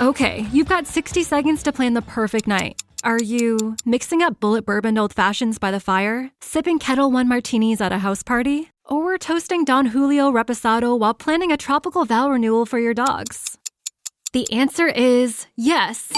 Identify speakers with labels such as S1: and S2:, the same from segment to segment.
S1: Okay, you've got 60 seconds to plan the perfect night. Are you mixing up bullet bourbon old fashions by the fire, sipping Kettle One martinis at a house party, or toasting Don Julio Reposado while planning a tropical vow renewal for your dogs? The answer is yes.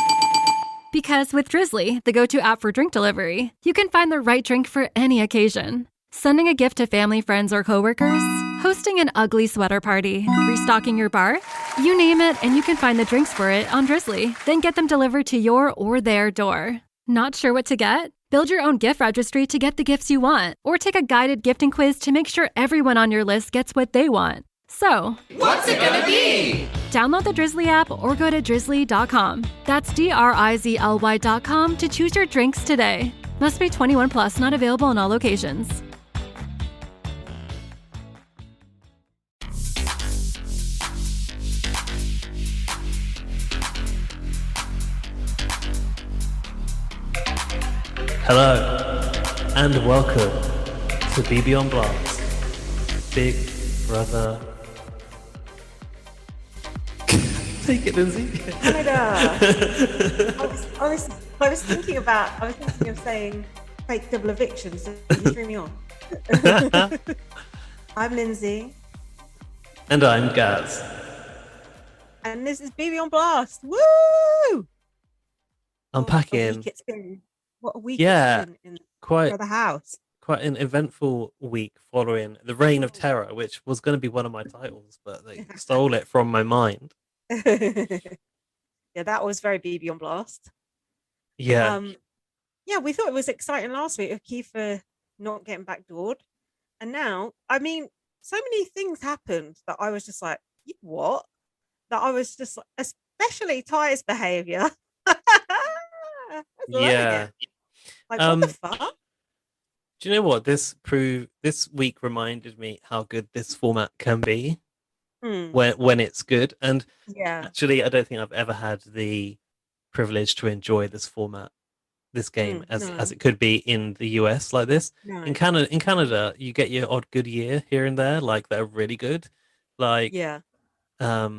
S1: Because with Drizzly, the go-to app for drink delivery, you can find the right drink for any occasion. Sending a gift to family, friends, or coworkers, hosting an ugly sweater party, restocking your bar, you name it and you can find the drinks for it on Drizzly, then get them delivered to your or their door. Not sure what to get? Build your own gift registry to get the gifts you want, or take a guided gifting quiz to make sure everyone on your list gets what they want. So,
S2: what's it gonna be?
S1: Download the Drizzly app or go to drizzly.com. That's DRIZLY.com to choose your drinks today. Must be 21 plus, not available in all locations.
S3: Hello, and welcome to BB on Blast, Big Brother. Take it, Lindsay.
S4: Canada. I was thinking of saying fake double evictions. So you threw me on. I'm Lindsay.
S3: And I'm Gaz.
S4: And this is BB on Blast. Woo!
S3: Unpacking.
S4: What a week
S3: Yeah,
S4: it's been in
S3: quite
S4: the house.
S3: Quite an eventful week following the Reign of Terror, which was going to be one of my titles, but they stole it from my mind.
S4: Yeah, that was very BB on Blast.
S3: Yeah.
S4: Yeah, we thought it was exciting last week of Kiefer not getting backdoored. And now, I mean, so many things happened that I was just like, what? That I was just like, especially Ty's behavior.
S3: Yeah.
S4: Like, what the fuck?
S3: Do you know what? This week reminded me how good this format can be when it's good. And actually, I don't think I've ever had the privilege to enjoy this format, this game, as it could be in the US like this.
S4: No.
S3: In Canada, you get your odd good year here and there, like they're really good. Like, what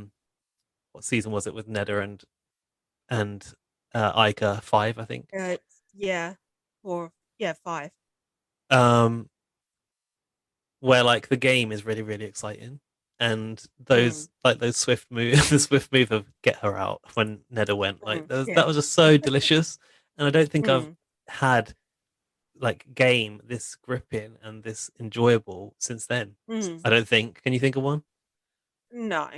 S3: season was it with Neda and Ica? 5, I think.
S4: 5.
S3: Where like the game is really, really exciting, and those swift move, the swift move of get her out when Neda went, like that was just so delicious. And I don't think I've had like game this gripping and this enjoyable since then. I don't think. Can you think of one?
S4: No.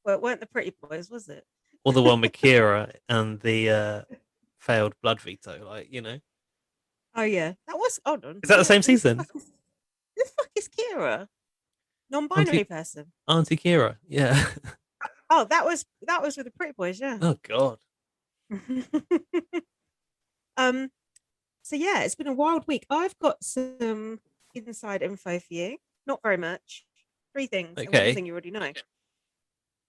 S4: Well, it weren't the Pretty Boys, was it?
S3: Or the one with Kira and the failed blood veto, like, you know.
S4: Oh yeah, that was. Hold on.
S3: Is that the same season?
S4: Who the fuck is Kira? Non-binary person.
S3: Auntie Kira, yeah.
S4: Oh, that was with the Pretty Boys, yeah.
S3: Oh God.
S4: So yeah, it's been a wild week. I've got some inside info for you. Not very much. 3 things.
S3: Okay.
S4: And one thing you already know.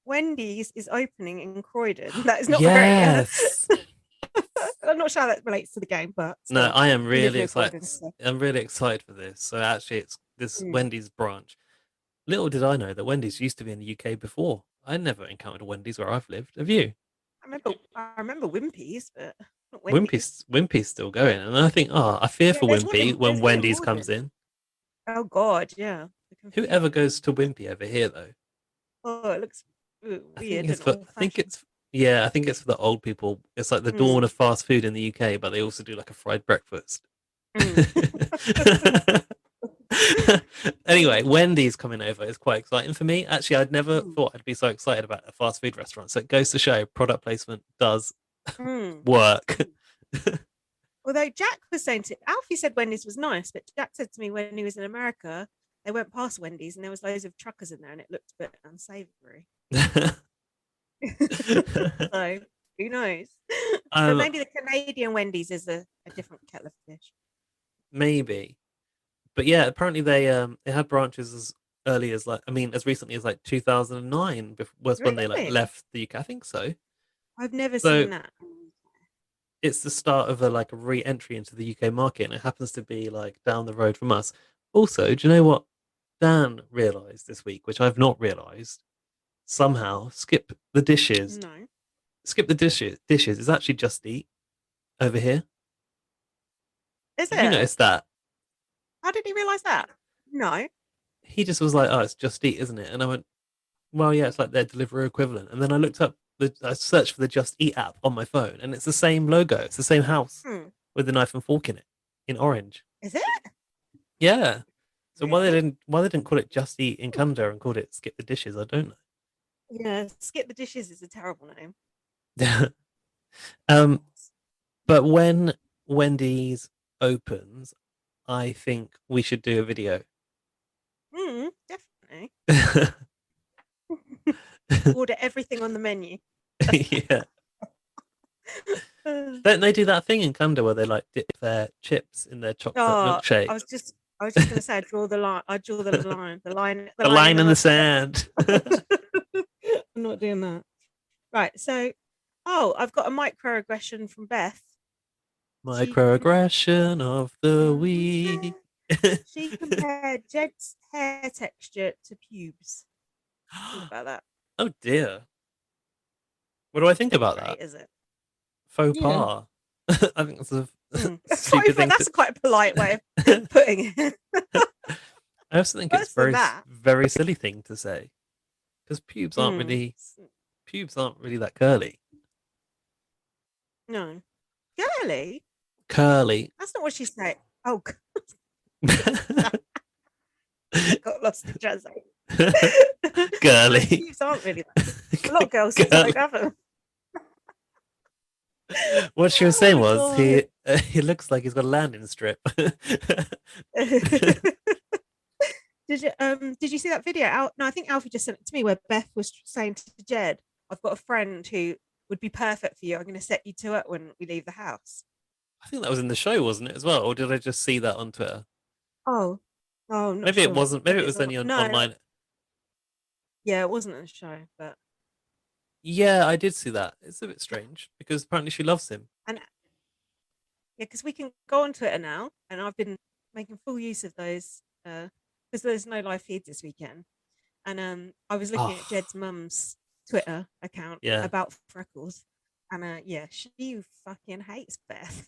S4: Wendy's is opening in Croydon. That is not very. I'm not sure how that relates to the game, but
S3: no, I am really excited. I'm really excited for this. So actually, it's this Wendy's branch. Little did I know that Wendy's used to be in the UK before. I never encountered a Wendy's where I've lived. Have you?
S4: I remember Wimpy's, but not Wendy's.
S3: Wimpy's still going, and I think, I fear for Wimpy when Wendy's comes in.
S4: Oh God, yeah.
S3: Whoever goes to Wimpy over here, though?
S4: Oh, it looks weird.
S3: I think it's for the old people. It's like the dawn of fast food in the UK, but they also do like a fried breakfast. Anyway, Wendy's coming over is quite exciting for me. Actually, I'd never thought I'd be so excited about a fast food restaurant. So it goes to show product placement does work.
S4: Although Jack was saying Alfie said Wendy's was nice, but Jack said to me when he was in America, they went past Wendy's and there was loads of truckers in there and it looked a bit unsavory. So who knows? So maybe the Canadian Wendy's is a different kettle of fish.
S3: Maybe. But yeah, apparently they had branches as early as as recently as 2009 was when they left the UK. I think so.
S4: I've never seen that.
S3: It's the start of a re-entry into the UK market, and it happens to be down the road from us. Also, do you know what Dan realised this week, which I've not realised? Somehow skip the dishes.
S4: No.
S3: skip the dishes. Dishes is actually Just Eat over here.
S4: Is
S3: Have you
S4: it?
S3: noticed that?
S4: How did he realise that? No.
S3: He just was like, "Oh, it's Just Eat, isn't it?" And I went, "Well, yeah, it's like their Deliveroo equivalent." And then I looked up I searched for the Just Eat app on my phone, and it's the same logo. It's the same house
S4: Hmm.
S3: with the knife and fork in it, in orange.
S4: Is it?
S3: Yeah. So
S4: Really?
S3: why they didn't call it Just Eat in Canada and called it Skip the Dishes, I don't
S4: Yeah. Skip the dishes is a terrible name.
S3: know. um, but when Wendy's opens, I think we should do a video.
S4: Definitely. Order everything on the menu.
S3: Yeah. Don't they do that thing in Canada where they like dip their chips in their chocolate
S4: Oh,
S3: milkshake?
S4: I was just gonna say I draw the line. I draw the line. The
S3: The
S4: line in
S3: line
S4: the
S3: in the
S4: mustard.
S3: sand.
S4: I'm not doing that. Right. So, I've got a microaggression from Beth.
S3: Microaggression of the week.
S4: She compared Jed's hair texture to pubes. Think about that.
S3: Oh dear. What do I think
S4: Not
S3: about
S4: great,
S3: that?
S4: is it?
S3: Faux
S4: Yeah.
S3: pas. I think that's a
S4: That's quite,
S3: stupid thing
S4: that's quite a polite way of putting it.
S3: I also think it's
S4: Worse than that.
S3: very silly thing to say because pubes aren't really that curly.
S4: No. Girly?
S3: Curly.
S4: That's not what she said. Oh,
S3: Girly.
S4: I got lost in translation. Pubes aren't really that. A lot of girls don't have them.
S3: What she was saying was
S4: God.
S3: he looks like he's got a landing strip.
S4: Did you see that video? No, I think Alfie just sent it to me where Beth was saying to Jed, "I've got a friend who would be perfect for you. I'm going to set you to it when we leave the house."
S3: I think that was in the show, wasn't it, as well? Or did I just see that on Twitter?
S4: Oh, I'm not
S3: Maybe it
S4: sure.
S3: wasn't. Maybe it
S4: it's
S3: was only
S4: no,
S3: online.
S4: yeah, it wasn't a show, but
S3: Yeah, I did see that. It's a bit strange because apparently she loves him.
S4: and yeah, because we can go on Twitter now, and I've been making full use of those because there's no live feeds this weekend, and I was looking at Jed's mum's Twitter account
S3: Yeah.
S4: about freckles, and yeah, she fucking hates Beth.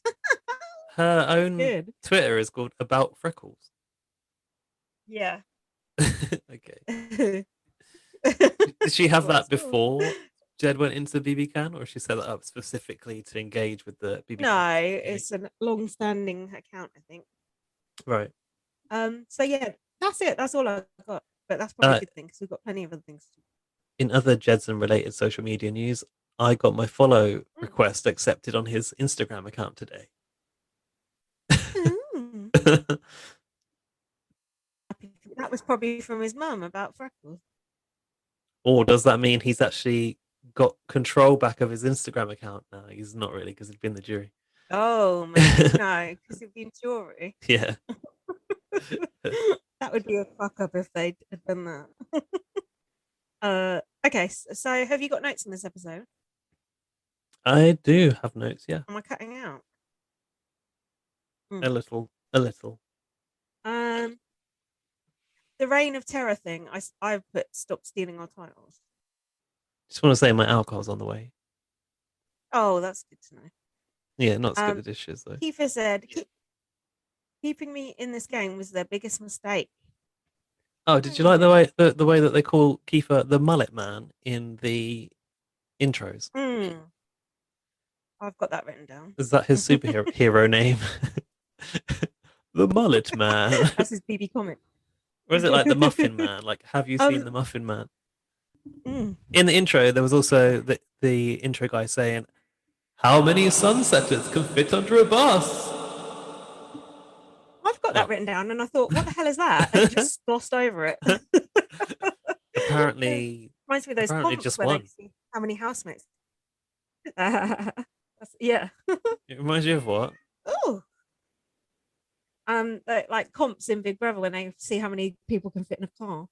S3: Her own Twitter is called About Freckles.
S4: Yeah.
S3: Okay. Did she have that before Jed went into the BB Can, or she set that up specifically to engage with the BB Can?
S4: No, it's a long-standing account, I think.
S3: Right.
S4: So yeah, that's it. That's all I got. But that's probably a good thing because we've got plenty of other things to do.
S3: In other Jedson related social media news, I got my follow request accepted on his Instagram account today.
S4: That was probably from his mum about freckles.
S3: Or does that mean he's actually got control back of his Instagram account now? He's not really because he'd been the jury.
S4: Oh, maybe no, because he'd been jury.
S3: Yeah.
S4: That would be a fuck up if they had done that. Okay, so have you got notes in this episode?
S3: I do have notes, yeah.
S4: Am I cutting out?
S3: A little.
S4: The Reign of Terror thing, I put stop stealing our titles.
S3: Just want to say my alcohol's on the way.
S4: Oh, that's good to know.
S3: Yeah, not skip the dishes though.
S4: Kiefer said, keeping me in this game was their biggest mistake.
S3: Oh, did you like the way that they call Kiefer the mullet man in the intros?
S4: I've got that written down.
S3: Is that his superhero name? The mullet man.
S4: That's his BB comic.
S3: Or is it like the Muffin Man? Like, have you seen the Muffin Man? In the intro, there was also the intro guy saying, "How many sunsetters can fit under a bus?"
S4: I've got that written down, and I thought, "What the hell is that?" And just glossed over it.
S3: Apparently,
S4: reminds me of those comps
S3: just
S4: where
S3: one.
S4: they see how many housemates. Yeah.
S3: It reminds you of what?
S4: Oh. Like comps in Big Brother when they see how many people can fit in a car.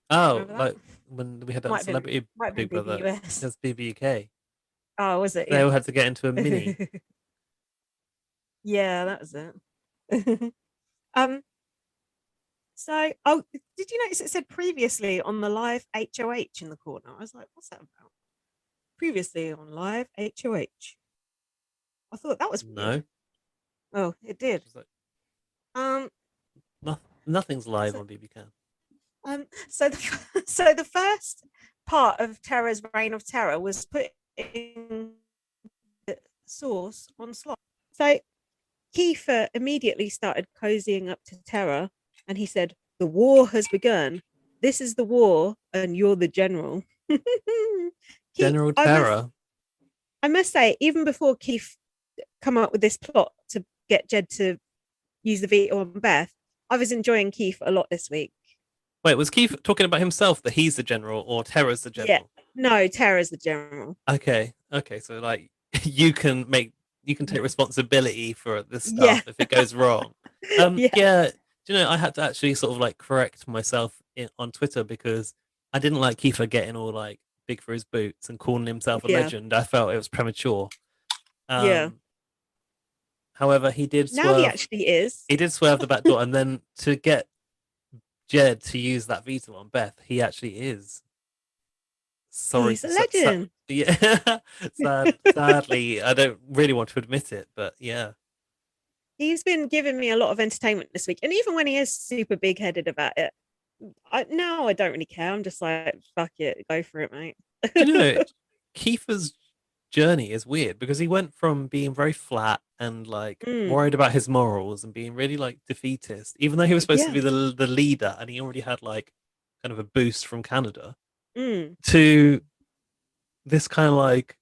S3: Oh, like when we had that celebrity Big Brother. That's BBUK.
S4: Oh, was it?
S3: They all had to get into a mini.
S4: Yeah, that was it. So, did you notice it said previously on the live HOH in the corner? I was like, what's that about? Previously on Live HOH. I thought that was weird.
S3: No.
S4: Oh, it did.
S3: Just like,
S4: Um,
S3: nothing's live
S4: so-
S3: on BB Can.
S4: so the first part of Terra's reign of terror was putting the sauce on slot. So Kiefer immediately started cozying up to Terra, and he said, "The war has begun. This is the war, and you're the general."
S3: General Terror.
S4: I must say, even before Keith come up with this plot to get Jed to use the veto on Beth, I was enjoying Keith a lot this week.
S3: Wait, was Keith talking about himself that he's the general or Terra's the general?
S4: Yeah, no, Terra's the general.
S3: Okay, so like you can take responsibility for this
S4: Yeah.
S3: stuff if it goes wrong.
S4: Yeah.
S3: Do you know, I had to actually sort of like correct myself on Twitter because I didn't like Kiefer getting all like big for his boots and calling himself a
S4: Yeah.
S3: legend. I felt it was premature.
S4: Yeah.
S3: However, he did
S4: Now he
S3: swerve.
S4: actually is.
S3: He did swerve the back door, and then to get Jed to use that veto on Beth, he actually is. Sorry,
S4: He's a legend.
S3: yeah, sadly, I don't really want to admit it, but yeah.
S4: He's been giving me a lot of entertainment this week, and even when he is super big-headed about it, now I don't really care. I'm just like, fuck it, go for it, mate.
S3: Do you know, Kiefer's journey is weird because he went from being very flat and like worried about his morals and being really like defeatist, even though he was supposed to be the leader and he already had like kind of a boost from Canada, to this kind of like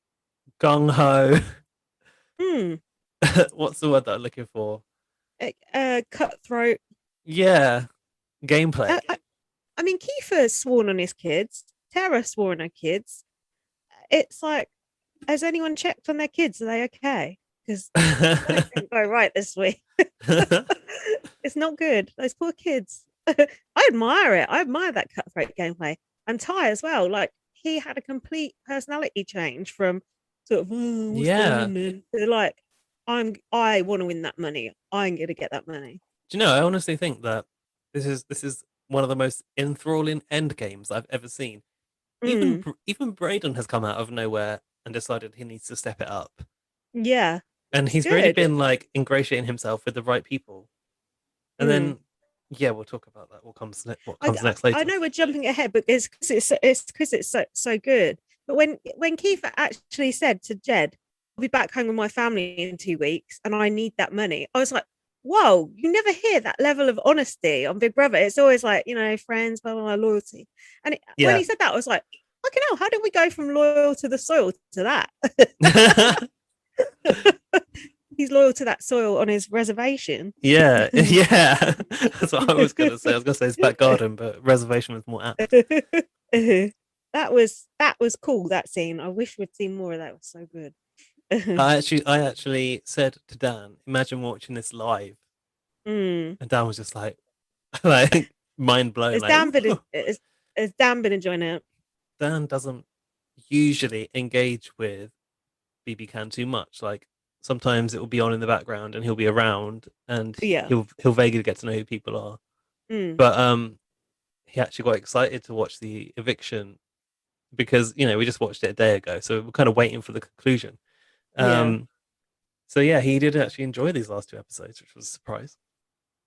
S3: gung-ho. What's the word that I'm looking for?
S4: Cutthroat.
S3: Yeah, gameplay.
S4: I mean, Kiefer's sworn on his kids. Tara swore on her kids. It's like, has anyone checked on their kids? Are they okay? Because didn't go right this week. It's not good. Those poor kids. I admire it. I admire that cutthroat gameplay. And Ty as well. Like, he had a complete personality change from sort of to like, I want to win that money. I'm gonna get that money.
S3: Do you know, I honestly think that this is one of the most enthralling end games I've ever seen. Even Braden has come out of nowhere and decided he needs to step it up.
S4: Yeah.
S3: And he's really been like ingratiating himself with the right people. And then we'll talk about that. What comes next later.
S4: I know we're jumping ahead, but it's because it's so good. But when Kiefer actually said to Jed, "I'll be back home with my family in 2 weeks and I need that money," I was like, whoa, you never hear that level of honesty on Big Brother. It's always like, friends, blah, blah, blah, loyalty. And when he said that, I was like, fucking hell, how did we go from loyal to the soil to that? He's loyal to that soil on his reservation.
S3: Yeah. That's what I was going to say. I was going to say his back garden, but reservation was more apt.
S4: That was cool, that scene. I wish we'd seen more of that. It was so good.
S3: I actually said to Dan, imagine watching this live. And Dan was just like mind blown.
S4: Has Dan been enjoying it?
S3: Dan doesn't usually engage with BB Can too much. Like sometimes it will be on in the background and he'll be around and he'll vaguely get to know who people are. But he actually got excited to watch the eviction because we just watched it a day ago, so we're kind of waiting for the conclusion. So yeah, he did actually enjoy these last 2 episodes, which was a surprise.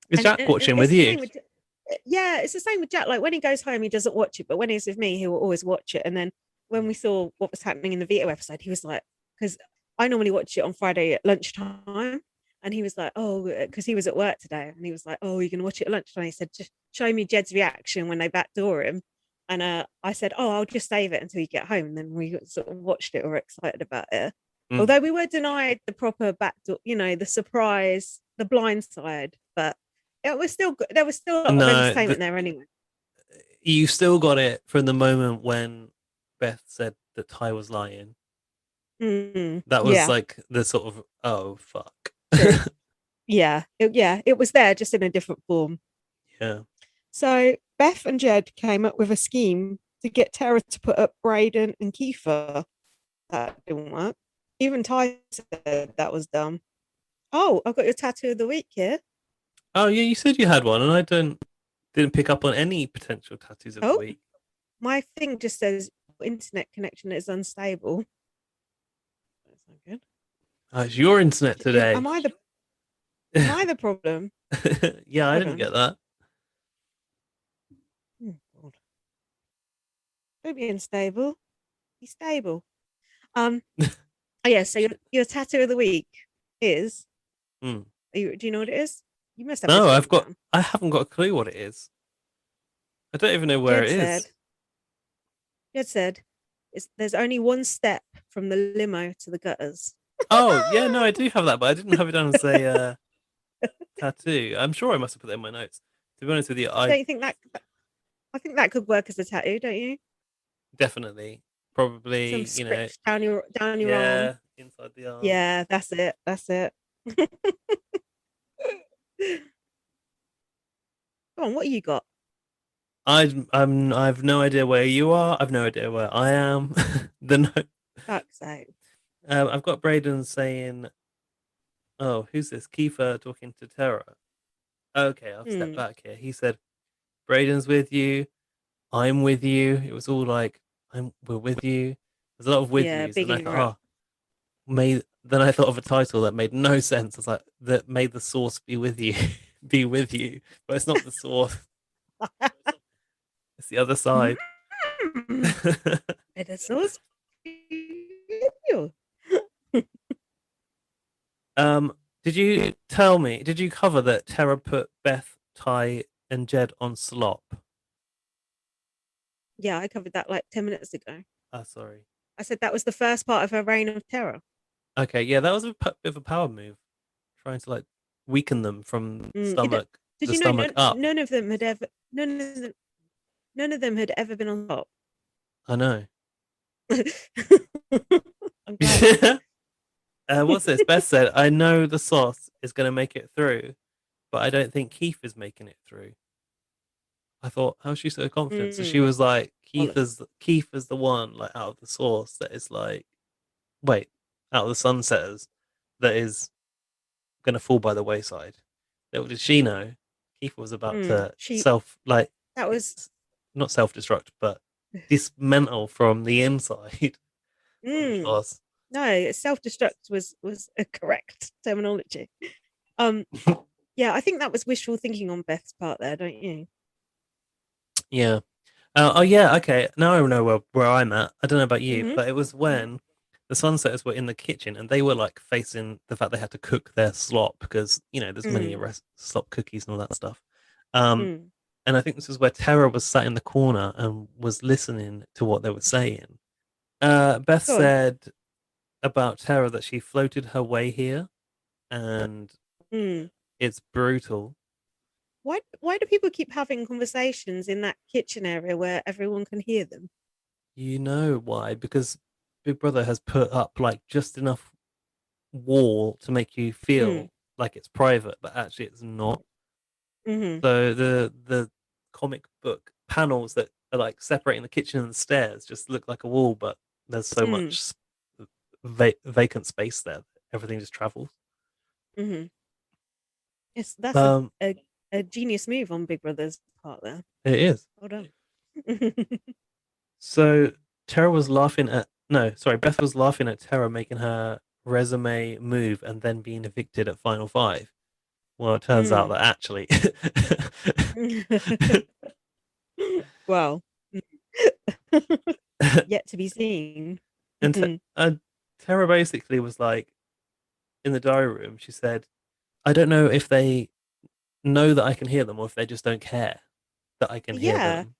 S3: Is Jack watching with you?
S4: It's the same with Jack. Like when he goes home, he doesn't watch it, but when he's with me, he will always watch it. And then when we saw what was happening in the veto episode, he was like, because I normally watch it on Friday at lunchtime, and he was like, oh, because he was at work today, and he was like, oh, you're gonna watch it at lunchtime. He said, just show me Jed's reaction when they backdoor him. And I said, oh, I'll just save it until you get home. And then we sort of watched it or were excited about it. Although we were denied the proper backdoor, the surprise, the blind side, but it was still good. There was still a lot of entertainment there anyway.
S3: You still got it from the moment when Beth said that Ty was lying. That was like the sort of, oh, fuck.
S4: It was there just in a different form.
S3: Yeah. So
S4: Beth and Jed came up with a scheme to get Tara to put up Braden and Kiefer. That didn't work. Even Ty said that was dumb. Oh, I've got your tattoo of the week here.
S3: Oh yeah, you said you had one, and I didn't pick up on any potential tattoos of the week.
S4: My thing just says internet connection is unstable. not good.
S3: Oh, it's your internet today.
S4: Am I the problem?
S3: Yeah, I
S4: Hold
S3: didn't
S4: on.
S3: get that.
S4: Oh, God. Don't be unstable. Be stable. Oh yeah. So your tattoo of the week is.
S3: Hmm.
S4: Do you know what it is? You must have
S3: No,
S4: this written down.
S3: I haven't got a clue what it is. I don't even know where
S4: Jed
S3: it is.
S4: said. Jed said, "There's only one step from the limo to the gutters."
S3: Oh, yeah, no, I do have that, but I didn't have it down as a tattoo. I'm sure I must have put that in my notes. To be honest with you,
S4: Don't you think that? I think that could work as a tattoo, don't you?
S3: definitely,
S4: Some
S3: probably,
S4: script down your arm.
S3: yeah, inside the arm.
S4: Yeah, that's it. That's it. Go on, what you got?
S3: I've no idea where you are. I've no idea where I am. the note.
S4: Fuck's sake.
S3: I've got Braden saying, "Oh, who's this? Kiefer talking to Tara." Okay, I'll step back here. He said, "Braden's with you. I'm with you." It was all like, we're with you." There's a lot of with
S4: Yeah,
S3: yous, and I
S4: bigging her up.
S3: thought, Then I thought of a title that made no sense. It's like that made the source be with you, be with you, but it's not the source. It's the other side.
S4: It is so
S3: Did you tell me? Did you cover that Tara put Beth, Ty, and Jed on slop?
S4: Yeah, I covered that like 10 minutes ago.
S3: Sorry.
S4: I said that was the first part of her reign of terror.
S3: Okay, yeah, that was a bit of a power move, trying to like weaken them from
S4: Did
S3: stomach
S4: you know
S3: stomach up.
S4: none of them had ever been on top?
S3: I know.
S4: I'm glad.
S3: What's this? Beth said, "I know the sauce is going to make it through, but I don't think Keith is making it through." I thought, how's she so confident? So she was like, Keith is the one like out of the sauce that is like, wait, out of the sunsetters that is going to fall by the wayside. Little did she know, Keith was about to
S4: that was
S3: not self destruct, but dismantle from the inside.
S4: no, self destruct was a correct terminology. Yeah, I think that was wishful thinking on Beth's part there, don't you?
S3: Yeah. Oh yeah, okay. Now I know where I'm at. I don't know about you, but it was when the Sunsetters were in the kitchen and they were like facing the fact they had to cook their slop because there's many slop cookies and all that stuff. And I think this is where Tara was sat in the corner and was listening to what they were saying. Beth said about Tara that she floated her way here, and it's brutal.
S4: Why do people keep having conversations in that kitchen area where everyone can hear them?
S3: You know why? Because Big Brother has put up like just enough wall to make you feel like it's private, but actually it's not. So the comic book panels that are like separating the kitchen and the stairs just look like a wall, but there's so much vacant space there. Everything just travels.
S4: Yes, that's a genius move on Big Brother's part there.
S3: It is.
S4: Well done.
S3: So Beth was laughing at Tara making her resume move and then being evicted at Final Five. Well, it turns out that actually
S4: well, yet to be seen.
S3: And Tara basically was like, in the diary room, she said, "I don't know if they know that I can hear them or if they just don't care that I can hear them."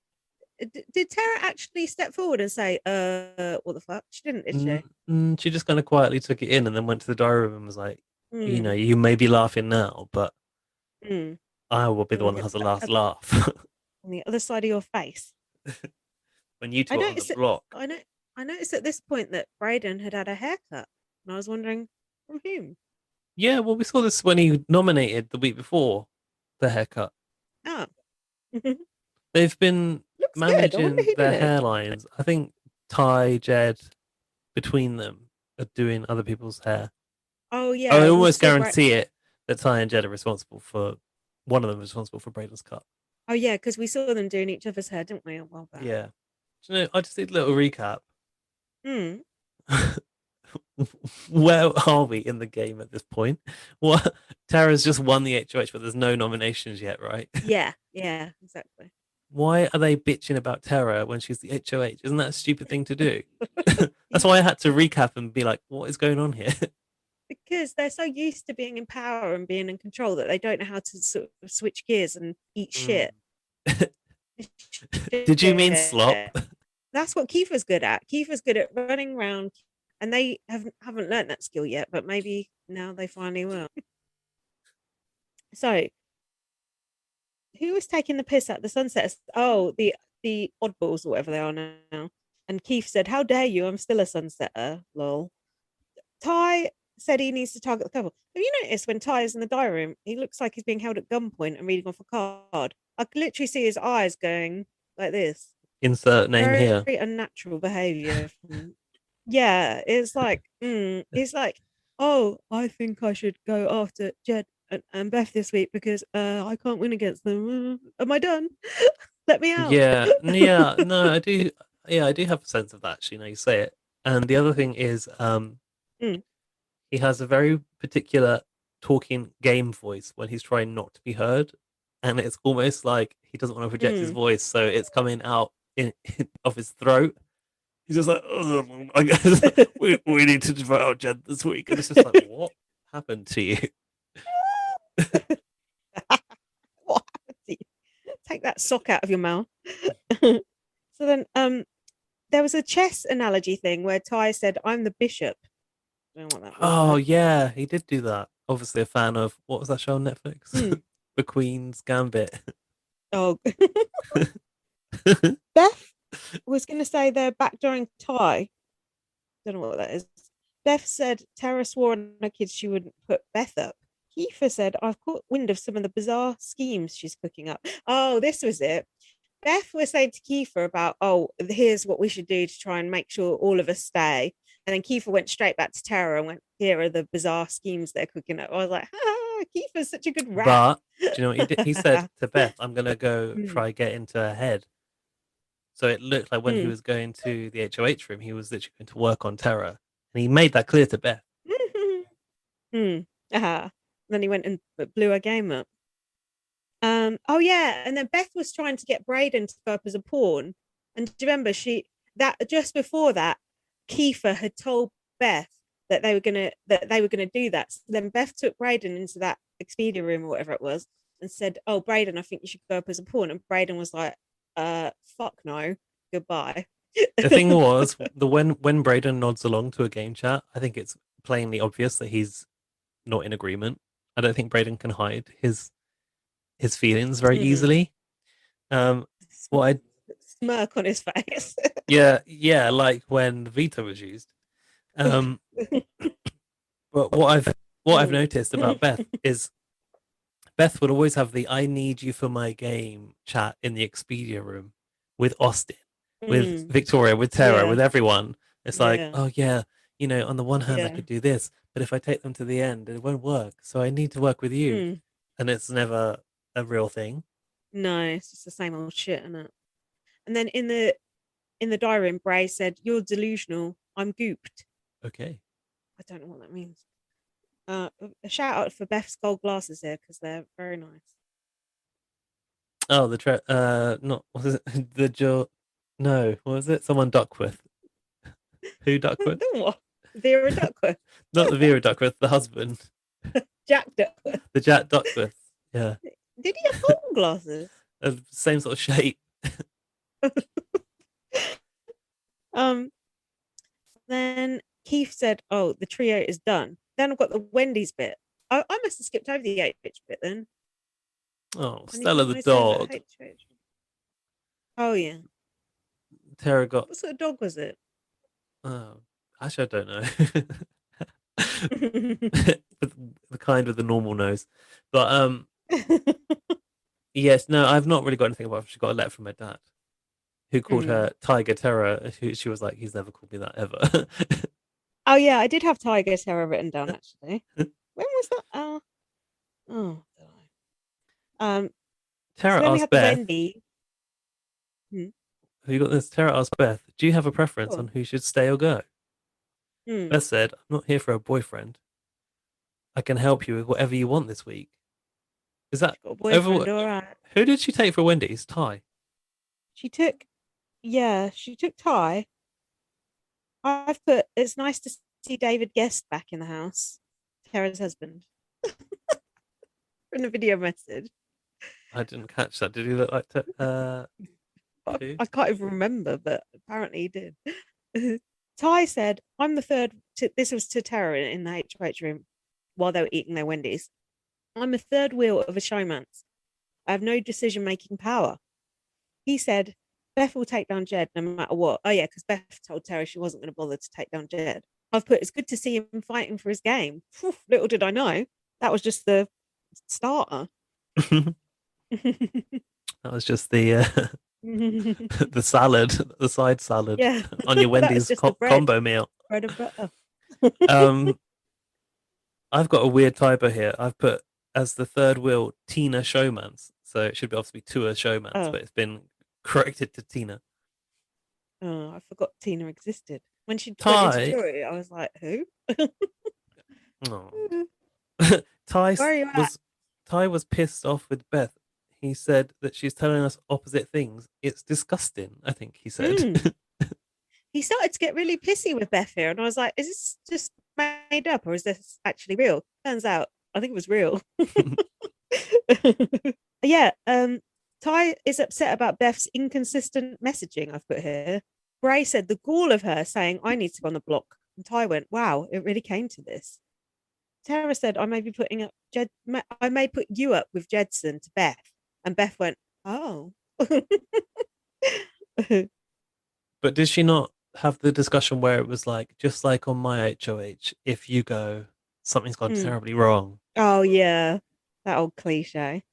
S4: Did Tara actually step forward and say, what the fuck? She didn't, did she?
S3: She just kind of quietly took it in and then went to the diary room and was like, you may be laughing now, but I will be the one that has the last laugh.
S4: On the other side of your face.
S3: When you two are on the block.
S4: I noticed at this point that Braden had a haircut, and I was wondering from whom.
S3: Yeah, well, we saw this when he nominated the week before the haircut.
S4: Oh.
S3: They've been managing their hairlines. I think Ty, Jed, between them are doing other people's hair.
S4: Oh yeah.
S3: I almost guarantee it that Ty and Jed are responsible for one of them is responsible for Braden's cut.
S4: Oh yeah, because we saw them doing each other's hair, didn't we, a while back?
S3: Yeah. Do you know, I just did a little recap. Where are we in the game at this point? What? Tara's just won the HOH, but there's no nominations yet, right?
S4: Yeah, exactly.
S3: Why are they bitching about Tara when she's the HOH? Isn't that a stupid thing to do? That's why I had to recap and be like, what is going on here?
S4: Because they're so used to being in power and being in control that they don't know how to sort of switch gears and eat shit.
S3: Did you mean slop?
S4: That's what Kiefer's good at. Kiefer's good at running around, and they haven't learned that skill yet, but maybe now they finally will. So, who was taking the piss at the Sunsetters? Oh, the oddballs or whatever they are now. And Keith said, "How dare you? I'm still a Sunsetter." Lol. Ty said he needs to target the couple. Have you noticed when Ty is in the diary room, he looks like he's being held at gunpoint and reading off a card? I could literally see his eyes going like this.
S3: Insert name
S4: Very
S3: here.
S4: unnatural behavior. Yeah, it's like, he's like, oh, I think I should go after Jed and Beth this week because I can't win against them. Am I done? Let me out.
S3: Yeah, no, I do. Yeah, I do have a sense of that. Actually, now you say it. And the other thing is, he has a very particular talking game voice when he's trying not to be heard, and it's almost like he doesn't want to project his voice, so it's coming out of his throat. He's just like, I guess we need to vote out Jed this week, and it's just like, what happened to you?
S4: What happened to you? Take that sock out of your mouth. So then, there was a chess analogy thing where Ty said, "I'm the bishop." I don't know what that was.
S3: Oh yeah, he did do that. Obviously, a fan of what was that show on Netflix? The Queen's Gambit.
S4: Oh, Beth was going to say they're backdooring Ty. Don't know what that is. Beth said Tara swore on her kids she wouldn't put Beth up. Kiefer said, I've caught wind of some of the bizarre schemes she's cooking up. Oh, this was it. Beth was saying to Kiefer about, oh, here's what we should do to try and make sure all of us stay. And then Kiefer went straight back to Tara and went, here are the bizarre schemes they're cooking up. I was like, Kiefer's such a good rat.
S3: But do you know what he did? He said to Beth, I'm going to go try get into her head. So it looked like when he was going to the HOH room, he was literally going to work on Tara. And he made that clear to Beth.
S4: Then he went and blew her game up. Oh yeah, and then Beth was trying to get Brayden to go up as a pawn. And do you remember that just before that, Kiefer had told Beth that they were gonna do that. So then Beth took Brayden into that Expedia room or whatever it was and said, "Oh, Brayden, I think you should go up as a pawn." And Brayden was like, fuck no, goodbye."
S3: The thing was, when Brayden nods along to a game chat, I think it's plainly obvious that he's not in agreement. I don't think Brayden can hide his feelings very easily. What
S4: smirk on his face.
S3: yeah, like when the veto was used. But what I've noticed about Beth is Beth would always have the "I need you for my game" chat in the Expedia room with Austin, with Victoria, with Tara, with everyone. It's like, oh yeah, on the one hand I could do this, but if I take them to the end, it won't work. So I need to work with you, and it's never a real thing.
S4: No, it's just the same old shit, isn't it? And then in the diary room, Bray said, "You're delusional. I'm gooped."
S3: Okay.
S4: I don't know what that means. A shout out for Beth's gold glasses here because they're very nice.
S3: Oh, not what is it? The Joe? No, what was it? Someone Duckworth. Who Duckworth?
S4: What? Vera Duckworth.
S3: Not the Vera Duckworth, the husband.
S4: Jack Duckworth.
S3: The Jack Duckworth. Yeah.
S4: Did he have gold glasses?
S3: Same sort of shape.
S4: Then Keith said, "Oh, the trio is done." Then I've got the Wendy's bit. I must have skipped over the H bit then.
S3: Oh, Stella the dog.
S4: Oh yeah.
S3: Tara got.
S4: What sort of dog was it?
S3: Oh, actually, I don't know. The kind with the normal nose, but yes, no, I've not really got anything about. She got a letter from her dad, who called her Tiger Terror. She was like, "He's never called me that ever."
S4: Oh yeah, I did have Tiger Terror written down actually. When was that?
S3: Tara
S4: so
S3: asked Beth.
S4: Wendy.
S3: Have you got this? Tara asked Beth, "Do you have a preference on who should stay or go?"
S4: Mm.
S3: Beth said, I'm not here for a boyfriend. I can help you with whatever you want this week. Is that
S4: Got a boyfriend,
S3: over?
S4: all right.
S3: Who did she take for Wendy's? Ty.
S4: She took, yeah, she took Ty. I've put, it's nice to see David Guest back in the house. Tara's husband. In a video message.
S3: I didn't catch that. Did he look like who?
S4: I can't even remember, but apparently he did. Ty said, I'm the third, this was to Tara in the HH room while they were eating their Wendy's. I'm a third wheel of a showman's. I have no decision making power. He said, Beth will take down Jed no matter what. Oh, yeah, because Beth told Tara she wasn't going to bother to take down Jed. I've put, it's good to see him fighting for his game. Phew, little did I know. That was just the starter.
S3: That was just the the salad, the side salad
S4: Yeah.
S3: on your
S4: That was
S3: Wendy's
S4: just the bread.
S3: combo meal.
S4: Bread and butter.
S3: I've got a weird typo here. I've put as the third wheel Tina Showmans, so it should be obviously Tua Showmans,
S4: Oh.
S3: but it's been corrected to Tina.
S4: Oh, I forgot Tina existed. When she
S3: Ty.
S4: went into Joy, I was like, who?
S3: Oh. Ty
S4: Where are you at?
S3: Ty was pissed off with Beth. He said that she's telling us opposite things. It's disgusting, I think he said.
S4: He started to get really pissy with Beth here, and I was like, is this just made up or is this actually real? Turns out, I think it was real. Yeah, Ty is upset about Beth's inconsistent messaging, I've put here. Bray said the gall of her saying, I need to go on the block. And Ty went, wow, it really came to this. Tara said, I may be putting up I may put you up with Jedson to Beth. And Beth went, oh.
S3: But did she not have the discussion where it was like, just like on my HOH, if you go, something's gone terribly wrong?
S4: Oh, yeah. That old cliche.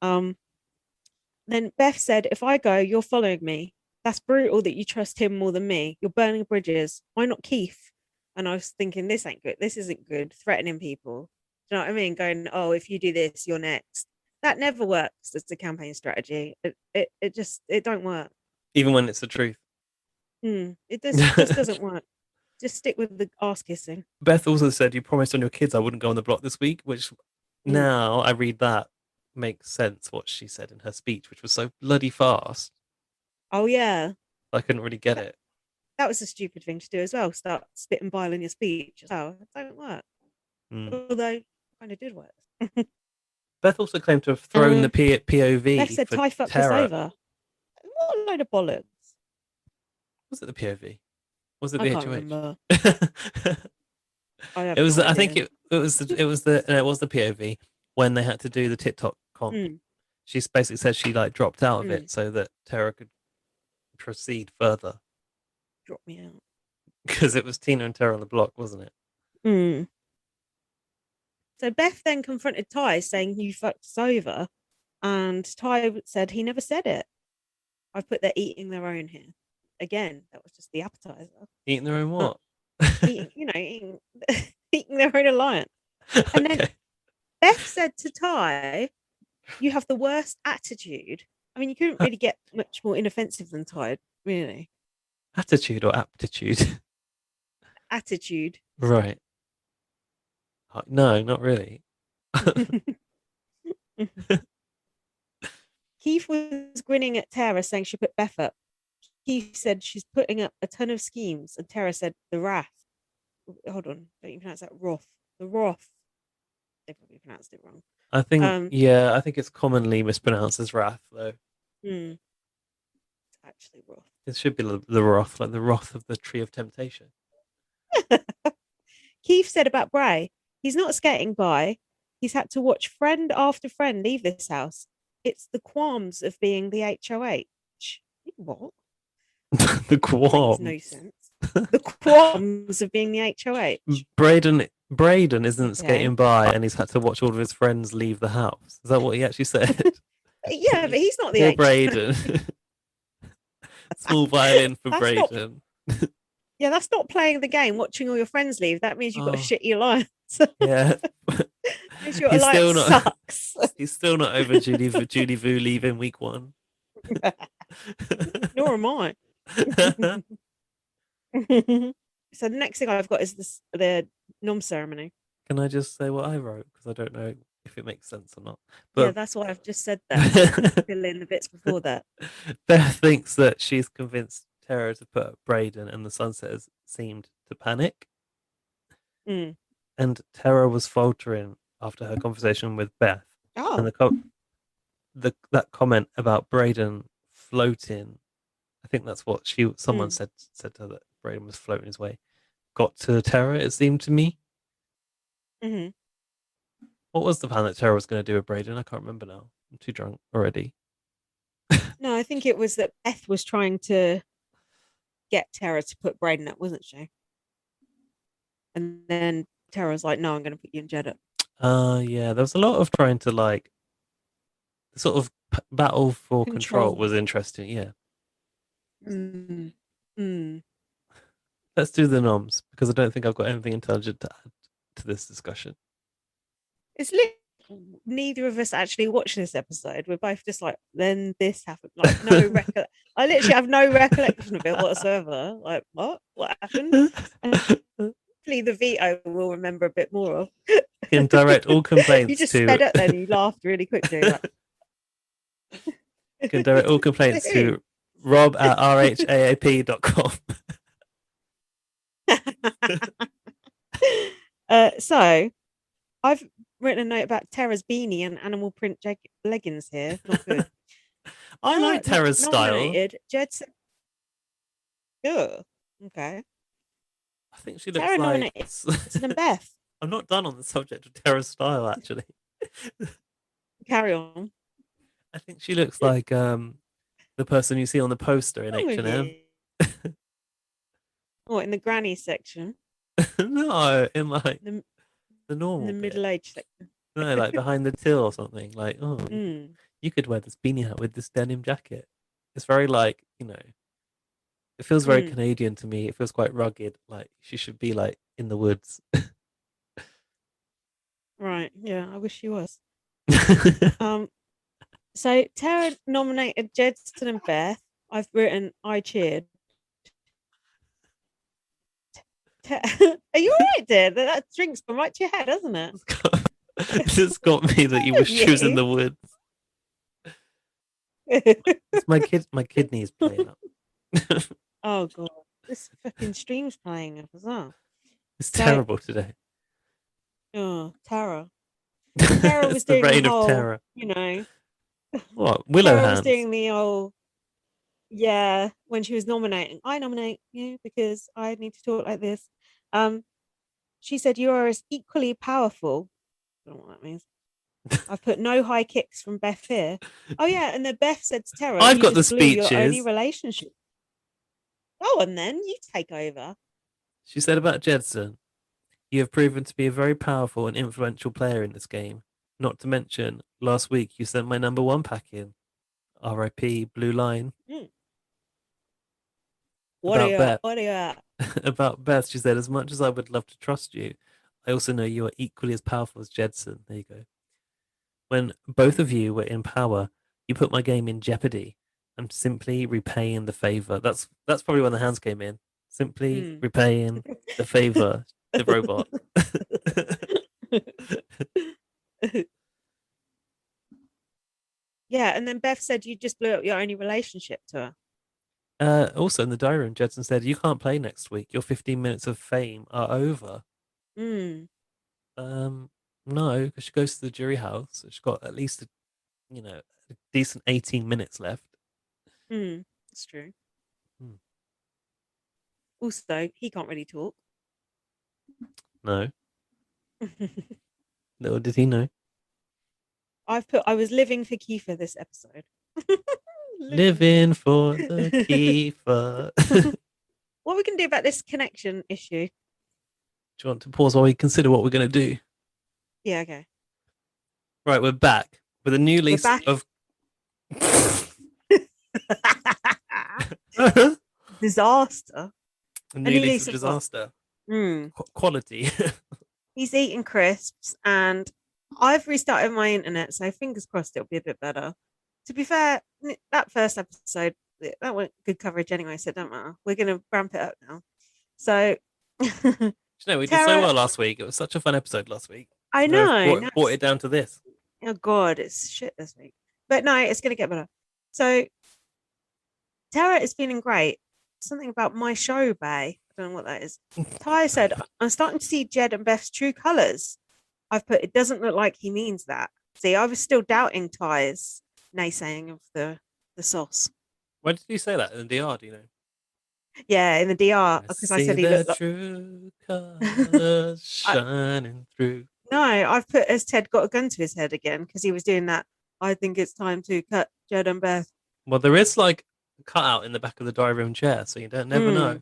S4: Then Beth said, if I go, you're following me. That's brutal that you trust him more than me. You're burning bridges. Why not Keith? And I was thinking, this ain't good. This isn't good. Threatening people. Do you know what I mean? Going, oh, if you do this, you're next. That never works as a campaign strategy. It just don't work.
S3: Even when it's the truth.
S4: It just doesn't work. Just stick with the ass kissing.
S3: Beth also said, you promised on your kids I wouldn't go on the block this week, which now I read that makes sense what she said in her speech, which was so bloody fast.
S4: Oh, yeah.
S3: I couldn't really get it.
S4: That was a stupid thing to do as well. Start spitting bile in your speech. Oh, it don't work. Although it kind of did work.
S3: Beth also claimed to have thrown the POV.
S4: Beth said Ty fucked us over. What a load of bollocks.
S3: Was it the POV? Was it
S4: I
S3: the
S4: can't
S3: HOH?
S4: remember.
S3: It was. I think it was the POV when they had to do the TikTok comp. She basically said she like dropped out of it so that Tara could proceed further.
S4: Drop me out
S3: because it was Tina and Tara on the block, wasn't it?
S4: So Beth then confronted Ty, saying you fucked us over, and Ty said he never said it. I've put they're eating their own here. Again, that was just the appetizer.
S3: Eating their own what?
S4: eating their own alliance. And then Beth said to Ty, you have the worst attitude. I mean, you couldn't really get much more inoffensive than Ty, really.
S3: Attitude or aptitude?
S4: Attitude.
S3: Right. No, not really.
S4: Keith was grinning at Tara, saying she put Beth up. Keith said she's putting up a ton of schemes, and Tara said the wrath. Hold on, don't you pronounce that Roth? The Roth. They probably pronounced it wrong.
S3: I think, I think it's commonly mispronounced as wrath, though.
S4: It's actually Roth.
S3: It should be the wrath, like the wrath of the tree of temptation.
S4: Keith said about Bray, he's not skating by. He's had to watch friend after friend leave this house. It's the qualms of being the HOH. What?
S3: The qualms.
S4: Makes no sense. The qualms of being the HOH.
S3: Braden isn't skating by, and he's had to watch all of his friends leave the house. Is that what he actually said?
S4: Yeah, but he's not the
S3: Poor Braden. Small violin for Braden.
S4: Yeah, that's not playing the game. Watching all your friends leave. That means you've got a shitty alliance.
S3: Yeah.
S4: Means your alliance sucks.
S3: He's still not over Julie Vu leaving week 1.
S4: Nor am I. So the next thing I've got is the nom ceremony.
S3: Can I just say what I wrote? Because I don't know if it makes sense or not.
S4: Yeah,
S3: But
S4: that's why I've just said that. So you can fill in the bits before that.
S3: Beth thinks that she's convinced Tara to put up Brayden, and the sunsetters seemed to panic.
S4: Mm.
S3: And Tara was faltering after her conversation with Beth. And
S4: Oh,
S3: that comment about Brayden floating, I think that's what someone said to her, that Brayden was floating his way, got to Tara, it seemed to me.
S4: hmm
S3: What was the plan that Tara was going to do with Brayden? I can't remember now. I'm too drunk already.
S4: no, I think it was that Beth was trying to get Tara to put Brayden up, wasn't she? And then Tara was like, "No, I'm going to put you in Jeddah."
S3: Yeah, there was a lot of trying to like the sort of battle for control
S4: Control.
S3: was interesting. Yeah,
S4: Mm. Mm.
S3: let's do the noms because I don't think I've got anything intelligent to add to this discussion.
S4: It's neither of us actually watched this episode. We're both just like, then this happened. Like, no I literally have no recollection of it whatsoever. Like, what happened? And hopefully the veto will remember a bit more of.
S3: You can direct all complaints
S4: You just
S3: to
S4: sped up then, you laughed really quickly. Like...
S3: You can direct all complaints to rob@rhaap.com.
S4: So I've written a note about Tara's beanie and animal print leggings here. Not good.
S3: I like Tara's style.
S4: Jedson. Oh, okay.
S3: I think she looks
S4: Tara
S3: like
S4: nominated Jedson and Beth.
S3: I'm not done on the subject of Tara's style, actually.
S4: Carry on.
S3: I think she looks like the person you see on the poster in H&M.
S4: What, in the granny section?
S3: No, in like
S4: the
S3: normal
S4: in the middle-aged section.
S3: No, like behind the till or something. Like, you could wear this beanie hat with this denim jacket. It's very like, it feels very Canadian to me. It feels quite rugged. Like she should be like in the woods.
S4: Right. Yeah, I wish she was. So Tara nominated Jedson and Beth. I've written I cheered. Are you alright, dear? That drink's gone right to your head, hasn't it?
S3: It's got me that you wish she was in the woods. It's my kidneys playing up.
S4: Oh god, this fucking stream's playing up as well.
S3: It's terrible today.
S4: Oh, Tara. Tara was doing the whole, terror.
S3: What, Willow
S4: Tara
S3: hands?
S4: was doing the old, yeah, when she was nominating. I nominate you because I need to talk like this. She said you are as equally powerful. I don't know what that means. I've put no high kicks from Beth here. Oh yeah, and then Beth said to Tara,
S3: I've got the speeches.
S4: Your only relationship. Go on then, you take over.
S3: She said about Jedson, you have proven to be a very powerful and influential player in this game. Not to mention, last week you sent my number 1 pack in. R.I.P. Blue Line.
S4: What are you at?
S3: About Beth, she said, as much as I would love to trust you, I also know you are equally as powerful as Jedson. There you go. When both of you were in power, you put my game in jeopardy. I'm simply repaying the favor. That's probably when the hands came in. Simply repaying the favor, the robot.
S4: Yeah, and then Beth said you just blew up your only relationship to her.
S3: Also in the diary room, Jedson said, you can't play next week. Your 15 minutes of fame are over. No, because she goes to the jury house. So she's got at least, a decent 18 minutes left.
S4: That's true. Also, he can't really talk.
S3: No. Little did he know.
S4: I was living for Kiefer this episode.
S3: Living for the Kiefer.
S4: What are we going to do about this connection issue?
S3: Do you want to pause while we consider what we're going to do?
S4: Yeah, okay.
S3: Right, we're back with a new lease of
S4: disaster.
S3: A new lease of disaster. Quality.
S4: He's eating crisps, and I've restarted my internet, so fingers crossed it'll be a bit better. To be fair, that first episode, that went good coverage anyway, so it don't matter. We're going to ramp it up now. So
S3: You know, we did so well last week. It was such a fun episode last week.
S4: I know.
S3: Brought it down to this.
S4: Oh God, it's shit this week. But no, it's gonna get better. So Tara is feeling great. Something about my show, bae. I don't know what that is. Ty said, I'm starting to see Jed and Beth's true colours. I've put, it doesn't look like he means that. See, I was still doubting Ty's naysaying of the sauce.
S3: Why did you say that in the DR? Do you know?
S4: Yeah, in the DR, because I said he looked like
S3: true colours shining through.
S4: No, I've put as Ted got a gun to his head again because he was doing that. I think it's time to cut Jed and Beth.
S3: Well, there is like a cutout in the back of the diary room chair, so you don't never know.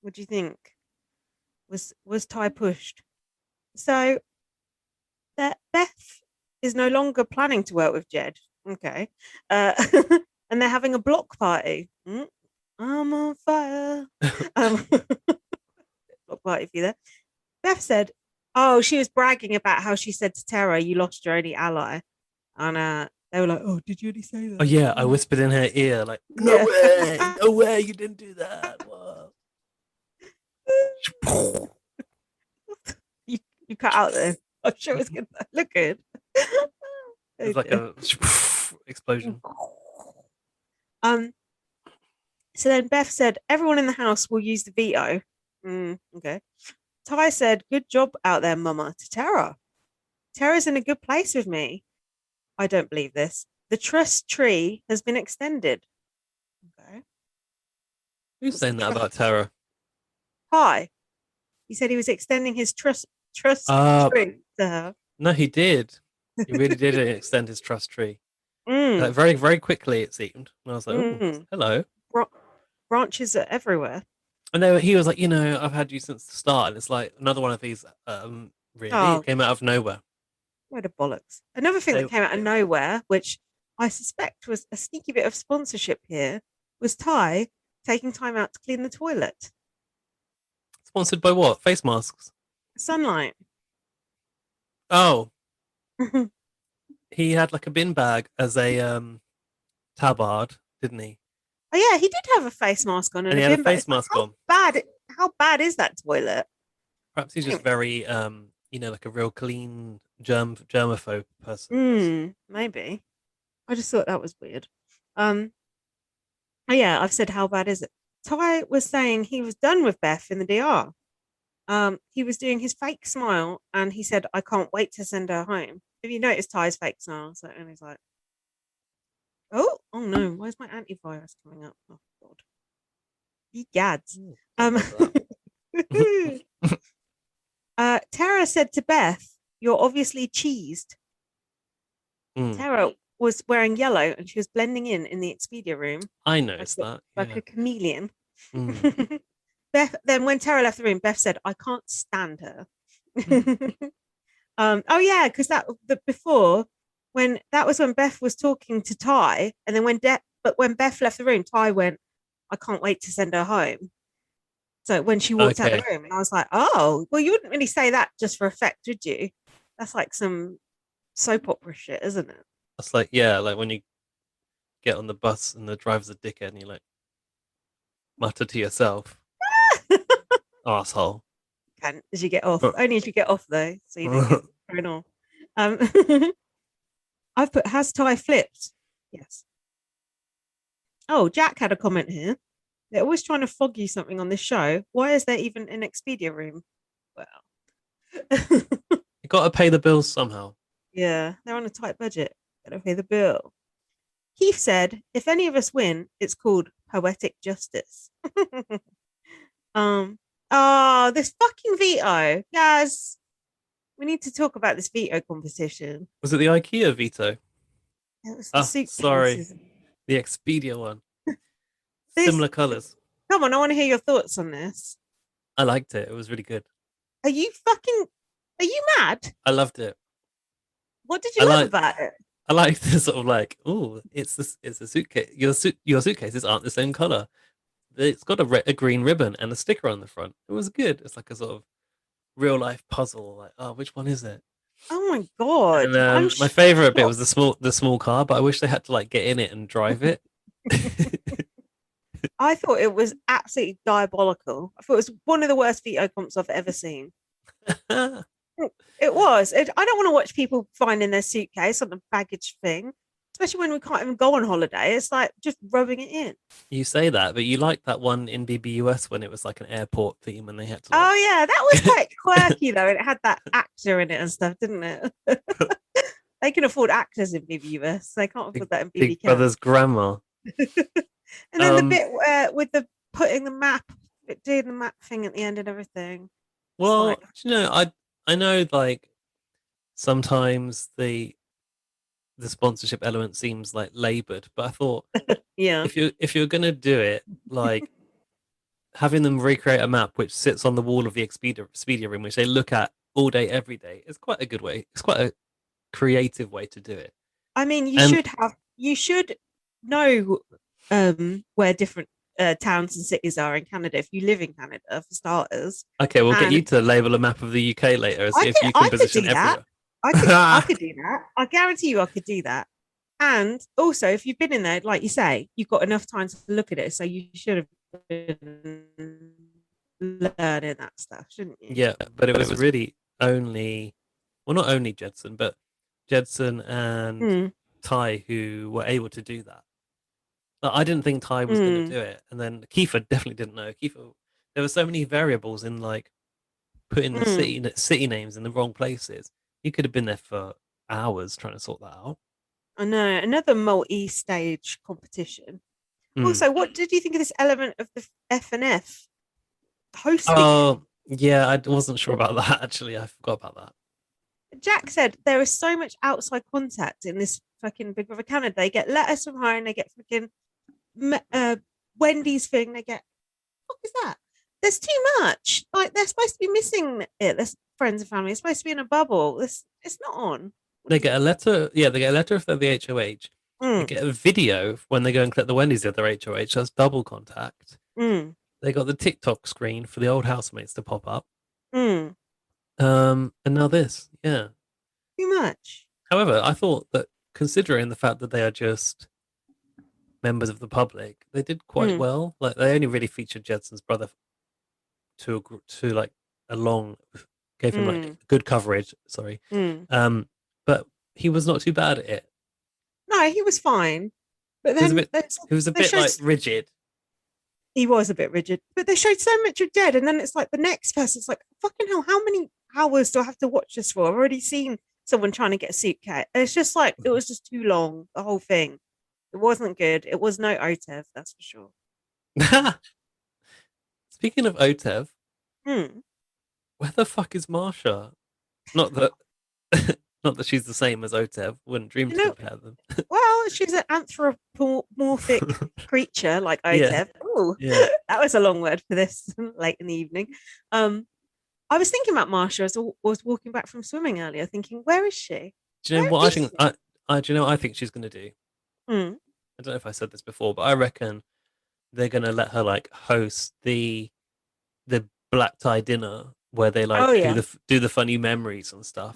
S4: What do you think? Was Ty pushed? So that Beth is no longer planning to work with Jed. Okay. And they're having a block party. I'm on fire. Block party for you there. Beth said, oh, she was bragging about how she said to Tara, you lost your only ally. And they were like, oh, did you really say that?
S3: Oh, yeah. I whispered in her ear, like, no way. No way. You didn't do that.
S4: you cut out there. I'm sure it's going to look good.
S3: It's like a explosion.
S4: So then Beth said, everyone in the house will use the veto. Okay. Ty said, good job out there, mama, to Tara. Tara's in a good place with me. I don't believe this. The trust tree has been extended. Okay.
S3: Who's saying that about Tara?
S4: Ty. He said he was extending his trust tree to her.
S3: No, he did. He really did extend his trust tree. Like very, very quickly, it seemed. And I was like, oh, hello.
S4: Branches are everywhere.
S3: And he was like, I've had you since the start. And it's like another one of these, really, it came out of nowhere.
S4: What a bollocks. Another thing that came out of nowhere, which I suspect was a sneaky bit of sponsorship here, was Ty taking time out to clean the toilet.
S3: Sponsored by what? Face masks?
S4: Sunlight.
S3: Oh. He had like a bin bag as a tabard, didn't he?
S4: Oh yeah, he did have a face mask on,
S3: and he had a face mask on.
S4: How bad is that toilet?
S3: Perhaps he's just very, like a real clean germaphobe person.
S4: Maybe. I just thought that was weird. Oh yeah, I've said how bad is it? Ty was saying he was done with Beth in the DR. He was doing his fake smile, and he said, "I can't wait to send her home." Have you noticed Ty's fake smile? So, and he's like, "Oh no, why is my antivirus coming up?" Oh God, he gads. Tara said to Beth, "You're obviously cheesed." Tara was wearing yellow, and she was blending in the Expedia room.
S3: I noticed that,
S4: like a chameleon. Beth. Then, when Tara left the room, Beth said, "I can't stand her." Oh yeah, because before when that was when Beth was talking to Ty, and then when Beth left the room, Ty went, "I can't wait to send her home." So when she walked out the room, and I was like, "Oh, well, you wouldn't really say that just for effect, would you? That's like some soap opera shit, isn't it?"
S3: That's like, yeah, like when you get on the bus and the driver's a dickhead, and you like mutter to yourself, "Asshole."
S4: Can't as you get off. Only as you get off though, so you don't get thrown off. I've put, has Ty flipped? Yes. Oh, Jack had a comment here. They're always trying to fog you something on this show. Why is there even an Expedia room? Well,
S3: you got to pay the bills somehow.
S4: Yeah, they're on a tight budget. Got to pay the bill. Keith said, "If any of us win, it's called poetic justice." Oh, this fucking veto, guys. We need to talk about this veto competition.
S3: Was it the IKEA veto?
S4: It was the suitcases.
S3: Sorry, the Expedia one. Similar colours.
S4: Come on, I want to hear your thoughts on this.
S3: I liked it. It was really good.
S4: Are you mad?
S3: I loved it.
S4: What did you love about it?
S3: I liked the sort of like, oh, it's a suitcase. Your suitcases aren't the same colour. It's got a green ribbon and a sticker on the front. It was good. It's like a sort of real life puzzle. Like, oh, which one is it?
S4: Oh my God.
S3: And my favourite bit was the small car, but I wish they had to like get in it and drive it.
S4: I thought it was absolutely diabolical. I thought it was one of the worst veto comps I've ever seen. It was. I don't want to watch people finding their suitcase on the baggage thing, especially when we can't even go on holiday. It's like just rubbing it in.
S3: You say that, but you liked that one in BBUS when it was like an airport theme and they had to.
S4: Oh yeah, that was quite quirky though. It had that actor in it and stuff, didn't it? They can afford actors in BBUS. They can't afford that in BB
S3: Big Brother's grandma.
S4: And then the bit with the putting the map, doing the map thing at the end and everything.
S3: Well,
S4: like,
S3: I know like sometimes the sponsorship element seems like labored, but I thought
S4: yeah,
S3: if you're gonna do it, like having them recreate a map which sits on the wall of the Expedia room, which they look at all day, every day, is quite a good way. It's quite a creative way to do it.
S4: I mean, you should know where different towns and cities are in Canada if you live in Canada, for starters.
S3: Okay, we'll get you to label a map of the UK later and see if you can position everywhere.
S4: I could do that. I guarantee you I could do that. And also, if you've been in there, like you say, you've got enough time to look at it, so you should have been learning that stuff, shouldn't you?
S3: Yeah, but it was really only, well, not only Jedson, but Jedson and Ty who were able to do that. I didn't think Ty was going to do it, and then Kiefer definitely didn't know. Kiefer, there were so many variables in like putting the city names in the wrong places. He could have been there for hours trying to sort that out.
S4: I know, another multi-stage competition. Also, what did you think of this element of the F&F hosting?
S3: Oh, yeah, I wasn't sure about that actually. I forgot about that.
S4: Jack said there is so much outside contact in this fucking Big Brother Canada. They get letters from home, they get fucking Wendy's thing, they get, what is that? There's too much. Like, they're supposed to be missing it. There's friends and family. It's supposed to be in a bubble. It's not on.
S3: They get a letter. Yeah, they get a letter if they're the HOH. They get a video when they go and collect the Wendy's at their HOH. That's double contact. They got the TikTok screen for the old housemates to pop up. And now this. Yeah.
S4: Too much.
S3: However, I thought that considering the fact that they are just members of the public, they did quite well. Like, they only really featured Jedson's brother to like a long, gave him like good coverage. Sorry. But he was not too bad at it.
S4: No, he was fine. But then
S3: he was a bit like rigid.
S4: He was a bit rigid, but they showed so much of Jed, and then it's like the next person's like, fucking hell, how many hours do I have to watch this for? I've already seen someone trying to get a suitcase. It's just like, it was just too long, the whole thing. It wasn't good. It was no Otev, that's for sure.
S3: Speaking of Otev, where the fuck is Marsha? Not that not that she's the same as Otev. Wouldn't dream to compare them.
S4: Well, she's an anthropomorphic creature like Otev.
S3: Yeah.
S4: Oh,
S3: yeah.
S4: That was a long word for this late in the evening. I was thinking about Marsha as I was walking back from swimming earlier, thinking, where is she?
S3: Do you know what I think? Do you know what I think she's going to do? I don't know if I said this before, but I reckon they're going to let her like host the black tie dinner where they like do the funny memories and stuff.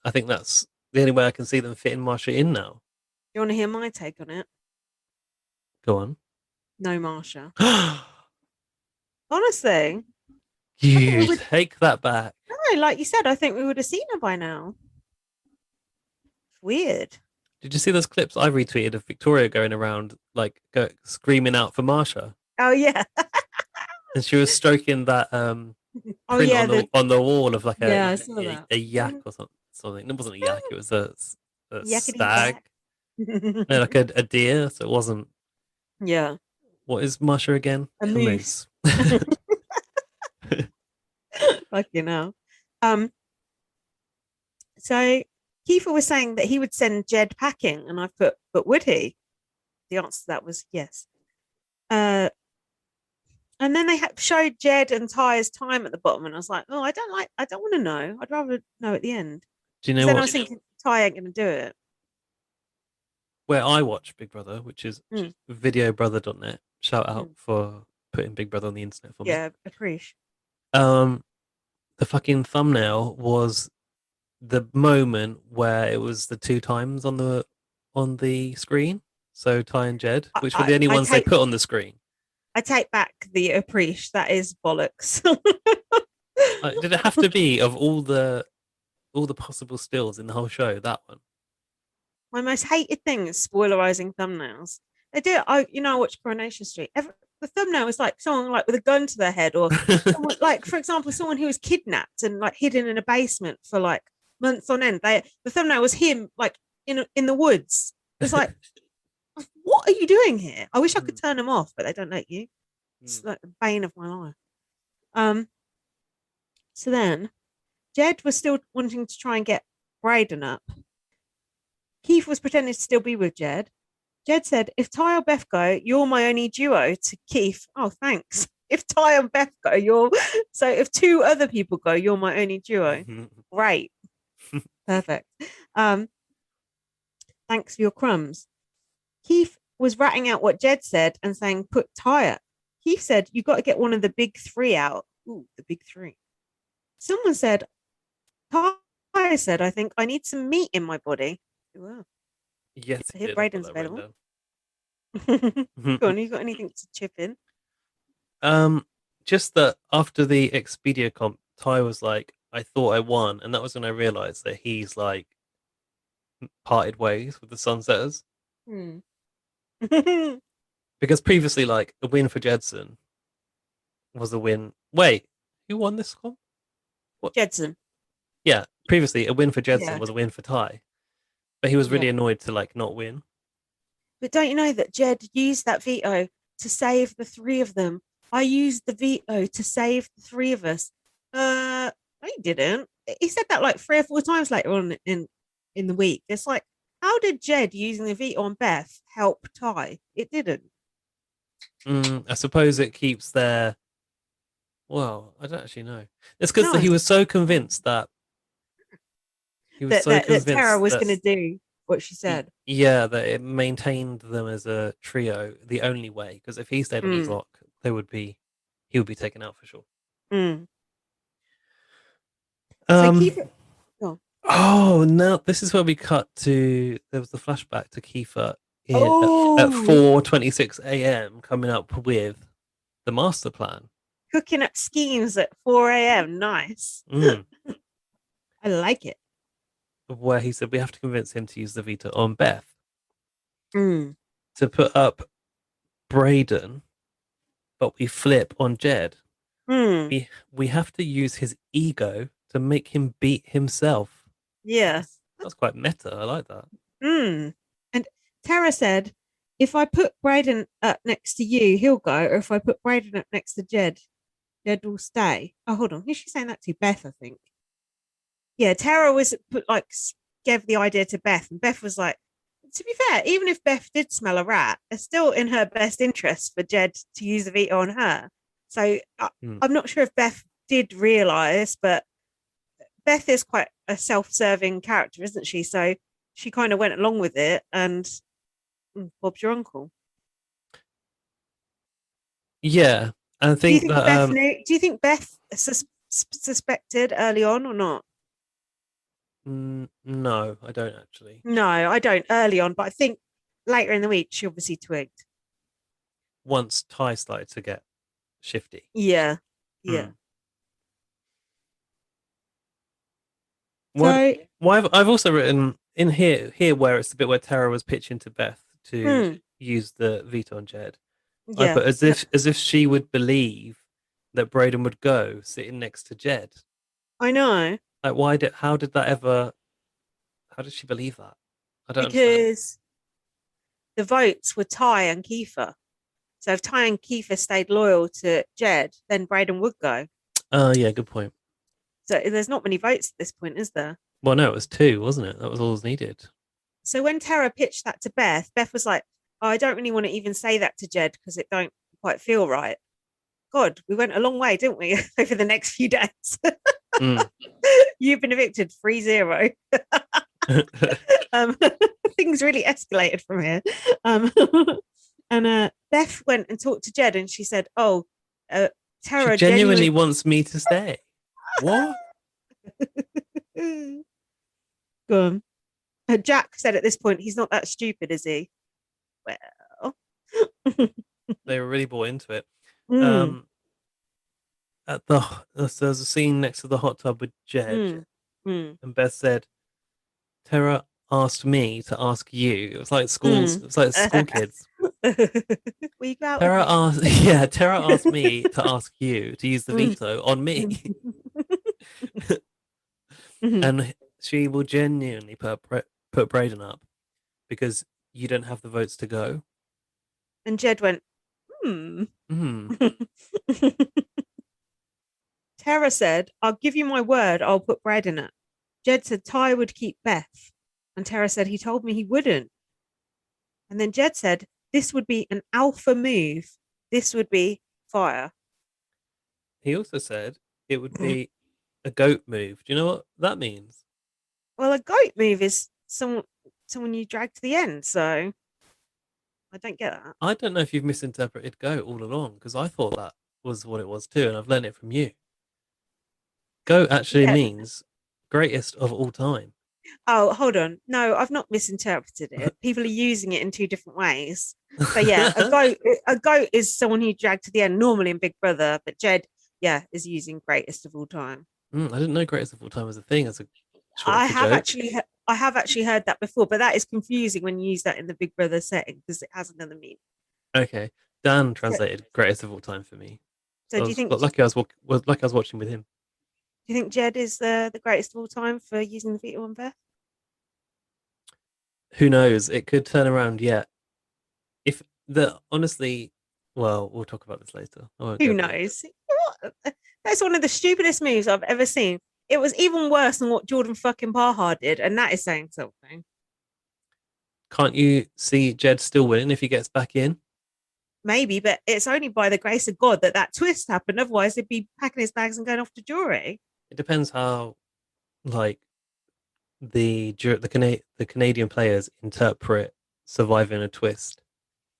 S3: I think that's the only way I can see them fitting Marsha in now.
S4: You want to hear my take on it?
S3: Go on.
S4: No Marsha. Honestly.
S3: You take that back.
S4: No, like you said, I think we would have seen her by now. Weird.
S3: Did you see those clips I retweeted of Victoria going around like screaming out for Marsha?
S4: Oh yeah.
S3: And she was stroking that print on the wall of like a yak or something. It wasn't a yak, it was a stag. No, like a deer, so it wasn't.
S4: Yeah.
S3: What is Marsha again?
S4: A moose. Fucking hell. So Kiefer was saying that he would send Jed packing, and I put, but would he? The answer to that was yes. And then they showed Jed and Ty's time at the bottom, and I was like, oh, I don't want to know. I'd rather know at the end.
S3: Do you know
S4: what?
S3: Then
S4: I was thinking Ty ain't going to do it.
S3: Where I watch Big Brother, which is videobrother.net. Shout out for putting Big Brother on the internet for me.
S4: Yeah, appreciate.
S3: The fucking thumbnail was the moment where it was the two times on the screen. So Ty and Jed, which were the only ones they put on the screen.
S4: I take back the appreciation. That is bollocks.
S3: Did it have to be of all the possible stills in the whole show? That one.
S4: My most hated thing is spoilerizing thumbnails. They do it. I watch Coronation Street. The thumbnail is like someone like with a gun to their head, or someone, like, for example, someone who was kidnapped and like hidden in a basement for like months on end. The thumbnail was him like in the woods. It's like, what are you doing here? I wish I could turn them off, but they don't let you. It's like the bane of my life. So then Jed was still wanting to try and get Brayden up. Keith was pretending to still be with Jed. Jed said, if Ty or Beth go, you're my only duo, to Keith. Oh, thanks. If Ty and Beth go, so if two other people go, you're my only duo. Great. Perfect. Thanks for your crumbs. Keith was ratting out what Jed said and saying, put Ty up. Keith said, you got to get one of the big three out. Ooh, the big three. Someone said, Ty said, I think I need some meat in my body. Wow.
S3: Yes,
S4: Here, Brayden's available. Go on, you got anything to chip in?
S3: Just that after the Expedia comp, Ty was like, I thought I won, and that was when I realized that he's like parted ways with the Sunsetters. Because previously, like, a win for Jedson was a win. Wait, who won this comp?
S4: What? Jedson.
S3: Yeah, previously a win for Jedson was a win for Ty, but he was really annoyed to like not win. But
S4: don't you know that Jed used that veto to save the three of them? I used the veto to save the three of us. No, he didn't. He said that like 3 or 4 times later on in the week. It's like, how did Jed using the veto on Beth help Ty? It didn't.
S3: I suppose it keeps their. Well, I don't actually know. It's because he was so convinced that
S4: that Tara was going to do what she said.
S3: Yeah, that it maintained them as a trio the only way. Because if he stayed on the block, he would be taken out for sure.
S4: So keep it.
S3: Oh no! This is where we cut to. There was the flashback to Kiefer at 4:26 a.m. coming up with the master plan,
S4: cooking up schemes at 4 a.m. Nice. I like it.
S3: Where he said we have to convince him to use the veto on Beth to put up Brayden, but we flip on Jed. We have to use his ego to make him beat himself.
S4: Yeah,
S3: that's quite meta. I like that.
S4: And Tara said, if I put Brayden up next to you, he'll go. Or if I put Brayden up next to Jed, Jed will stay. Oh, hold on. Who's she saying that to? Beth, I think. Yeah, Tara gave the idea to Beth, and Beth was like, to be fair, even if Beth did smell a rat, it's still in her best interest for Jed to use the veto on her. So I'm not sure if Beth did realise, but Beth is quite a self-serving character, isn't she? So she kind of went along with it, and Bob's your uncle.
S3: Yeah, I think.
S4: Do you think Beth knew? Do you think Beth suspected early on or not?
S3: No, I don't actually.
S4: No, I don't early on, but I think later in the week she obviously twigged.
S3: Once Ty started to get shifty.
S4: Yeah.
S3: Why I've also written in here where it's the bit where Tara was pitching to Beth to use the veto on Jed. I put as if she would believe that Brayden would go sitting next to Jed.
S4: I know.
S3: Like, how did she believe that? I don't
S4: because
S3: understand.
S4: The votes were Ty and Kiefer. So if Ty and Kiefer stayed loyal to Jed, then Brayden would go.
S3: Oh, yeah, good point.
S4: So there's not many votes at this point, is there?
S3: Well, no, it was 2, wasn't it? That was all was needed.
S4: So when Tara pitched that to Beth, Beth was like, oh, I don't really want to even say that to Jed because it don't quite feel right. God, we went a long way, didn't we, over the next few days? You've been evicted 3-0. Things really escalated from here. And Beth went and talked to Jed and she said, oh, Tara
S3: she genuinely wants me to stay. What?
S4: Go on. Jack said at this point, he's not that stupid, is he? Well.
S3: They were really bought into it.
S4: Mm,
S3: There's a scene next to the hot tub with Jed,
S4: mm, mm,
S3: and Beth said, "Tara asked me to ask you." It was like schools.
S4: mm.
S3: It was like school kids.
S4: Will you go out with
S3: Tara
S4: me?
S3: asked, yeah, Tara asked me to ask you to use the
S4: Mm.
S3: veto on me,
S4: Mhm.
S3: and she will genuinely put Braden up because you don't have the votes to go.
S4: And Jed went, hmm.
S3: Hmm.
S4: Tara said, I'll give you my word, I'll put bread in it. Jed said Ty would keep Beth. And Tara said he told me he wouldn't. And then Jed said, this would be an alpha move. This would be fire.
S3: He also said it would be a goat move. Do you know what that means?
S4: Well, a goat move is someone you drag to the end. So I don't get that.
S3: I don't know if you've misinterpreted goat all along because I thought that was what it was too, and I've learned it from you. Goat actually
S4: Yeah.
S3: means greatest of all time.
S4: Oh, hold on. No, I've not misinterpreted it. People are using it in two different ways. So yeah, a goat is someone who dragged to the end, normally in Big Brother, but Jed, yeah, is using greatest of all time.
S3: I didn't know greatest of all time was a thing as a short
S4: I
S3: for
S4: have
S3: joke.
S4: actually I have actually heard that before, but that is confusing when you use that in the Big Brother setting because it has another meaning.
S3: Okay, Dan
S4: So,
S3: translated greatest of all time for me.
S4: so
S3: So I
S4: do you
S3: was
S4: think
S3: got lucky. Was lucky I was watching with him.
S4: Jed is the greatest of all time for using the veto on Beth?
S3: Who knows? It could turn around yet. If the honestly, well, we'll talk about this later. I won't
S4: Who
S3: go there.
S4: knows? What? That's one of the stupidest moves I've ever seen. It was even worse than what Jordan fucking Parhar did, and that is saying something.
S3: Can't you see Jed still winning if he gets back in?
S4: Maybe, but it's only by the grace of God that that twist happened. Otherwise, he'd be packing his bags and going off to jury.
S3: It depends how like the Canadian players interpret surviving a twist.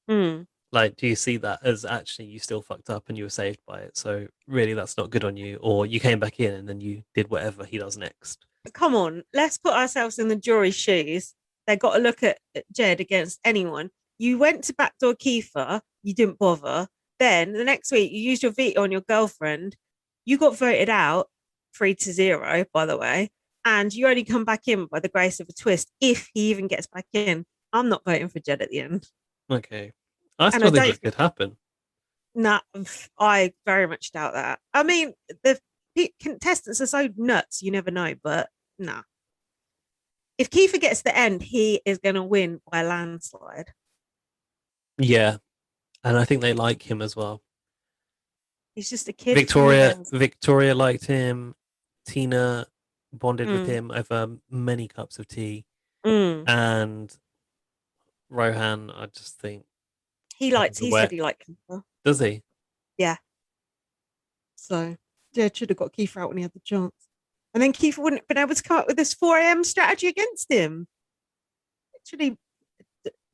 S4: Hmm.
S3: Like, do you see that as actually you still fucked up and you were saved by it? So really, that's not good on you. Or you came back in and then you did whatever he does next.
S4: Come on, let's put ourselves in the jury's shoes. They got to look at Jed against anyone. You went to backdoor Kiefer, you didn't bother. Then the next week, you used your veto on your girlfriend. You got voted out 3-0, by the way, and you only come back in by the grace of a twist if he even gets back in. I'm not voting for Jed at the end.
S3: Okay, I
S4: And I
S3: still think
S4: don't,
S3: that could happen.
S4: nah, I very much doubt that. I mean, the contestants are so nuts, you never know, but nah. If Kiefer gets to the end, he is going to win by a landslide.
S3: Yeah, and I think they like him as well.
S4: He's just a kid from the
S3: Victoria,
S4: ends.
S3: Victoria liked him. Tina bonded with
S4: Mm,
S3: him over many cups of tea,
S4: mm.
S3: and Rohan, I just think
S4: He said
S3: wet.
S4: he liked Kiefer.
S3: Does he?
S4: Yeah. So Jed should have got Kiefer out when he had the chance. And then Kiefer wouldn't have been able to come up with this 4 a.m. strategy against him. Literally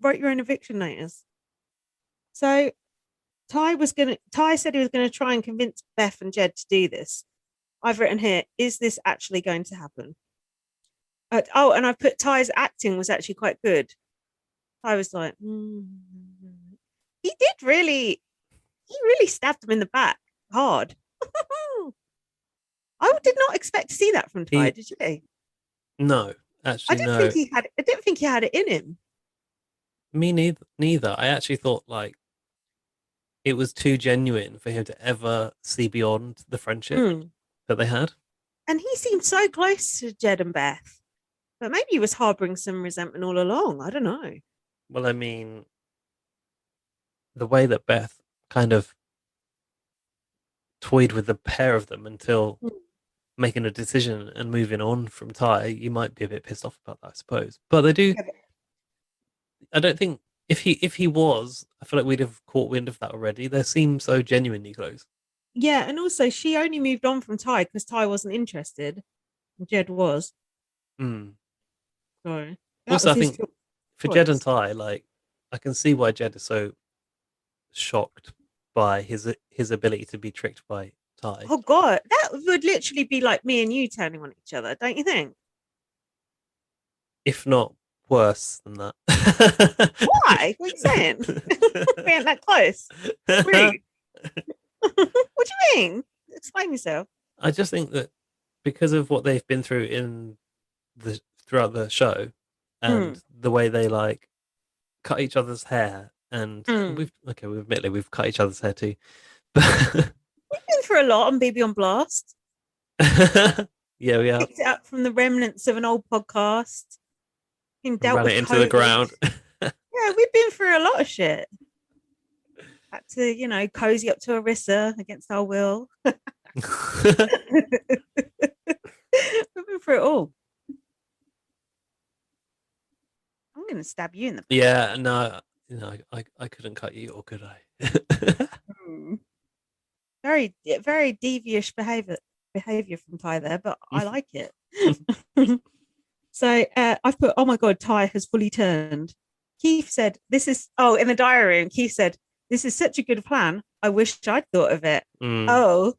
S4: wrote your own eviction notice. So Ty said he was gonna try and convince Beth and Jed to do this. I've written here, is this actually going to happen? And I've put Ty's acting was actually quite good. I was like, he really stabbed him in the back hard. I did not expect to see that from Ty,
S3: He
S4: did you?
S3: no, actually no.
S4: I didn't think he had it in him.
S3: Me neither. Neither. I actually thought like it was too genuine for him to ever see beyond the friendship
S4: Mm.
S3: that they had.
S4: And he seemed so close to Jed and Beth. But maybe he was harboring some resentment all along. I don't know.
S3: Well, I mean, the way that Beth kind of toyed with the pair of them until
S4: Mm.
S3: making a decision and moving on from Ty, you might be a bit pissed off about that, I suppose. But they do.
S4: Yeah, but
S3: I don't think if he was, I feel like we'd have caught wind of that already. They seem so genuinely close.
S4: yeah, and also she only moved on from Ty because Ty wasn't interested. And Jed was.
S3: Mm.
S4: So that
S3: Also,
S4: was
S3: I
S4: his
S3: think for Jed and
S4: choice.
S3: Ty, like I can see why Jed is so shocked by his ability to be tricked by Ty.
S4: Oh God, that would literally be like me and you turning on each other, don't you think?
S3: If not worse than that.
S4: Why? What are you saying? We ain't that close. Rude. What do you mean? Explain yourself.
S3: I just think that because of what they've been through throughout the show, and the way they like cut each other's hair, and we've cut each other's hair too.
S4: We've been through a lot on BB on Blast.
S3: Yeah, we have.
S4: Picked it up from the remnants of an old podcast.
S3: Ran it into the ground.
S4: Yeah, we've been through a lot of shit. Had to, cozy up to Arissa against our will. We've been through it all. I'm going to stab you in the back.
S3: Yeah, no, I couldn't cut you, or could I?
S4: Very, very devious behavior from Ty there, but I like it. So I've put, oh my God, Ty has fully turned. Keith said, in the diary room, Keith said, this is such a good plan. I wish I'd thought of it. Oh.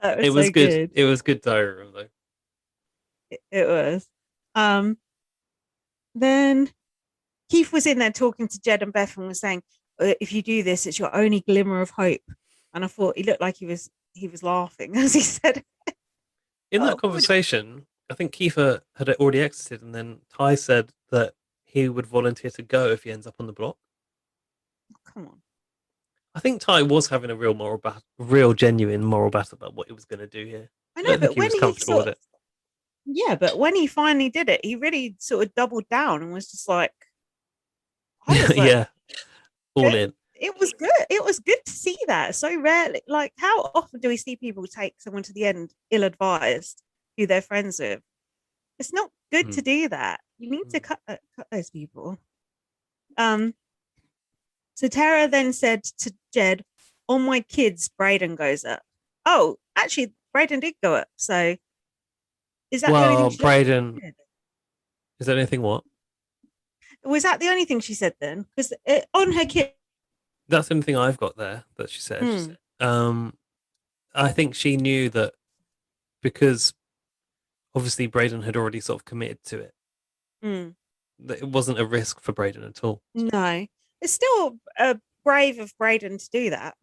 S4: It
S3: was good. It was good diary room, though.
S4: It was. Then Keith was in there talking to Jed and Beth and was saying, if you do this, it's your only glimmer of hope. And I thought he looked like he was laughing as he said it.
S3: In that conversation, I think Kiefer had already exited, and then Ty said that he would volunteer to go if he ends up on the block.
S4: Oh, come on.
S3: I think Ty was having a real genuine moral battle about what he was going to do here.
S4: I know, but when he was comfortable with it. Yeah, but when he finally did it, he really sort of doubled down and was just like,
S3: yeah, all in.
S4: It was good. It was good to see that. So rarely, like, how often do we see people take someone to the end ill-advised, who they're friends with? It's not good to do that. You need to cut those people. So Tara then said to Jed, "On my kids, Brayden goes up." Oh, actually, Brayden did go up. So is that the only thing?
S3: Brayden. Is there anything what?
S4: Was that the only thing she said then? Because on her kid.
S3: That's the only thing I've got there that she said. She said. I think she knew that because obviously Brayden had already sort of committed to it. That it wasn't a risk for Brayden at all.
S4: No, it's still brave of Brayden to do that.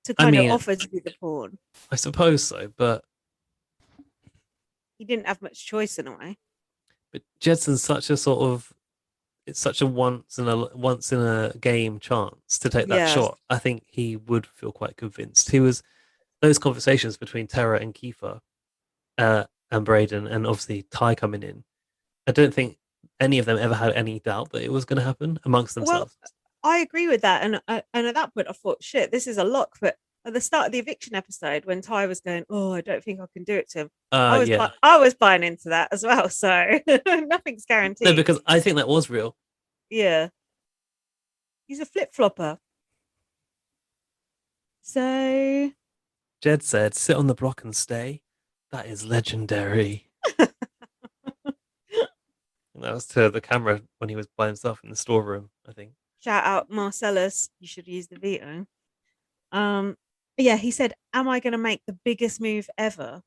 S4: To kind of offer to be the pawn.
S3: I suppose so, but
S4: he didn't have much choice in a way.
S3: But Jedson's such a sort of. It's such a once in a game chance to take that shot. I think he would feel quite convinced. He was those conversations between Tara and Kiefer, and Brayden, and obviously Ty coming in. I don't think any of them ever had any doubt that it was going to happen amongst themselves.
S4: Well, I agree with that, and at that point I thought, shit, this is a lock. But at the start of the eviction episode, when Ty was going, "Oh, I don't think I can do it to him," I was buying into that as well. So nothing's guaranteed.
S3: No, because I think that was real.
S4: Yeah, he's a flip-flopper. So
S3: Jed said, "Sit on the block and stay." That is legendary. And that was to the camera when he was by himself in the storeroom, I think.
S4: Shout out Marcellus. You should use the veto. Yeah, he said, "Am I going to make the biggest move ever?"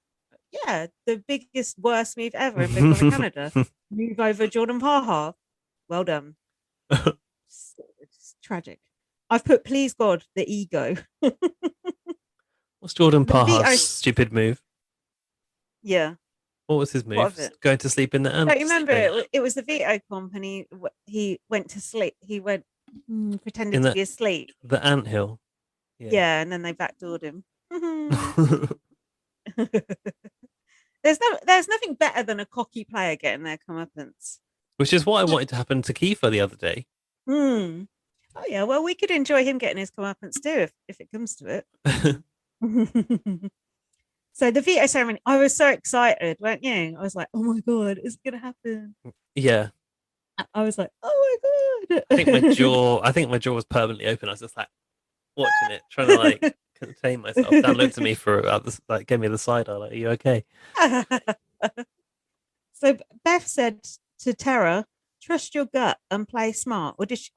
S4: Yeah, the biggest, worst move ever in Big Brother Canada. Move over Jordan Paha. Well done. It's tragic. I've put, please God, the ego.
S3: What's Jordan Paha's stupid move?
S4: Yeah.
S3: What was his move? Going to sleep in the ant.
S4: Don't you remember? It was the veto comp, and he went to sleep. He went pretended to be asleep.
S3: The anthill.
S4: Yeah, and then they backdoored him. There's nothing better than a cocky player getting their comeuppance.
S3: Which is what I wanted to happen to Kiefer the other day.
S4: Oh yeah, well, we could enjoy him getting his comeuppance too if it comes to it. So the veto ceremony, I was so excited, weren't you? I was like, oh my God, it's gonna happen.
S3: Yeah.
S4: I was like, oh my God.
S3: I think my jaw was permanently open. I was just like watching it, trying to like contain myself. Dan looked at me gave me the side eye, like, are you okay?
S4: So Beth said to Tara, trust your gut and play smart. Or did she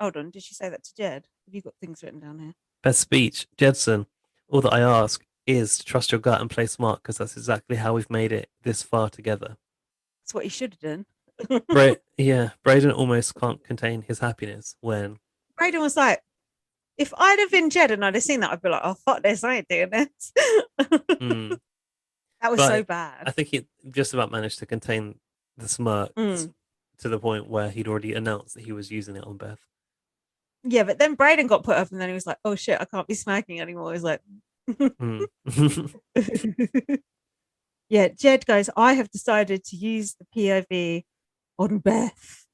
S4: say that to Jed? Have you got things written down here?
S3: Best speech, Jedson. All that I ask is to trust your gut and play smart, because that's exactly how we've made it this far together.
S4: That's what he should have done.
S3: Braden almost can't contain his happiness when
S4: Braden was like, if I'd have been Jed and I'd have seen that, I'd be like, oh, fuck this, I ain't doing this. That was so bad.
S3: I think he just about managed to contain the smirk to the point where he'd already announced that he was using it on Beth.
S4: Yeah, but then Braden got put up and then he was like, oh shit, I can't be smacking anymore. He was like, yeah, Jed goes, I have decided to use the POV on Beth.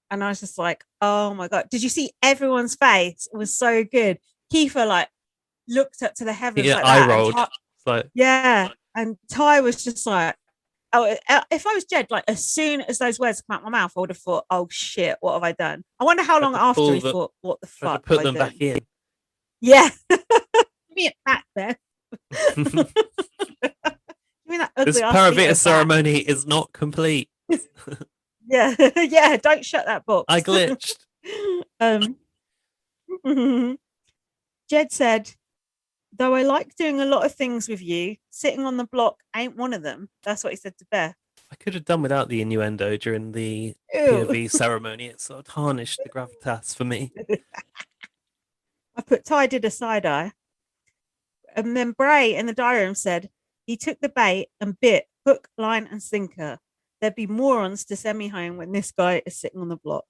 S4: And I was just like, oh my God. Did you see everyone's face? It was so good. Kiefer like looked up to the heavens like
S3: I
S4: that.
S3: rolled.
S4: Yeah. And Ty was just like, oh, if I was Jed, like as soon as those words come out my mouth, I would have thought, oh shit, what have I done? I wonder how long after he thought, what the fuck?
S3: Put them back in.
S4: Yeah. Give me it back there.
S3: This Paravita ceremony is not complete.
S4: Yeah, yeah, don't shut that box.
S3: I glitched.
S4: Jed said, though I like doing a lot of things with you, sitting on the block ain't one of them. That's what he said to Beth.
S3: I could have done without the innuendo during the POV ceremony. It sort of tarnished the gravitas for me.
S4: I put Ty did a side eye. And then Bray in the diary room said, he took the bait and bit hook, line, and sinker. There'd be morons to send me home when this guy is sitting on the block.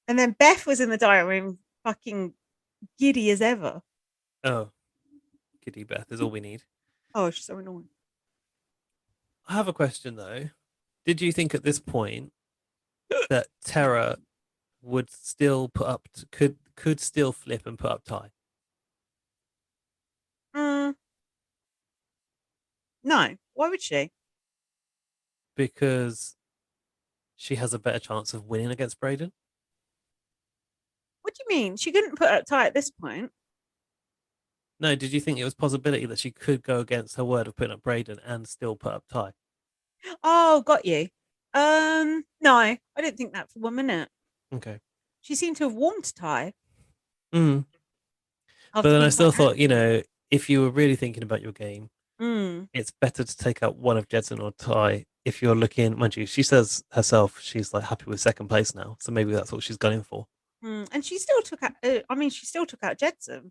S4: And then Beth was in the diary room, fucking giddy as ever.
S3: Oh, giddy Beth is all we need.
S4: Oh, she's so annoying.
S3: I have a question though. Did you think at this point that Tara would still put up, could still flip and put up Ty?
S4: No. Why would she?
S3: Because she has a better chance of winning against Braden.
S4: What do you mean? She couldn't put up Ty at this point.
S3: No, did you think it was a possibility that she could go against her word of putting up Braden and still put up Ty?
S4: Oh, got you. No, I didn't think that for 1 minute.
S3: Okay.
S4: She seemed to have warmed to Ty.
S3: But then I still thought, you know, if you were really thinking about your game, it's better to take out one of Jedson or Ty. If you're looking, mind you, she says herself she's like happy with second place now, so maybe that's what she's going for.
S4: And she still took out. She still took out Jedson.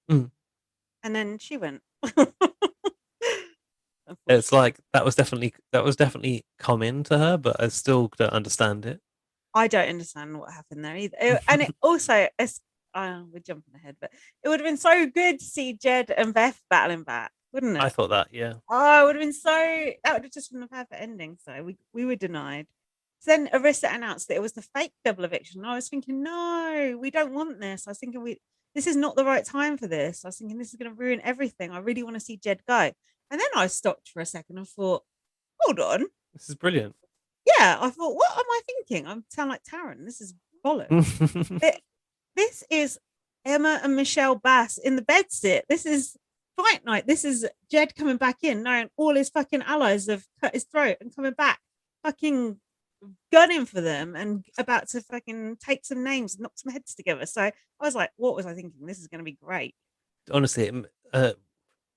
S4: And then she went.
S3: It's like that was definitely coming to her, but I still don't understand it.
S4: I don't understand what happened there either. And it also, we're jumping ahead, but it would have been so good to see Jed and Beth battling back, wouldn't it?
S3: I thought that, yeah.
S4: Oh, it would have been that would have just been a perfect ending. So we were denied. So then Arissa announced that it was the fake double eviction. And I was thinking, no, we don't want this. I was thinking this is not the right time for this. I was thinking this is going to ruin everything. I really want to see Jed go. And then I stopped for a second and thought, hold on.
S3: This is brilliant.
S4: Yeah, I thought, what am I thinking? I sound like Taryn. This is bollocks. This is Emma and Michelle Bass in the bedsit. This is fight night. This is Jed coming back in, knowing all his fucking allies have cut his throat and coming back, fucking gunning for them and about to fucking take some names and knock some heads together. So I was like, what was I thinking? This is going to be great.
S3: Honestly,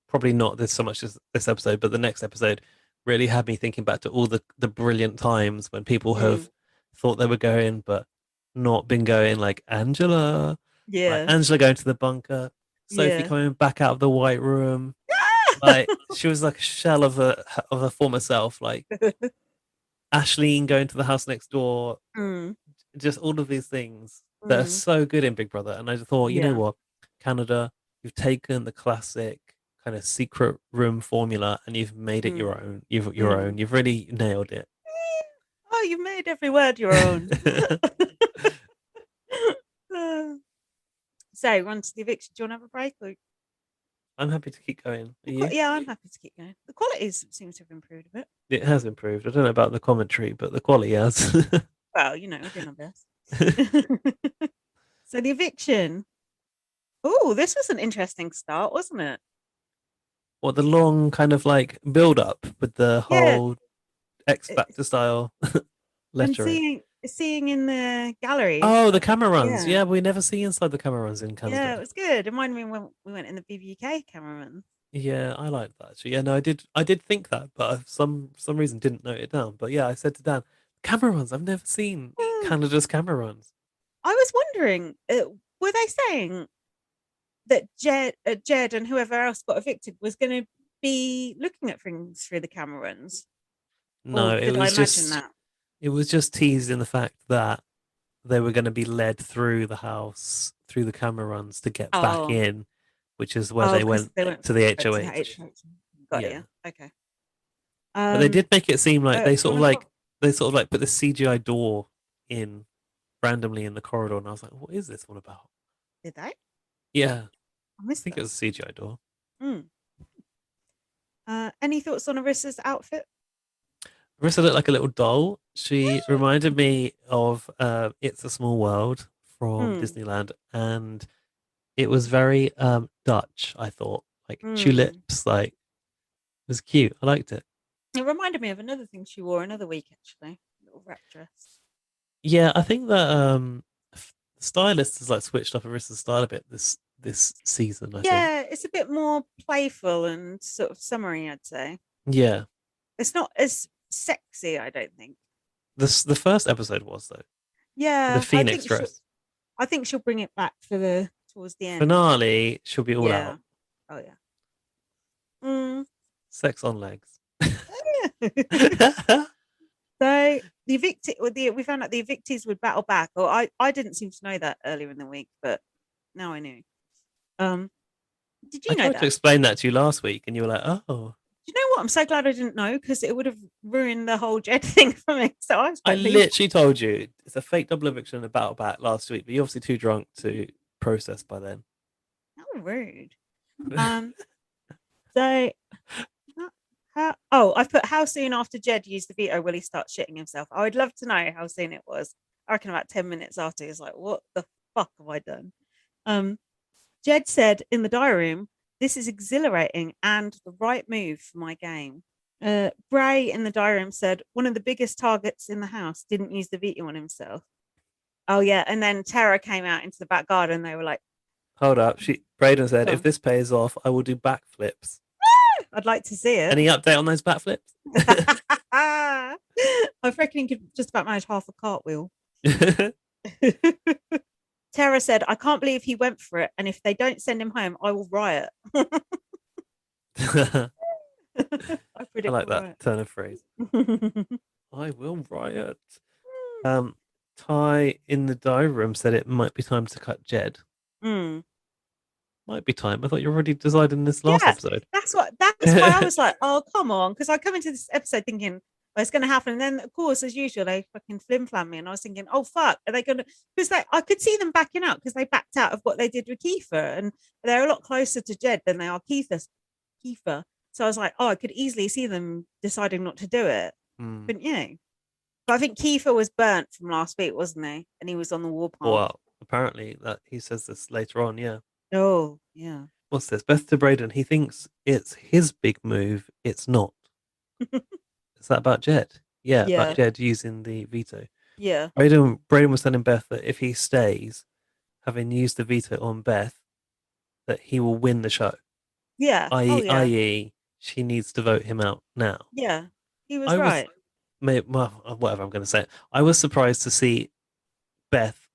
S3: probably not so much as this episode, but the next episode really had me thinking back to all the brilliant times when people have thought they were going but not been going, like Angela.
S4: Yeah.
S3: Like Angela going to the bunker, Sophie coming back out of the white room. Like she was like a shell of her former self. Like Ashleen going to the house next door. Just all of these things that are so good in Big Brother. And I just thought, you know what, Canada, you've taken the classic kind of secret room formula and you've made it your own. You've really nailed it.
S4: Oh, you've made every word your own. So we're on to the eviction. Do you want to have a break? Or...
S3: I'm happy to keep going. Are you?
S4: Yeah, I'm happy to keep going. The quality seems to have improved a bit.
S3: It has improved. I don't know about the commentary, but the quality has.
S4: Well, you know, we're doing our best. So the eviction. Oh, this was an interesting start, wasn't it?
S3: What, the long kind of like build up with the whole X Factor style lettering.
S4: Seeing in the gallery.
S3: Oh, the camera runs. Yeah, we never see inside the camera runs in Canada.
S4: Yeah, it was good. It reminded me when we went in the BBK camera runs.
S3: Yeah, I like that actually. Yeah, no, I did think that, but I, some reason didn't note it down. But yeah, I said to Dan, camera runs. I've never seen
S4: Hmm.
S3: Canada's camera runs.
S4: I was wondering, were they saying that Jed and whoever else got evicted was going to be looking at things through the Camerons, or
S3: No,
S4: did I imagine that?
S3: it was just teased in the fact that they were going to be led through the house, through the camera runs to get back
S4: Oh,
S3: in, which is where
S4: oh,
S3: they
S4: because
S3: went
S4: they went
S3: to the
S4: to the
S3: HOH.
S4: HH. Got
S3: Yeah.
S4: you. Okay.
S3: But they
S4: Um.
S3: did make it seem like
S4: Do you want to talk?
S3: they sort of like put the CGI door in randomly in the corridor, and I was like, "What is this all about?"
S4: Did they?
S3: Yeah,
S4: I
S3: I
S4: missed
S3: think it
S4: that.
S3: was a CGI door.
S4: Hmm. Any thoughts on Arissa's outfit?
S3: Marissa looked like a little doll. She reminded me of "It's a Small World" from
S4: Hmm.
S3: Disneyland, and it was very Dutch. I thought like
S4: Hmm.
S3: tulips, like it was cute. I liked it.
S4: It reminded me of another thing she wore another week, actually. A little wrap dress.
S3: Yeah, I think that the stylist has like switched up Arissa's style a bit this season. I think.
S4: Yeah, it's a bit more playful and sort of summery, I'd say.
S3: Yeah,
S4: It's not as sexy, I don't think.
S3: the first episode was though the
S4: Yeah,
S3: Phoenix dress.
S4: I think she'll bring it back for the towards the end.
S3: Finale, she'll be all
S4: Yeah.
S3: out.
S4: Oh yeah. Mm.
S3: Sex on legs.
S4: So the evicted, we found out the evictees would battle back. Or I didn't seem to know that earlier in the week, but now I knew. Um, did
S3: I
S4: you know
S3: tried to
S4: that?
S3: explain that to you last week, and you were like, "Oh."
S4: Do you know what? I'm so glad I didn't know because it would have ruined the whole Jed thing for me. So I was
S3: I
S4: quite pleased.
S3: literally told you it's a fake double eviction and a battle back last week, but you're obviously too drunk to process by then.
S4: How rude. Um, so oh, I've put how soon after Jed used the veto will he start shitting himself? I would love to know how soon it was. I reckon about 10 minutes after. He's like, what the fuck have I done? Um, Jed said in the diary room, this is exhilarating and the right move for my game. Bray in the diary room said one of the biggest targets in the house didn't use the veto on himself. Oh yeah, and then Tara came out into the back garden. And they were like,
S3: Hold up. Braden said, if
S4: "Oh,
S3: this pays off, I will do backflips.
S4: I'd like to see it."
S3: Any update on those backflips?
S4: I reckon he could just about manage half a cartwheel. Tara said, I can't believe he went for it. And if they don't send him home, I will riot. I
S3: I
S4: predict
S3: like
S4: a
S3: that
S4: riot.
S3: turn of phrase. I will riot. Um, Ty in the diary room said it might be time to cut Jed.
S4: Mm.
S3: Might be time. I thought you were already deciding this last
S4: Yeah,
S3: episode.
S4: that's why I was like, oh, come on. Because I come into this episode thinking, oh, it's going to happen. And then, of course, as usual, they fucking flim flam me. And I was thinking, oh, fuck. Are they going to? Because I could see them backing out because they backed out of what they did with Kiefer. And they're a lot closer to Jed than they are Kiefer. So I was like, oh, I could easily see them deciding not to do it. Couldn't you? But I think Kiefer was burnt from last week, wasn't he? And he was on the warpath.
S3: Well, apparently that he says this later on. Yeah.
S4: Oh, yeah.
S3: What's this? Beth to Braden. He thinks it's his big move. It's not. Is that about Jed? Yeah, about
S4: Yeah.
S3: Jed using the veto.
S4: Yeah.
S3: Braden was telling Beth that if he stays, having used the veto on Beth, that he will win the show.
S4: Yeah. Oh,
S3: I.e.,
S4: yeah.
S3: i.e., she needs to vote him out now.
S4: Yeah. He was
S3: I was,
S4: right.
S3: well, whatever I'm going to say. I was surprised to see Beth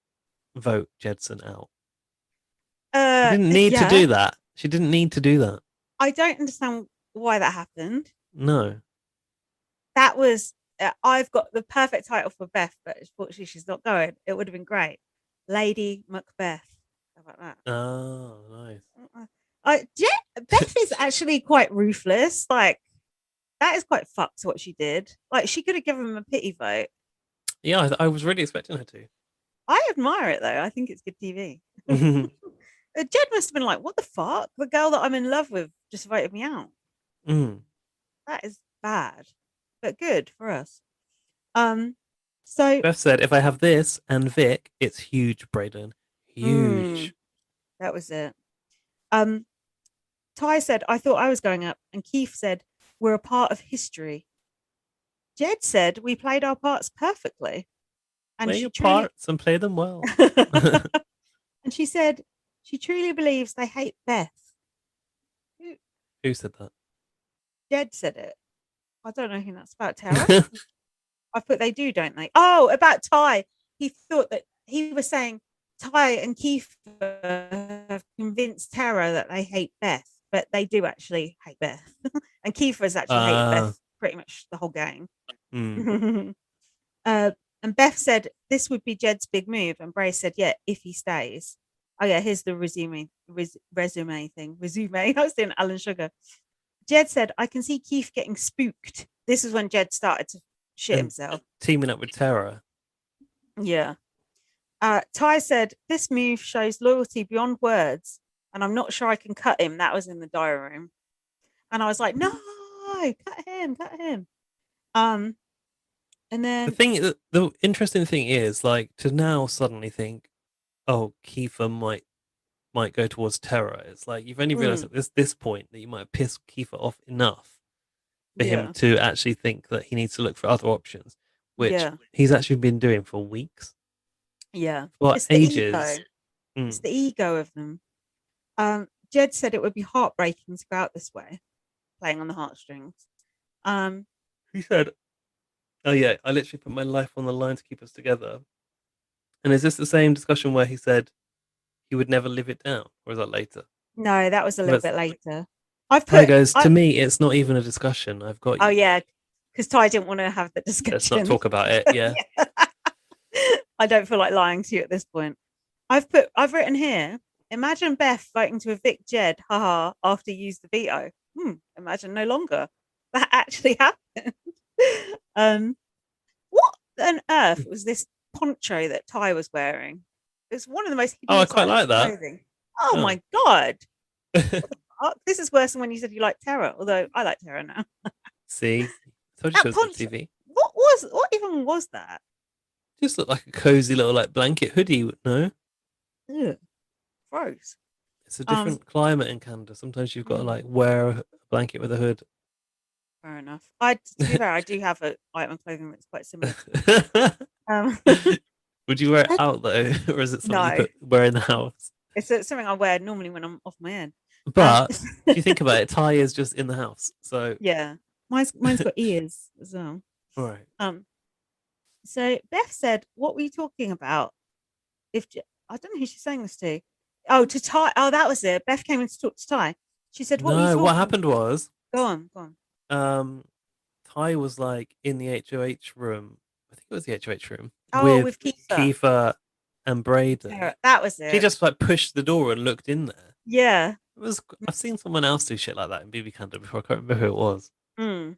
S3: vote Jedson out. She didn't need to
S4: Yeah.
S3: do that. She didn't need to do that.
S4: I don't understand why that happened.
S3: No.
S4: That was, I've got the perfect title for Beth, but unfortunately she's not going. It would have been great. Lady McBeth. How about that?
S3: Oh, nice.
S4: Beth is actually quite ruthless. Like, that is quite fucked what she did. Like, she could have given him a pity vote.
S3: Yeah, I was really expecting her to.
S4: I admire it though. I think it's good TV. Jed must have been like, what the fuck? The girl that I'm in love with just voted me out. That is bad, but good for us. So
S3: Beth said, if I have this and Vic, it's huge, Braden. Huge.
S4: That was it. Ty said, I thought I was going up, and Keith said, we're a part of history. Jed said, we played our parts perfectly. And
S3: play your parts and play them well.
S4: And she said, she truly believes they hate Beth.
S3: Who said that?
S4: Jed said it. I don't know who that's about. Tara. I put they do, don't they? Oh, about Ty. He thought that he was saying Ty and Keith have convinced Tara that they hate Beth, but they do actually hate Beth. And Keith has actually hated Beth pretty much the whole game. And Beth said this would be Jed's big move, and Bray said, "Yeah, if he stays." Oh yeah, here's the resume thing. Resume. I was doing Alan Sugar. Jed said, "I can see Keith getting spooked." This is when Jed started to shit himself.
S3: Teaming up with Tara.
S4: Yeah. Ty said, "This move shows loyalty beyond words, and I'm not sure I can cut him." That was in the diary room. And I was like, "No, cut him." And then
S3: the interesting thing is, like, to now suddenly think, oh, Kiefer might go towards Tara. It's like you've only realized at this point that you might have pissed Kiefer off enough for him to actually think that he needs to look for other options, which he's actually been doing for weeks.
S4: Yeah.
S3: For
S4: it's
S3: ages.
S4: The ego. It's the ego of them. Jed said it would be heartbreaking to go out this way, playing on the heartstrings.
S3: He said, "Oh yeah, I literally put my life on the line to keep us together." And is this the same discussion where he said he would never live it down, or is that later?
S4: No, that was a little bit later.
S3: Ty goes, to me, it's not even a discussion. I've got you.
S4: Oh yeah, because Ty didn't want to have the discussion.
S3: Let's not talk about it. Yeah.
S4: I don't feel like lying to you at this point. I've written here, imagine Beth voting to evict Jed, haha, after you used the veto. Imagine no longer. That actually happened. What on earth was this poncho that Ty was wearing? It's one of the most
S3: I quite like that.
S4: Clothing. Oh my god. This is worse than when you said you like Tara, although I like Tara now.
S3: See? I told you she was on TV.
S4: What even was that?
S3: Just looked like a cozy little like blanket hoodie, no?
S4: Ugh. Gross.
S3: It's a different climate in Canada. Sometimes you've got to like wear a blanket with a hood.
S4: Fair enough. To be fair, I do have an item of clothing that's quite similar.
S3: Would you wear it out though, or is it something you wear in the house?
S4: It's something I wear normally when I'm off my end.
S3: But if you think about it, Ty is just in the house, so
S4: yeah, mine's got ears as well.
S3: Right.
S4: So Beth said, "What were you talking about?" I don't know who she's saying this to. Oh, to Ty. Oh, that was it. Beth came in to talk to Ty. She said, "What were you talking
S3: what happened was,
S4: go on.
S3: Ty was like in the HOH room. I think it was the HOH room.
S4: With
S3: Kiefer and Braden.
S4: That was it.
S3: She just like pushed the door and looked in there.
S4: Yeah.
S3: I've seen someone else do shit like that in BB Canada before. I can't remember who it was.
S4: I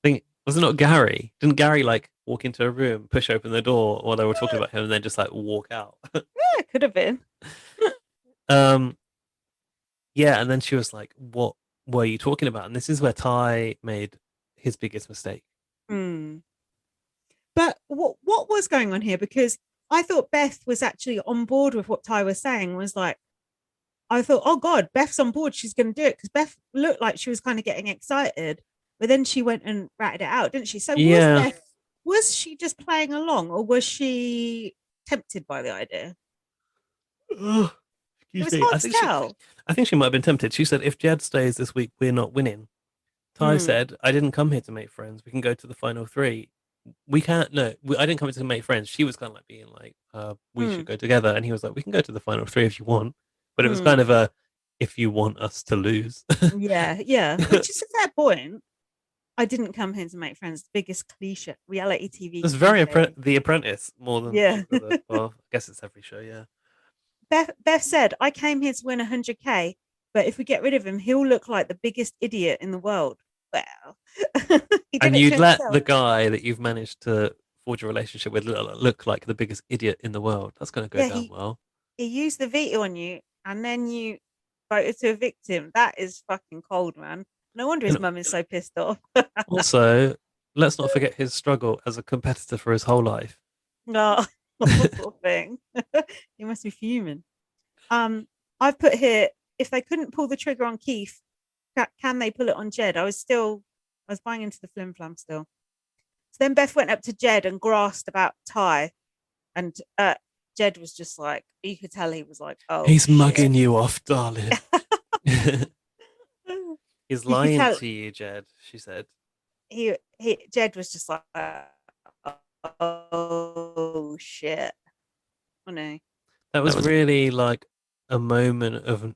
S3: think, was it not Gary? Didn't Gary like walk into a room, push open the door while they were talking about him, and then just like walk out?
S4: Yeah, it could have been.
S3: Yeah, and then she was like, "What were you talking about?" And this is where Ty made his biggest mistake.
S4: But what was going on here? Because I thought Beth was actually on board with what Ty was saying. Was like, I thought, oh God, Beth's on board. She's going to do it, because Beth looked like she was kind of getting excited, but then she went and ratted it out, didn't she? So was she just playing along, or was she tempted by the idea? It was hard to tell.
S3: I think she might have been tempted. She said, "If Jed stays this week, we're not winning." Ty said, "I didn't come here to make friends. We can go to the final three. We can't. No, I didn't come here to make friends." She was kind of like being like, "We should go together," and he was like, "We can go to the final three if you want." But it was kind of a, if you want us to lose.
S4: yeah, which is a fair point. I didn't come here to make friends. The biggest cliche, reality TV.
S3: It's very The Apprentice more than well, I guess it's every show. Yeah.
S4: Beth said, "I came here to win 100K, but if we get rid of him, he'll look like the biggest idiot in the world." Well,
S3: and you'd let the guy that you've managed to forge a relationship with look like the biggest idiot in the world. That's going to go down well.
S4: He used the veto on you, and then you voted to evict him. That is fucking cold, man. No wonder his mum is so pissed off.
S3: Also, let's not forget his struggle as a competitor for his whole life.
S4: No, poor thing. He must be fuming. I've put here, if they couldn't pull the trigger on Keith, can they pull it on Jed? I was buying into the flim flam still. So then Beth went up to Jed and grasped about Ty, and Jed was just like, you could tell he was like, "Oh,
S3: he's mugging you off, darling." He's
S4: You could
S3: lying
S4: tell
S3: to you, Jed, she said.
S4: Jed was just like, oh shit. Oh no.
S3: That was really like a moment of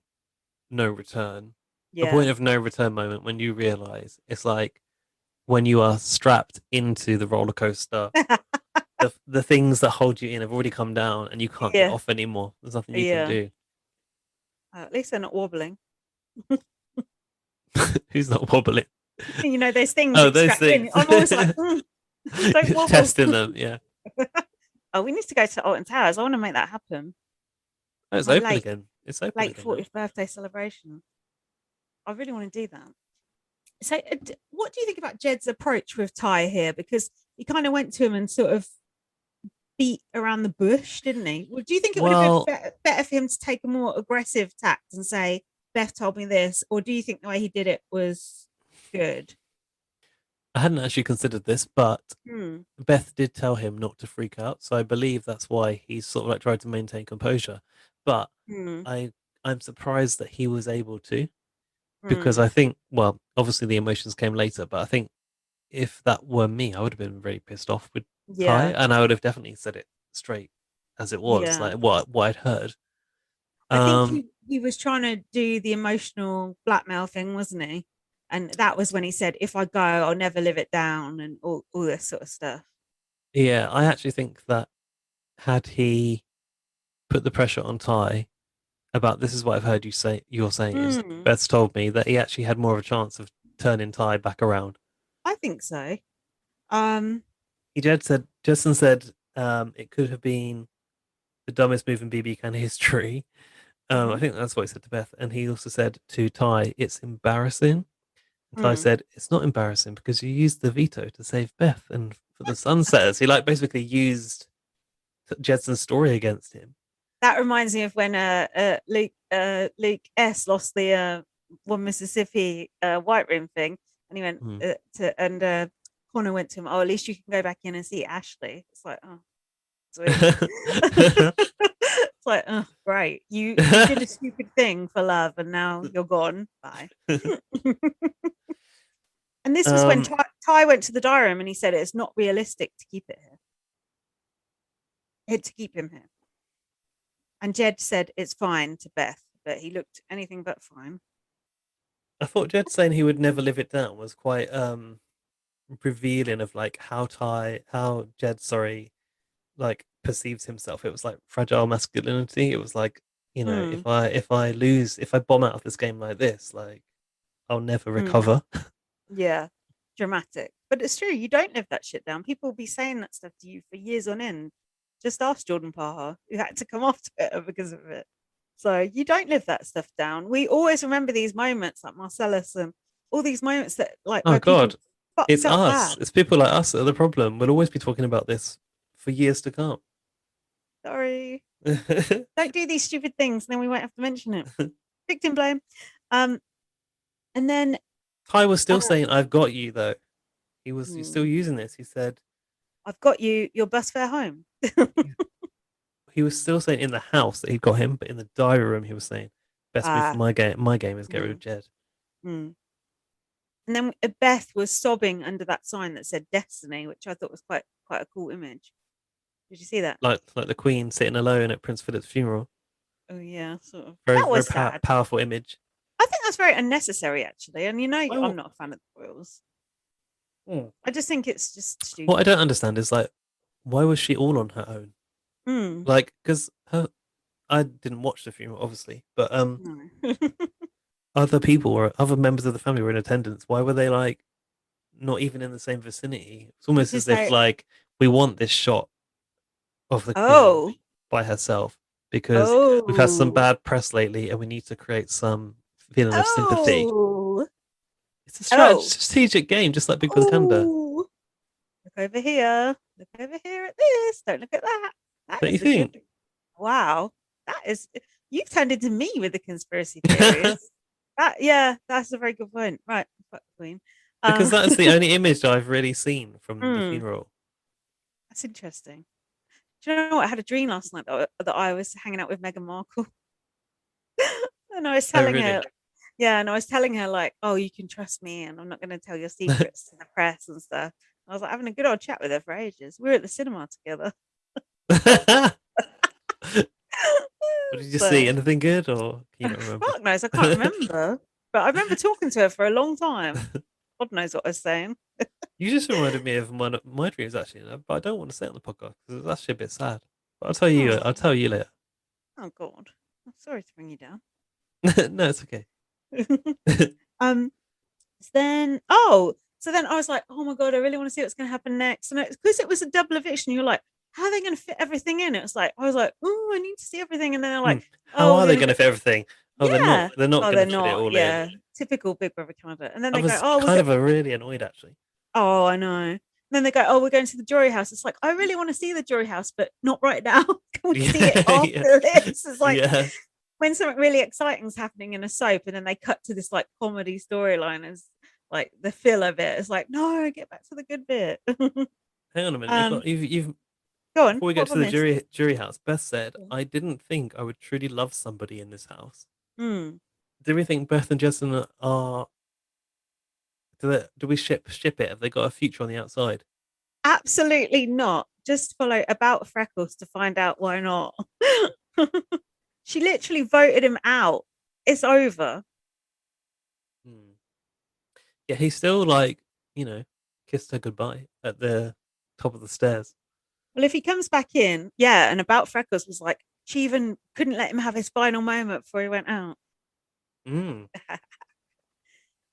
S3: no return. A
S4: Yeah.
S3: point of no return moment when you realize it's like when you are strapped into the roller coaster, the things that hold you in have already come down and you can't get
S4: Yeah.
S3: off anymore. There's nothing you can
S4: Yeah.
S3: do.
S4: At least they're not wobbling.
S3: Who's not wobbling?
S4: You know, those things
S3: Oh,
S4: that
S3: those
S4: strap you in.
S3: things.
S4: I'm always like, don't wobble.
S3: Testing them, yeah.
S4: Oh, we need to go to Alton Towers. I want to make that happen.
S3: Oh, it's
S4: My
S3: open again. It's open
S4: late
S3: again now.
S4: 40th birthday celebration. I really want to do that. So, what do you think about Jed's approach with Ty here? Because he kind of went to him and sort of beat around the bush, didn't he? Well, do you think it would have been better for him to take a more aggressive tact and say, Beth told me this? Or do you think the way he did it was good?
S3: I hadn't actually considered this, but Beth did tell him not to freak out. So I believe that's why he's sort of like tried to maintain composure. But I'm surprised that he was able to, because I think, well, obviously the emotions came later, but I think if that were me, I would have been very pissed off with Ty, and I would have definitely said it straight as it was, like what I'd heard.
S4: I think he was trying to do the emotional blackmail thing, wasn't he? And that was when he said, if I go, I'll never live it down, and all this sort of stuff.
S3: Yeah, I actually think that had he put the pressure on Ty about this is what I've heard you're saying is Beth's told me that he actually had more of a chance of turning Ty back around.
S4: I think so.
S3: Justin said it could have been the dumbest move in BB Can history. I think that's what he said to Beth, and he also said to Ty, "It's embarrassing." And Ty said, "It's not embarrassing because you used the veto to save Beth and for the Sunsetters." He like basically used Jedson's story against him.
S4: That reminds me of when Luke S lost the one Mississippi White Room thing, and he went Connor went to him. Oh, at least you can go back in and see Ashley. It's like, oh, sweet. It's like, oh, great. You did a stupid thing for love, and now you're gone. Bye. And this was when Ty went to the diary room and he said it's not realistic to keep it here. To keep him here. And Jed said it's fine to Beth, but he looked anything but fine.
S3: I thought Jed saying he would never live it down was quite revealing of like how Jed, like perceives himself. It was like fragile masculinity. It was like, you know, if I bomb out of this game like this, like I'll never recover.
S4: Yeah, dramatic. But it's true. You don't live that shit down. People will be saying that stuff to you for years on end. Just ask Jordan Parha, who had to come off Twitter because of it. So you don't live that stuff down. We always remember these moments, like Marcellus and all these moments that, like,
S3: oh God, it's us.
S4: Bad.
S3: It's people like us that are the problem. We'll always be talking about this for years to come.
S4: Sorry, don't do these stupid things, then we won't have to mention it. Victim blame. And then
S3: Ty was still saying, "I've got you," though. He's still using this. He said,
S4: "I've got you. Your bus fare home."
S3: He was still saying in the house that he'd got him, but in the diary room he was saying, "Best move for my game is get rid of Jed."
S4: And then Beth was sobbing under that sign that said "Destiny," which I thought was quite a cool image. Did you see that?
S3: Like the Queen sitting alone at Prince Philip's funeral.
S4: Oh yeah, sort of.
S3: Very,
S4: that was
S3: very powerful image.
S4: I think that's very unnecessary, actually. And I'm not a fan of the royals. I just think it's just stupid.
S3: What I don't understand is like, why was she all on her own? Like, because I didn't watch the funeral, obviously, but other people or other members of the family were in attendance. Why were they like not even in the same vicinity? It's almost as if like we want this shot of the Queen by herself because we've had some bad press lately, and we need to create some feeling of sympathy. It's a strategic game, just like Big Brother Canada.
S4: Look over here. Look over here at this. Don't look at that.
S3: Don't you think?
S4: Wow, you've turned into me with the conspiracy theories. That's a very good point. Right, fuck Queen.
S3: Because that's the only image I've really seen from the funeral.
S4: That's interesting. Do you know what? I had a dream last night that I was hanging out with Meghan Markle. And I was telling her, Yeah, and I was telling her like, "Oh, you can trust me, and I'm not going to tell your secrets to the press and stuff." I was like having a good old chat with her for ages. We were at the cinema together.
S3: What did you see?
S4: So,
S3: Anything good, or can you not remember?
S4: fuck knows, I can't remember. But I remember talking to her for a long time. God knows what I was saying.
S3: You just reminded me of one of my dreams, actually, but I don't want to say it on the podcast because it's actually a bit sad. But I'll tell you.
S4: Oh,
S3: I'll tell you later.
S4: oh God. I'm sorry to bring you down.
S3: No, it's okay.
S4: um, so then I was like, oh my God, I really want to see what's going to happen next. And because it was a double eviction, you're like, how are they going to fit everything in? It was like, I was like, oh, I need to see everything. And then they're like,
S3: How
S4: oh,
S3: are they going to fit everything? Oh, they're
S4: yeah.
S3: not. They're not
S4: Oh,
S3: going
S4: they're
S3: to fit it
S4: not.
S3: all
S4: Yeah.
S3: in.
S4: Typical Big Brother Canada. And then
S3: I
S4: they go,
S3: was
S4: oh,
S3: kind of really annoyed, actually.
S4: oh, I know. And then they go, oh, we're going to the jury house. It's like, I really want to see the jury house, but not right now. Can we see it after this? It's like when something really exciting's happening in a soap and then they cut to this like comedy storyline as like the filler bit. It's like, no, get back to the good bit.
S3: Hang on a minute. You've
S4: go on.
S3: Before we get to the jury house, Beth said,
S4: Yeah.
S3: I didn't think I would truly love somebody in this house.
S4: Mm.
S3: Do we think Beth and Jason are... Do we ship it? Have they got a future on the outside?
S4: Absolutely not. Just follow About Freckles to find out why not. She literally voted him out. It's over.
S3: Yeah, he still kissed her goodbye at the top of the stairs.
S4: Well, if he comes back in, yeah, and About Freckles was like, she even couldn't let him have his final moment before he went out.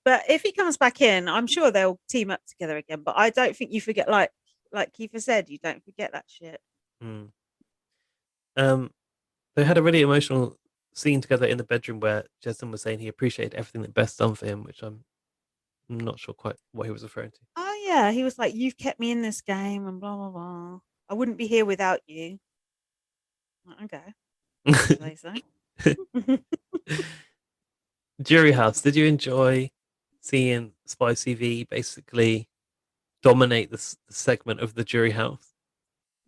S4: But if he comes back in, I'm sure they'll team up together again. But I don't think you forget, like Kiefer said, you don't forget that shit.
S3: They had a really emotional scene together in the bedroom where Jason was saying he appreciated everything that Beth's done for him, which I'm not sure quite what he was referring to.
S4: Oh yeah, he was like, "You've kept me in this game," and blah blah blah. I wouldn't be here without you. Okay. They say.
S3: Jury House. Did you enjoy seeing Spicy V basically dominate the segment of the Jury House?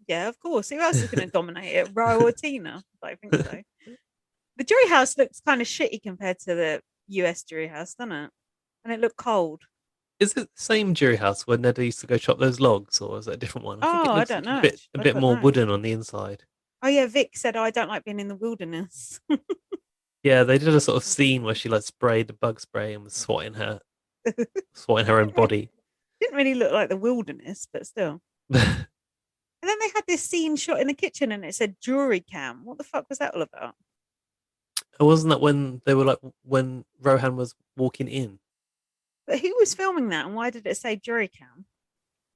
S4: Yeah, of course. Who else is going to dominate it? Ro or Tina? I think so. The Jury House looks kind of shitty compared to the US Jury House, doesn't it? And it looked cold.
S3: Is it the same Jury House where Neda used to go chop those logs, or is it a different one?
S4: I don't know.
S3: A bit more wooden on the inside.
S4: Oh yeah, Vic said, I don't like being in the wilderness.
S3: Yeah, they did a sort of scene where she like sprayed the bug spray and was swatting her own body.
S4: Didn't really look like the wilderness, but still. And then they had this scene shot in the kitchen and it said jury cam. What the fuck was that all about?
S3: Wasn't that when they were when Rohan was walking in?
S4: But who was filming that and why did it say jury cam?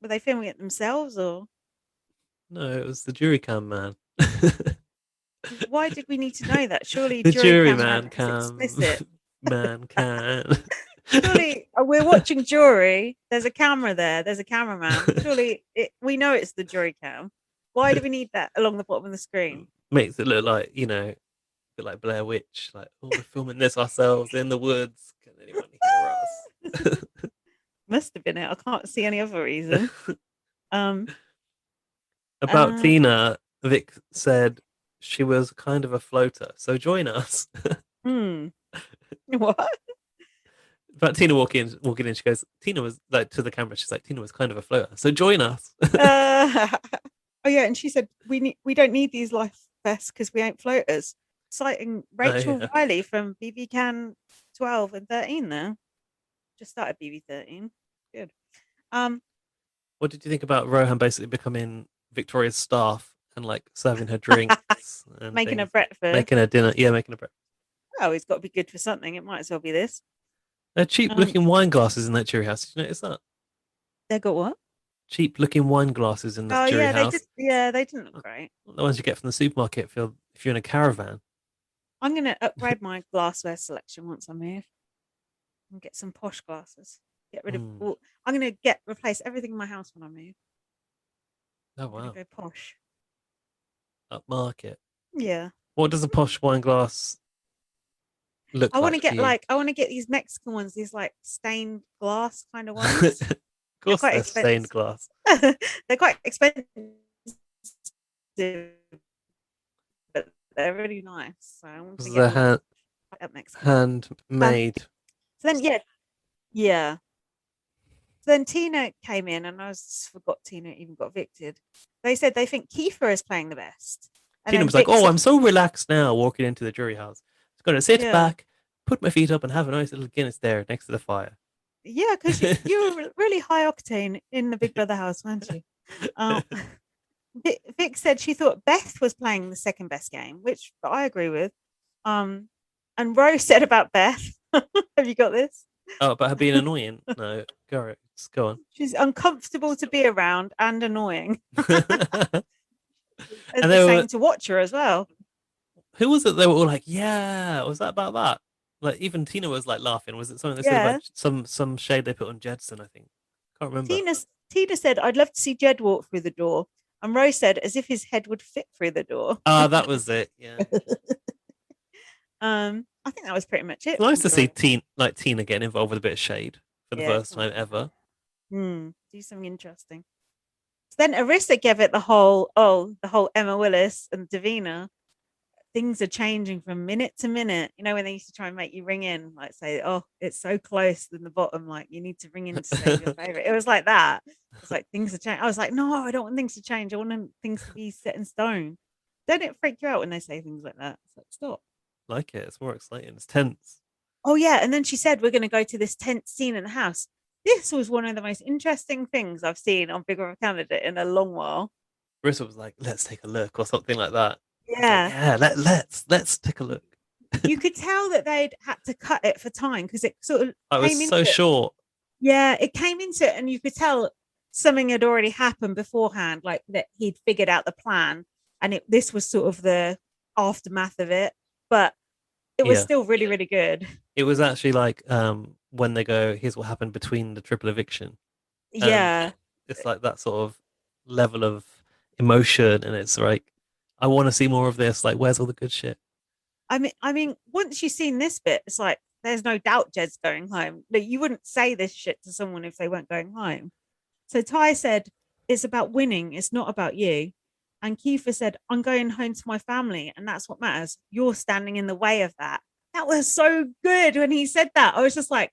S4: Were they filming it themselves or?
S3: No, it was the jury cam man.
S4: Why did we need to know that? Surely
S3: the
S4: jury
S3: man
S4: cam explicit.
S3: Man can.
S4: Surely we're watching jury. There's a camera there. There's a cameraman. Surely we know it's the jury cam. Why do we need that along the bottom of the screen?
S3: Makes it look like, a bit like Blair Witch. Like, oh, we're filming this ourselves in the woods. Can anyone hear us?
S4: Must have been it. I can't see any other reason.
S3: About Tina, Vic said she was kind of a floater. So join us.
S4: What?
S3: But Tina walking in, she goes, Tina was like to the camera, she's like, Tina was kind of a floater, so join us.
S4: Oh yeah, and she said we don't need these life vests because we ain't floaters. Citing Rachel Riley from BB Can 12 and 13 there. Just started BB 13. Good.
S3: What did you think about Rohan basically becoming Victoria's staff and like serving her drinks and
S4: making her breakfast?
S3: Making her dinner. Yeah, making her breakfast.
S4: Oh, it's got to be good for something. It might as well be this.
S3: They're cheap looking wine glasses in that jury house. Did you notice that?
S4: They got what?
S3: Cheap looking wine glasses in the jury house.
S4: They didn't look great.
S3: The ones you get from the supermarket if you're in a caravan.
S4: I'm going to upgrade my glassware selection once I move and get some posh glasses. Get rid of all. I'm going to replace everything in my house when I move.
S3: Oh wow.
S4: Go posh.
S3: Upmarket.
S4: Yeah.
S3: What does a posh wine glass look like? I
S4: want to get these Mexican ones, these like stained glass kind of ones.
S3: Of course, they're stained glass.
S4: They're quite expensive, but they're really nice. So I want to get at Mexican.
S3: Handmade.
S4: So then, yeah. So then Tina came in, and I forgot Tina even got evicted. They said they think Kiefer is playing the best. And
S3: Tina
S4: then
S3: was like,
S4: Vic
S3: "Oh,
S4: said,
S3: I'm so relaxed now walking into the jury house. Just going to sit
S4: yeah,
S3: back, put my feet up, and have a nice little Guinness there next to the fire."
S4: yeah, because you were really high octane in the Big Brother house, weren't you? Um, Vic said she thought Beth was playing the second best game, which I agree with. And Rose said about Beth, have you got this?
S3: Oh, about her being annoying? No, go on.
S4: She's uncomfortable to be around and annoying.
S3: And
S4: The same to watch her as well.
S3: Who was it? They were all like, "Yeah." Was that about that? Like even Tina was like laughing. Was it something they said about some shade they put on Jedson? I think. Can't remember.
S4: Tina said, "I'd love to see Jed walk through the door," and Rose said, "As if his head would fit through the door."
S3: Ah, that was it. Yeah.
S4: I think that was pretty much it.
S3: It's nice to see Tina getting involved with a bit of shade for the first time ever.
S4: Do something interesting. So then Arissa gave it the whole Emma Willis and Davina. Things are changing from minute to minute. You know, when they used to try and make you ring in, like say, "Oh, it's so close in the bottom, like you need to ring in to say your favorite." It was like that. It's like things are changing. I was like, no, I don't want things to change. I want things to be set in stone. Don't it freak you out when they say things like that? It's like, stop.
S3: Like it. It's more exciting. It's tense.
S4: Oh yeah, and then she said we're going to go to this tense scene in the house. This was one of the most interesting things I've seen on Big Brother Canada in a long while.
S3: Bristol was like, "Let's take a look," or something like that.
S4: Yeah,
S3: like, yeah. Let's take a look.
S4: You could tell that they'd had to cut it for time because it sort of
S3: was so short.
S4: Yeah, it came into it, and you could tell something had already happened beforehand, like that he'd figured out the plan, and this was sort of the aftermath of it. But it was still really, really good.
S3: It was actually like when they go, "Here's what happened between the triple eviction."
S4: Yeah,
S3: it's like that sort of level of emotion, and it's like, I want to see more of this. Like, where's all the good shit?
S4: I mean, once you've seen this bit, it's like there's no doubt Jed's going home. Like, you wouldn't say this shit to someone if they weren't going home. So Ty said, "It's about winning. It's not about you." And Kiefer said, "I'm going home to my family, and that's what matters. You're standing in the way of that." That was so good when he said that. I was just like,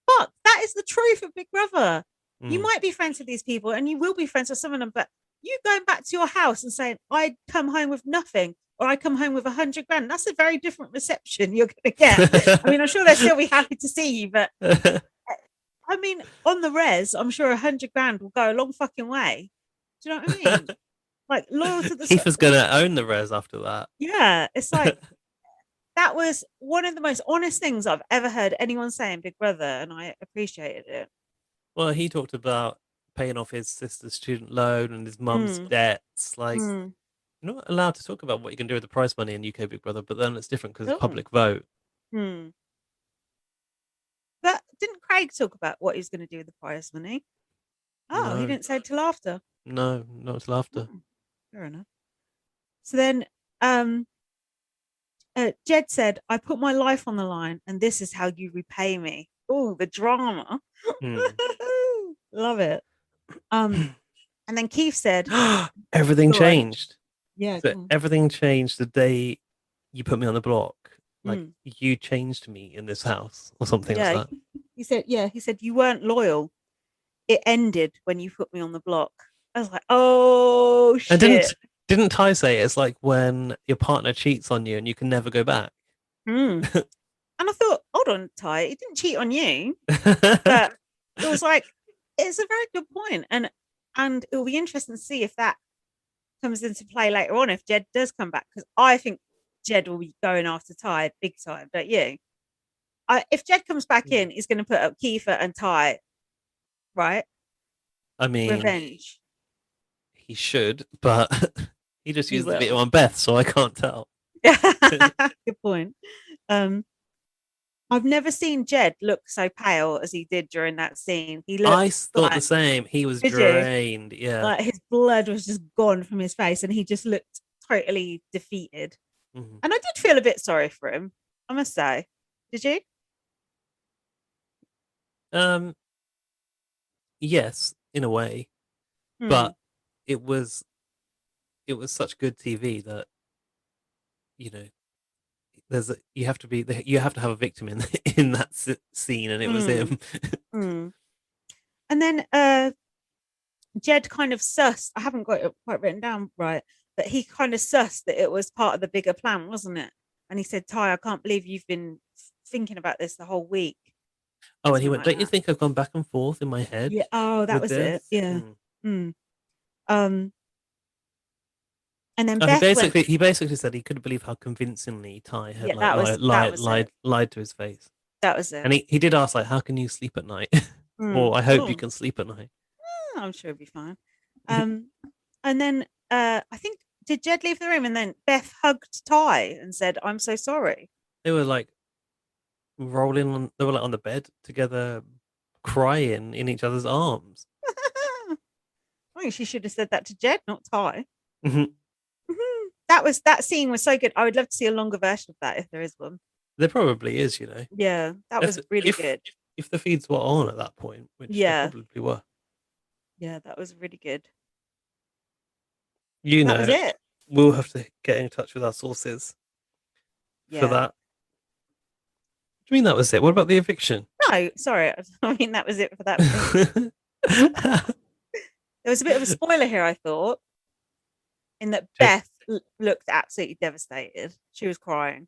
S4: fuck, that is the truth of Big Brother. You might be friends with these people, and you will be friends with some of them, but you going back to your house and saying, "I come home with nothing," or "I come home with 100 grand," that's a very different reception you're going to get. I mean, I'm sure they'll still be happy to see you, but I mean, on the res, I'm sure 100 grand will go a long fucking way. Do you know what I mean? Like, loyal to the...
S3: Kiefer's going to own the res after that.
S4: Yeah, it's like, that was one of the most honest things I've ever heard anyone say in Big Brother, and I appreciated it.
S3: Well, he talked about paying off his sister's student loan and his mum's debts. Like, you're not allowed to talk about what you can do with the prize money in UK Big Brother, but then it's different because it's public vote.
S4: But didn't Craig talk about what he was going to do with the prize money? Oh, no. He didn't say till after.
S3: No, not till after.
S4: Fair enough. So then Jed said, "I put my life on the line, and this is how you repay me." Oh, the drama. Love it. And then Keith said,
S3: "Everything changed."
S4: Yeah.
S3: So everything changed the day you put me on the block. Like, you changed me in this house, or something like that.
S4: He said, "You weren't loyal. It ended when you put me on the block." I was like, oh shit.
S3: And didn't Ty say it's like when your partner cheats on you and you can never go back?
S4: And I thought, hold on, Ty, he didn't cheat on you. But it was like, it's a very good point. And it'll be interesting to see if that comes into play later on, if Jed does come back, because I think Jed will be going after Ty big time, don't you? If Jed comes back in, he's going to put up Kiefer and Ty, right?
S3: I mean,
S4: revenge.
S3: He should, but he just used the video on Beth, so I can't tell.
S4: Good point. I've never seen Jed look so pale as he did during that scene.
S3: I thought the same. He was drained. Yeah,
S4: like his blood was just gone from his face, and he just looked totally defeated. And I did feel a bit sorry for him, I must say. Did you?
S3: Yes, in a way, but it was such good TV that, you have to have a victim in that scene, and it was him.
S4: And then Jed kind of sussed. I haven't got it quite written down right, but he kind of sussed that it was part of the bigger plan, wasn't it? And he said, "Ty, I can't believe you've been thinking about this the whole week."
S3: Oh, and he went, "Don't you think I've gone back and forth in my head?"
S4: Yeah. Oh, that was it. Yeah. And then Beth
S3: he basically said he couldn't believe how convincingly Ty had lied to his face.
S4: That was it.
S3: And he did ask, like, how can you sleep at night? Or I hope you can sleep at night.
S4: I'm sure it'll be fine. And then I think, did Jed leave the room and then Beth hugged Ty and said, "I'm so sorry."
S3: They were like they were like on the bed together, crying in each other's arms.
S4: I think she should have said that to Jed, not Ty. That scene was so good. I would love to see a longer version of that if there is one.
S3: There probably is, you know.
S4: Yeah, that was really good.
S3: If the feeds were on at that point, which they probably were.
S4: Yeah, that was really good.
S3: You know,
S4: that was it.
S3: We'll have to get in touch with our sources for that. Do you mean that was it? What about the eviction?
S4: No, sorry. I mean, that was it for that. There was a bit of a spoiler here, I thought, in that Beth looked absolutely devastated. She was crying.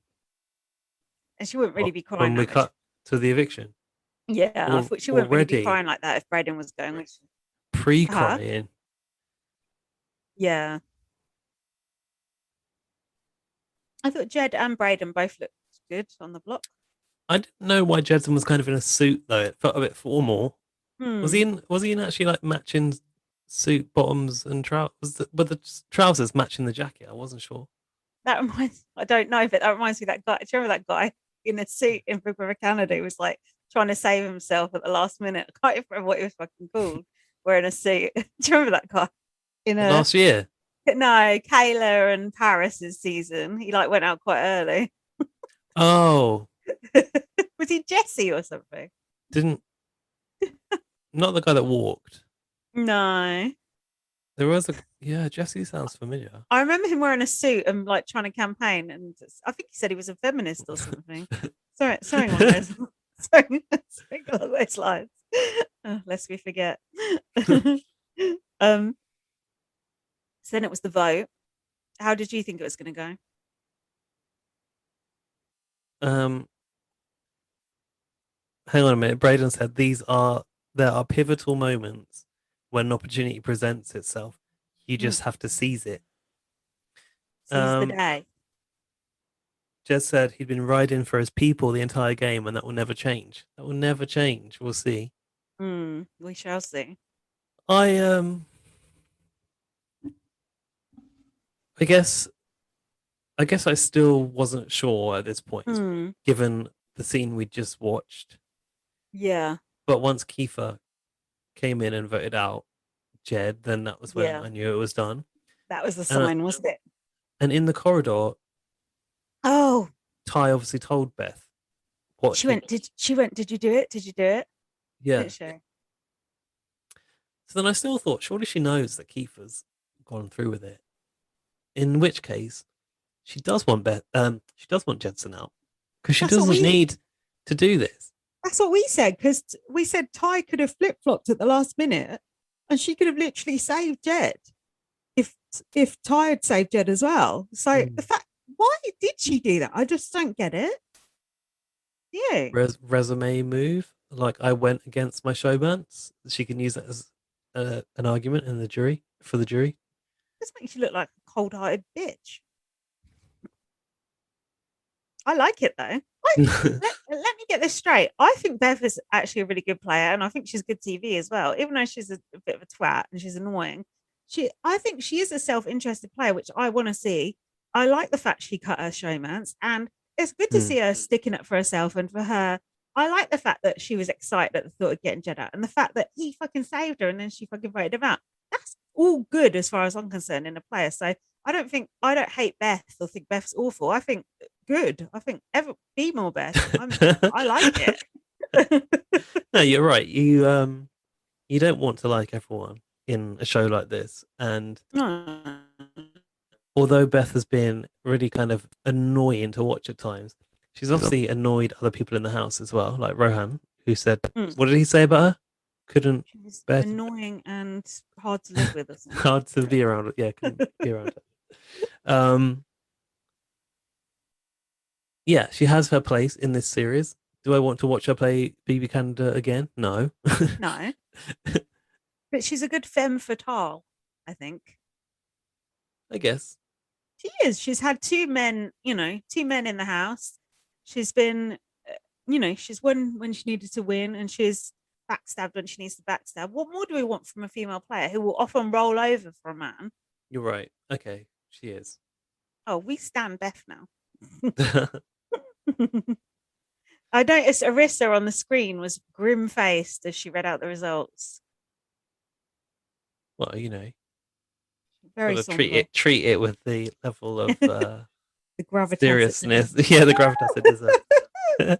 S4: And she wouldn't really be crying.
S3: When we cut to the eviction?
S4: Yeah, I thought she wouldn't really be crying like that if Braden was going with
S3: pre-crying.
S4: Yeah. I thought Jed and Braden both looked good on the block.
S3: I didn't know why Jedson was kind of in a suit though. It felt a bit formal. Was he in actually like matching suit bottoms and trousers? Were the trousers matching the jacket? I wasn't sure.
S4: I don't know, but that reminds me of that guy. Do you remember that guy in a suit in Big Brother Canada who was like trying to save himself at the last minute? I can't even remember what he was fucking called, wearing a suit. Do you remember that guy?
S3: Last year?
S4: No, Kayla and Paris's season. He like went out quite early.
S3: Oh.
S4: Was he Jesse or something?
S3: Not the guy that walked.
S4: No.
S3: There was Jesse sounds familiar.
S4: I remember him wearing a suit and like trying to campaign, and I think he said he was a feminist or something. Something along those lines. Lest we forget. So then it was the vote. How did you think it was going to
S3: go? Hang on a minute. Braden said there are pivotal moments when an opportunity presents itself. You just have to seize it.
S4: Seize the day.
S3: Jez said he'd been riding for his people the entire game, and that will never change. That will never change. We'll see.
S4: We shall see.
S3: I guess I still wasn't sure at this point, given the scene we just watched.
S4: Yeah.
S3: But once Kiefer came in and voted out Jed, then that was when I knew it was done.
S4: That was the sign, wasn't it?
S3: And in the corridor, Ty obviously told Beth what
S4: she went. Did you do it? Did you do it?
S3: Yeah. So then I still thought, surely she knows that Kiefer's gone through with it. In which case, she does want she does want Jedson out because she doesn't need to do this.
S4: That's what we said, because we said Ty could have flip-flopped at the last minute and she could have literally saved Jed if Ty had saved Jed as well. So the fact, why did she do that? I just don't get it. Yeah.
S3: Resume move. Like, I went against my showmance. She can use that as an argument in the jury for the jury.
S4: This makes you look like a cold-hearted bitch. I like it though. Let me get this straight. I think Bev is actually a really good player, and I think she's good TV as well. Even though she's a bit of a twat and she's annoying, I think she is a self-interested player, which I want to see. I like the fact she cut her showmance, and it's good to see her sticking up for herself and for her. I like the fact that she was excited at the thought of getting Jed out, and the fact that he fucking saved her and then she fucking voted him out. That's all good as far as I'm concerned in a player. So I don't hate Beth or think Beth's awful. I think good. I think be more Beth. I like it.
S3: No, you're right. You don't want to like everyone in a show like this, and although Beth has been really kind of annoying to watch at times, she's obviously annoyed other people in the house as well, like Rohan, who said,
S4: Mm.
S3: what did he say about her? Couldn't
S4: She's
S3: bear to,
S4: annoying and hard to live with or something.
S3: hard to be around. Yeah, couldn't be around her. Yeah, she has her place in this series. Do I want to watch her play BB Canada again? No.
S4: No, but she's a good femme fatale, I think.
S3: I guess.
S4: She is. She's had two men, two men in the house. She's been, she's won when she needed to win, and she's backstabbed when she needs to backstab. What more do we want from a female player who will often roll over for a man?
S3: You're right. Okay, she is.
S4: Oh, we stand Beth now. I noticed Arissa on the screen was grim faced as she read out the results.
S3: Well,
S4: Very
S3: gotta
S4: somber.
S3: treat it with the level of
S4: The gravitas.
S3: seriousness. Yeah, the gravitas it deserves.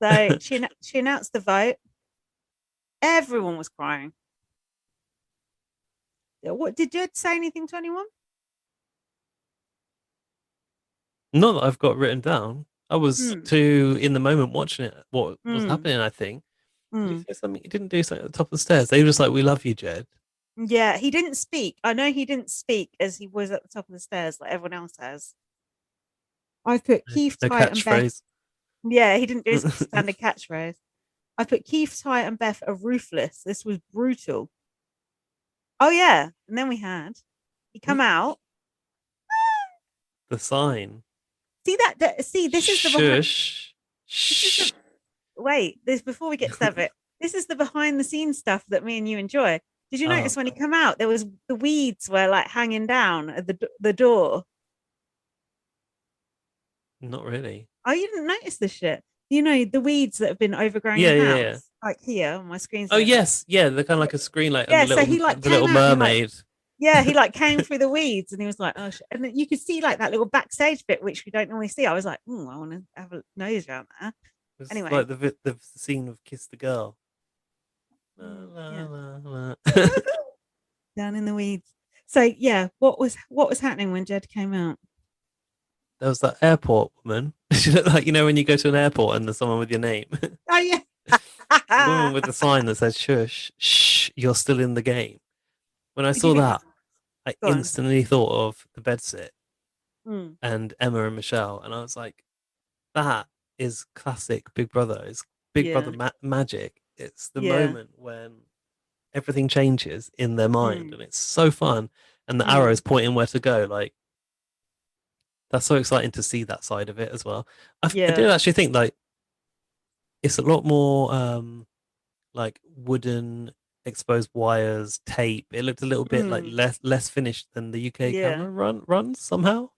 S4: So she announced the vote. Everyone was crying. What did Jed say anything to anyone?
S3: Not that I've got written down. I was too in the moment watching it. What was happening? I think. Did he say something? He didn't do something at the top of the stairs. They were just like, "We love you, Jed."
S4: Yeah, he didn't speak. I know he didn't speak as he was at the top of the stairs like everyone else has. I put Keith,
S3: No
S4: Ty, and Beth.
S3: catchphrase.
S4: Yeah, he didn't do his standard catchphrase. I put Keith, Ty, and Beth are ruthless. This was brutal. Oh yeah, and then he come out.
S3: The sign.
S4: See that? See, this is the behind.
S3: Shh.
S4: Wait, this before we get to that bit. This is the behind the scenes stuff that me and you enjoy. Did you notice when he come out, there was the weeds were like hanging down at the door?
S3: Not really.
S4: Oh, you didn't notice this shit? The weeds that have been overgrowing the house,
S3: Yeah.
S4: like here on my screen.
S3: Oh yes, yeah. They're kind of like a screen, like
S4: yeah.
S3: the
S4: So he like
S3: the Little Mermaid.
S4: He like came through the weeds, and he was like, "Oh," and then you could see like that little backstage bit, which we don't normally see. I was like, "Oh, I want to have a nose around there."
S3: It's
S4: anyway,
S3: like the scene of Kiss the Girl.
S4: Down in the weeds. So yeah, what was happening when Jed came out?
S3: There was that airport woman. She looked like when you go to an airport and there's someone with your name.
S4: Oh yeah,
S3: the woman with the sign that says "Shush, shh, you're still in the game." When I saw that, I instantly thought of the bedsit and Emma and Michelle, and I was like, "That is classic Big Brother. It's Big Brother magic. It's the moment when everything changes in their mind, and it's so fun. And the arrows pointing where to go. Like that's so exciting to see that side of it as well. I did actually think like it's a lot more like wooden exposed wires, tape. It looked a little bit like less finished than the UK camera runs somehow.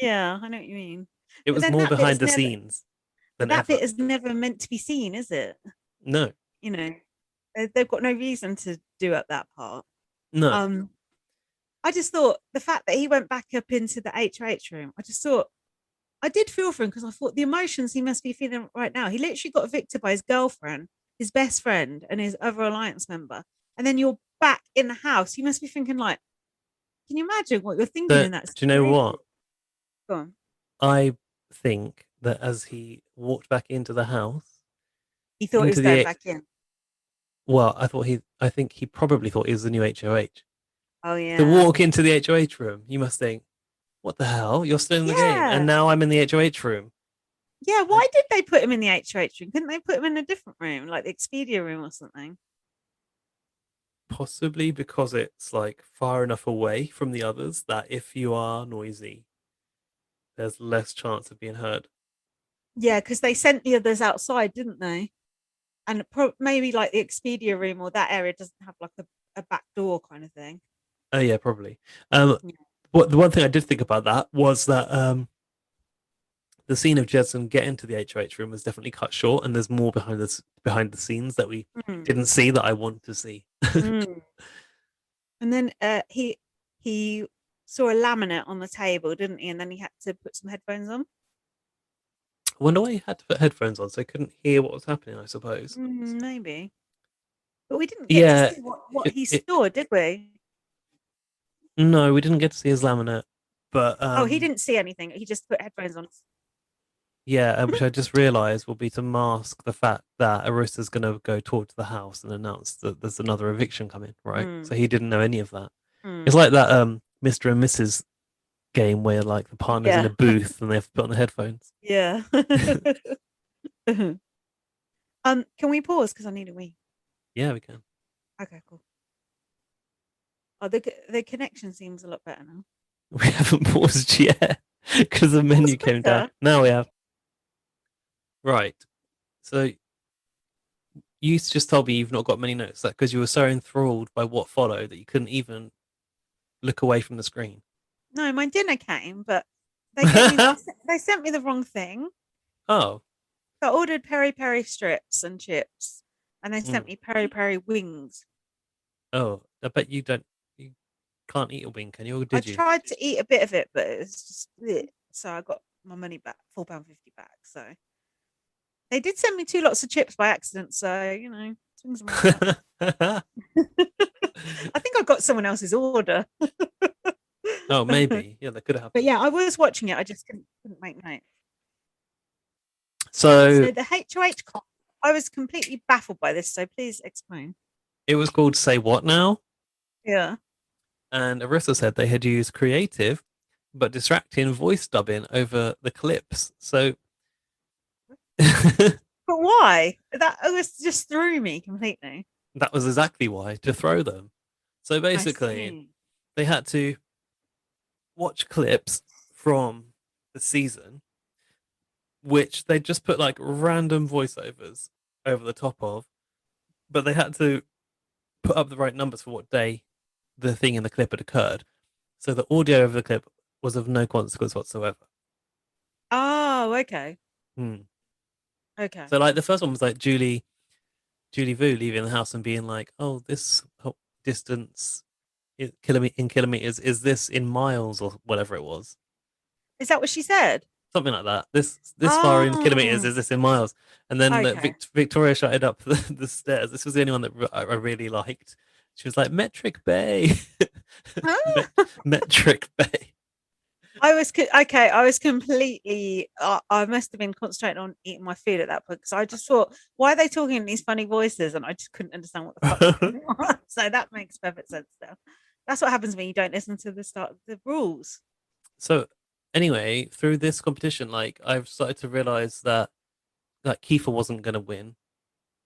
S4: Yeah, I know what you mean.
S3: It was more behind the scenes.
S4: That bit is never meant to be seen, is it?
S3: No.
S4: They've got no reason to do up that part.
S3: No.
S4: I just thought the fact that he went back up into the HOH room, I did feel for him because I thought the emotions he must be feeling right now. He literally got evicted by his girlfriend, his best friend, and his other alliance member. And then you're back in the house. You must be thinking like, can you imagine what you're thinking in that situation?
S3: Do you know what?
S4: Go on.
S3: I think that as he walked back into the house,
S4: he thought he was going back in.
S3: Well, I think he probably thought he was the new HOH.
S4: Oh yeah.
S3: To walk into the HOH room, you must think, what the hell? You're still in the game, and now I'm in the HOH room.
S4: Yeah, why did they put him in the HOH room? Couldn't they put him in a different room, like the Expedia room or something?
S3: Possibly because it's like far enough away from the others that if you are noisy, there's less chance of being heard.
S4: Yeah, because they sent the others outside, didn't they? And maybe like the Expedia room or that area doesn't have like a back door kind of thing.
S3: Oh yeah, probably. What the one thing I did think about that was that the scene of Jedson getting to the HOH room was definitely cut short, and there's more behind the scenes that we didn't see that I want to see.
S4: And then he saw a laminate on the table, didn't he? And then he had to put some headphones on.
S3: I wonder why he had to put headphones on so he couldn't hear what was happening, I suppose.
S4: Maybe. But we didn't get to see what he saw, did we?
S3: No, we didn't get to see his laminate, but
S4: Oh, he didn't see anything. He just put headphones on.
S3: yeah, which I just realised will be to mask the fact that Arissa's going to go talk to the house and announce that there's another eviction coming, right? So he didn't know any of that. It's like that Mr. and Mrs. game where like the partner's in a
S4: Yeah.
S3: booth and they have to put on the headphones.
S4: Yeah. Can we pause because I need a wee?
S3: Yeah, we can.
S4: Okay, cool. Oh, the connection seems a lot better now.
S3: We haven't paused yet because the menu came down. Now we have. Right. So you just told me you've not got many notes because you were so enthralled by what followed that you couldn't even look away from the screen.
S4: No, my dinner came, but they sent me the wrong thing.
S3: Oh.
S4: I ordered peri peri strips and chips, and they sent me peri peri wings.
S3: Oh, I bet you can't eat a wing, can you? Or did you?
S4: I tried to eat a bit of it, but it's just bleh. So I got my money back, £4.50 back. So they did send me 2 lots of chips by accident. So swings and roundabouts. I think I got someone else's order.
S3: Oh, maybe. Yeah, that could have happened.
S4: But yeah, I was watching it. I just couldn't make note.
S3: So
S4: the HOH cop, I was completely baffled by this. So please explain.
S3: It was called Say What Now?
S4: Yeah.
S3: And Arissa said they had used creative but distracting voice dubbing over the clips. So
S4: but why? That was just threw me completely.
S3: That was exactly why, to throw them. So basically they had to watch clips from the season which they just put like random voiceovers over the top of, but they had to put up the right numbers for what day the thing in the clip had occurred. So the audio of the clip was of no consequence whatsoever.
S4: Oh, okay.
S3: Okay. So like the first one was like Julie Vu leaving the house and being like, "Oh, this distance in kilometers is this in miles or whatever it was."
S4: Is that what she said?
S3: Something like that. This far in kilometers is this in miles, and then Victoria shouted up the stairs. This was the only one that I really liked. She was like, "Metric Bay, Metric Bay."
S4: I was completely. I must have been concentrating on eating my food at that point because I just thought, why are they talking in these funny voices? And I just couldn't understand what the fuck was going on. So that makes perfect sense now. That's what happens when you don't listen to the rules.
S3: So anyway, through this competition, like I've started to realize that Kiefer wasn't going to win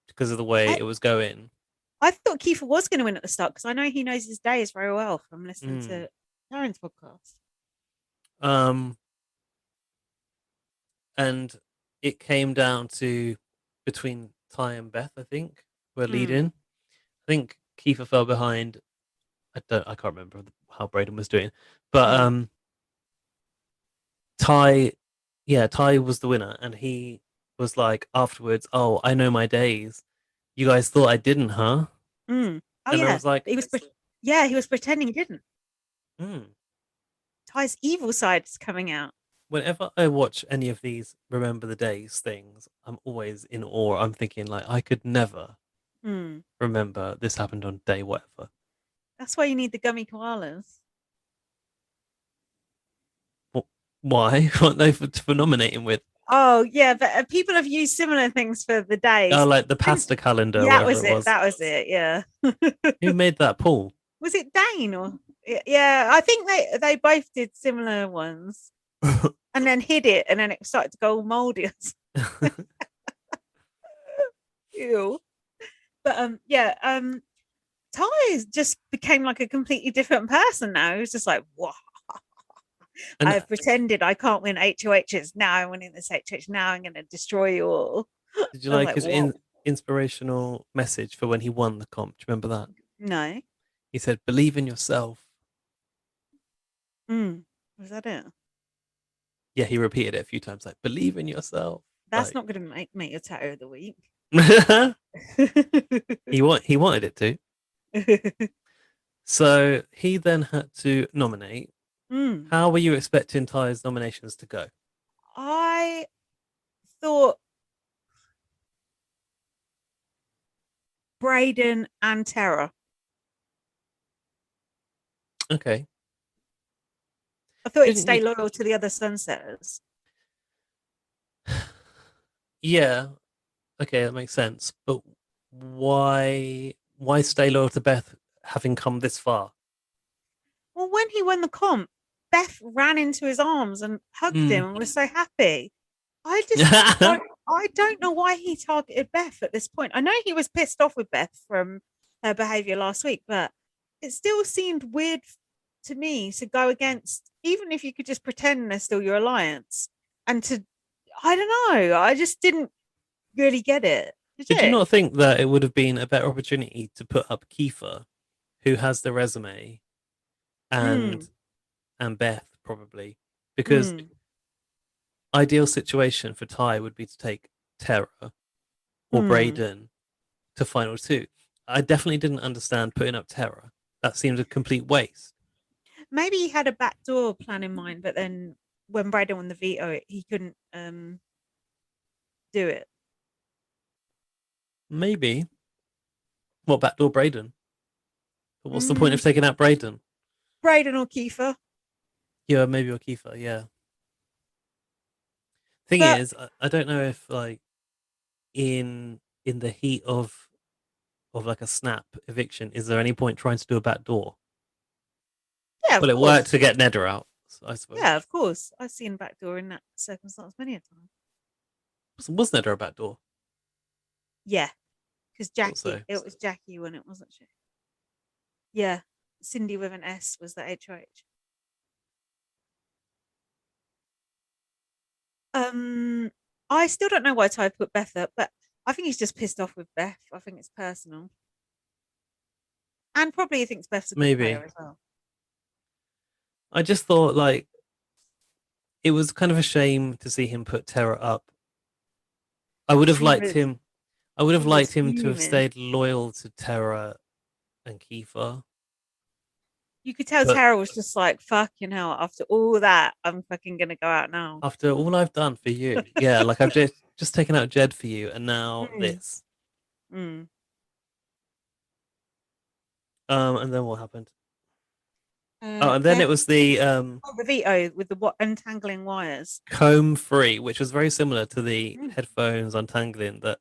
S3: because of the way it was going.
S4: I thought Kiefer was going to win at the start because I know he knows his days very well from listening to Karen's podcast.
S3: And it came down to between Ty and Beth, I think, were leading. I think Kiefer fell behind. I can't remember how Braden was doing, but Ty was the winner, and he was like afterwards, "Oh, I know my days. You guys thought I didn't, huh?"
S4: Oh,
S3: and I was like,
S4: he was pretending he didn't. Ty's evil side is coming out.
S3: Whenever I watch any of these Remember the Days things, I'm always in awe. I'm thinking like I could never remember this happened on day whatever.
S4: That's why you need the gummy koalas.
S3: Why? What they for nominating with?
S4: Oh yeah, but people have used similar things for the days.
S3: Oh, like the pasta calendar.
S4: Yeah, that was it. That was it. Yeah.
S3: Who made that, Paul?
S4: Was it Dane or? Yeah, I think they both did similar ones, and then hid it, and then it started to go all moldy. Ew. But Ty just became like a completely different person now. He was just like, "Wow, I've pretended I can't win HOHs. Now I'm winning this HOH. Now I'm going to destroy you all."
S3: Did you like his inspirational message for when he won the comp? Do you remember that?
S4: No.
S3: He said, "Believe in yourself."
S4: Was that it?
S3: Yeah, he repeated it a few times, like "Believe in yourself."
S4: That's not going to make me a tattoo of the week.
S3: He wanted it to. So he then had to nominate. How were you expecting Ty's nominations to go?
S4: I thought Braden and Tara.
S3: Okay.
S4: I thought he'd
S3: Didn't
S4: stay
S3: you-
S4: loyal to the other Sunsetters.
S3: Yeah. Okay, that makes sense. But why stay loyal to Beth having come this far?
S4: Well, when he won the comp, Beth ran into his arms and hugged him and was so happy. I just I don't know why he targeted Beth at this point. I know he was pissed off with Beth from her behavior last week, but it still seemed weird to me to go against, even if you could just pretend they're still your alliance, and to, I don't know, I just didn't really get it.
S3: Did you not think that it would have been a better opportunity to put up Kiefer, who has the resume, and Beth probably? Because ideal situation for Ty would be to take Tara or Brayden to final two. I definitely didn't understand putting up Tara. That seemed a complete waste.
S4: Maybe he had a backdoor plan in mind, but then when Brayden won the veto, he couldn't do it.
S3: Maybe. What, backdoor Brayden? But what's the point of taking out Brayden?
S4: Brayden or Kiefer?
S3: Yeah, maybe or Kiefer, yeah. Thing is, I don't know if like in the heat of like a snap eviction, is there any point trying to do a backdoor?
S4: Yeah,
S3: well, it worked to get Nedda out, I suppose.
S4: Yeah, of course. I've seen backdoor in that circumstance many a time.
S3: Was Nedda a backdoor?
S4: Yeah, because Jackie, it was Jackie when it wasn't she. Yeah, Cindy with an S was the HOH. I still don't know why Ty put Beth up, but I think he's just pissed off with Beth. I think it's personal, and probably he thinks Beth's a good player as well.
S3: I just thought like it was kind of a shame to see him put Tara up. I would have liked him. I would have liked him to have stayed loyal to Tara and Kiefer.
S4: You could tell Tara was just like, fucking hell, after all that, I'm fucking gonna go out now.
S3: After all I've done for you. Yeah, like I've just taken out Jed for you, and now this. And then what happened? And then it was the
S4: veto with the untangling wires.
S3: Comb free, which was very similar to the headphones untangling that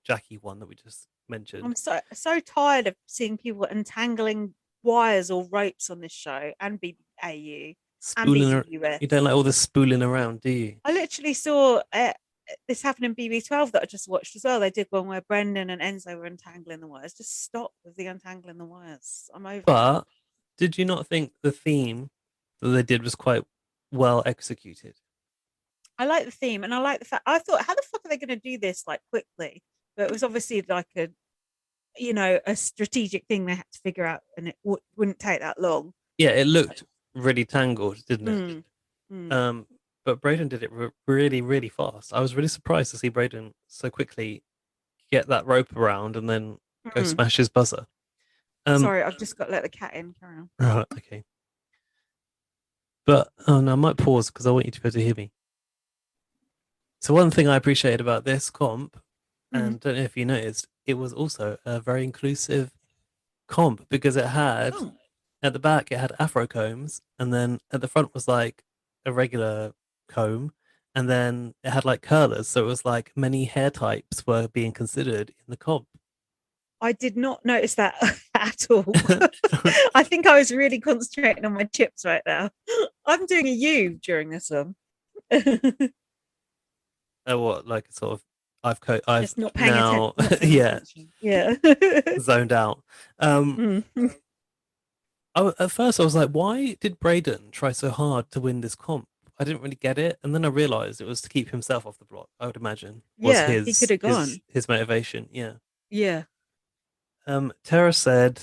S3: Jackie won that we just mentioned.
S4: I'm so tired of seeing people untangling wires or ropes on this show and BAU and BBUS.
S3: You don't like all this spooling around, do you?
S4: I literally saw this happen in BB12 that I just watched as well. They did one where Brendan and Enzo were untangling the wires. Just stop with the untangling the wires. I'm over.
S3: But did you not think the theme that they did was quite well executed?
S4: I like the theme, and I like the fact. I thought, how the fuck are they going to do this like quickly? But it was obviously like a strategic thing they had to figure out, and it wouldn't take that long.
S3: Yeah, it looked really tangled, didn't it? But Brayden did it really, really fast. I was really surprised to see Brayden so quickly get that rope around and then go smash his buzzer.
S4: Sorry, I've just got to let the cat in. Carry on.
S3: Right, okay. But no, I might pause because I want you to be able to hear me. So one thing I appreciated about this comp, and don't know if you noticed, it was also a very inclusive comp because it had at the back it had afro combs, and then at the front was like a regular comb, and then it had like curlers, so it was like many hair types were being considered in the comp.
S4: I did not notice that at all. I think I was really concentrating on my chips right now. I'm doing a U during this one.
S3: Oh, what, like sort of I've
S4: just not paying
S3: now
S4: attention. yeah
S3: zoned out. At first I was like, why did Brayden try so hard to win this comp? I didn't really get it, and then I realized it was to keep himself off the block. I would imagine was
S4: he could have gone.
S3: His motivation.
S4: Yeah.
S3: Tara said,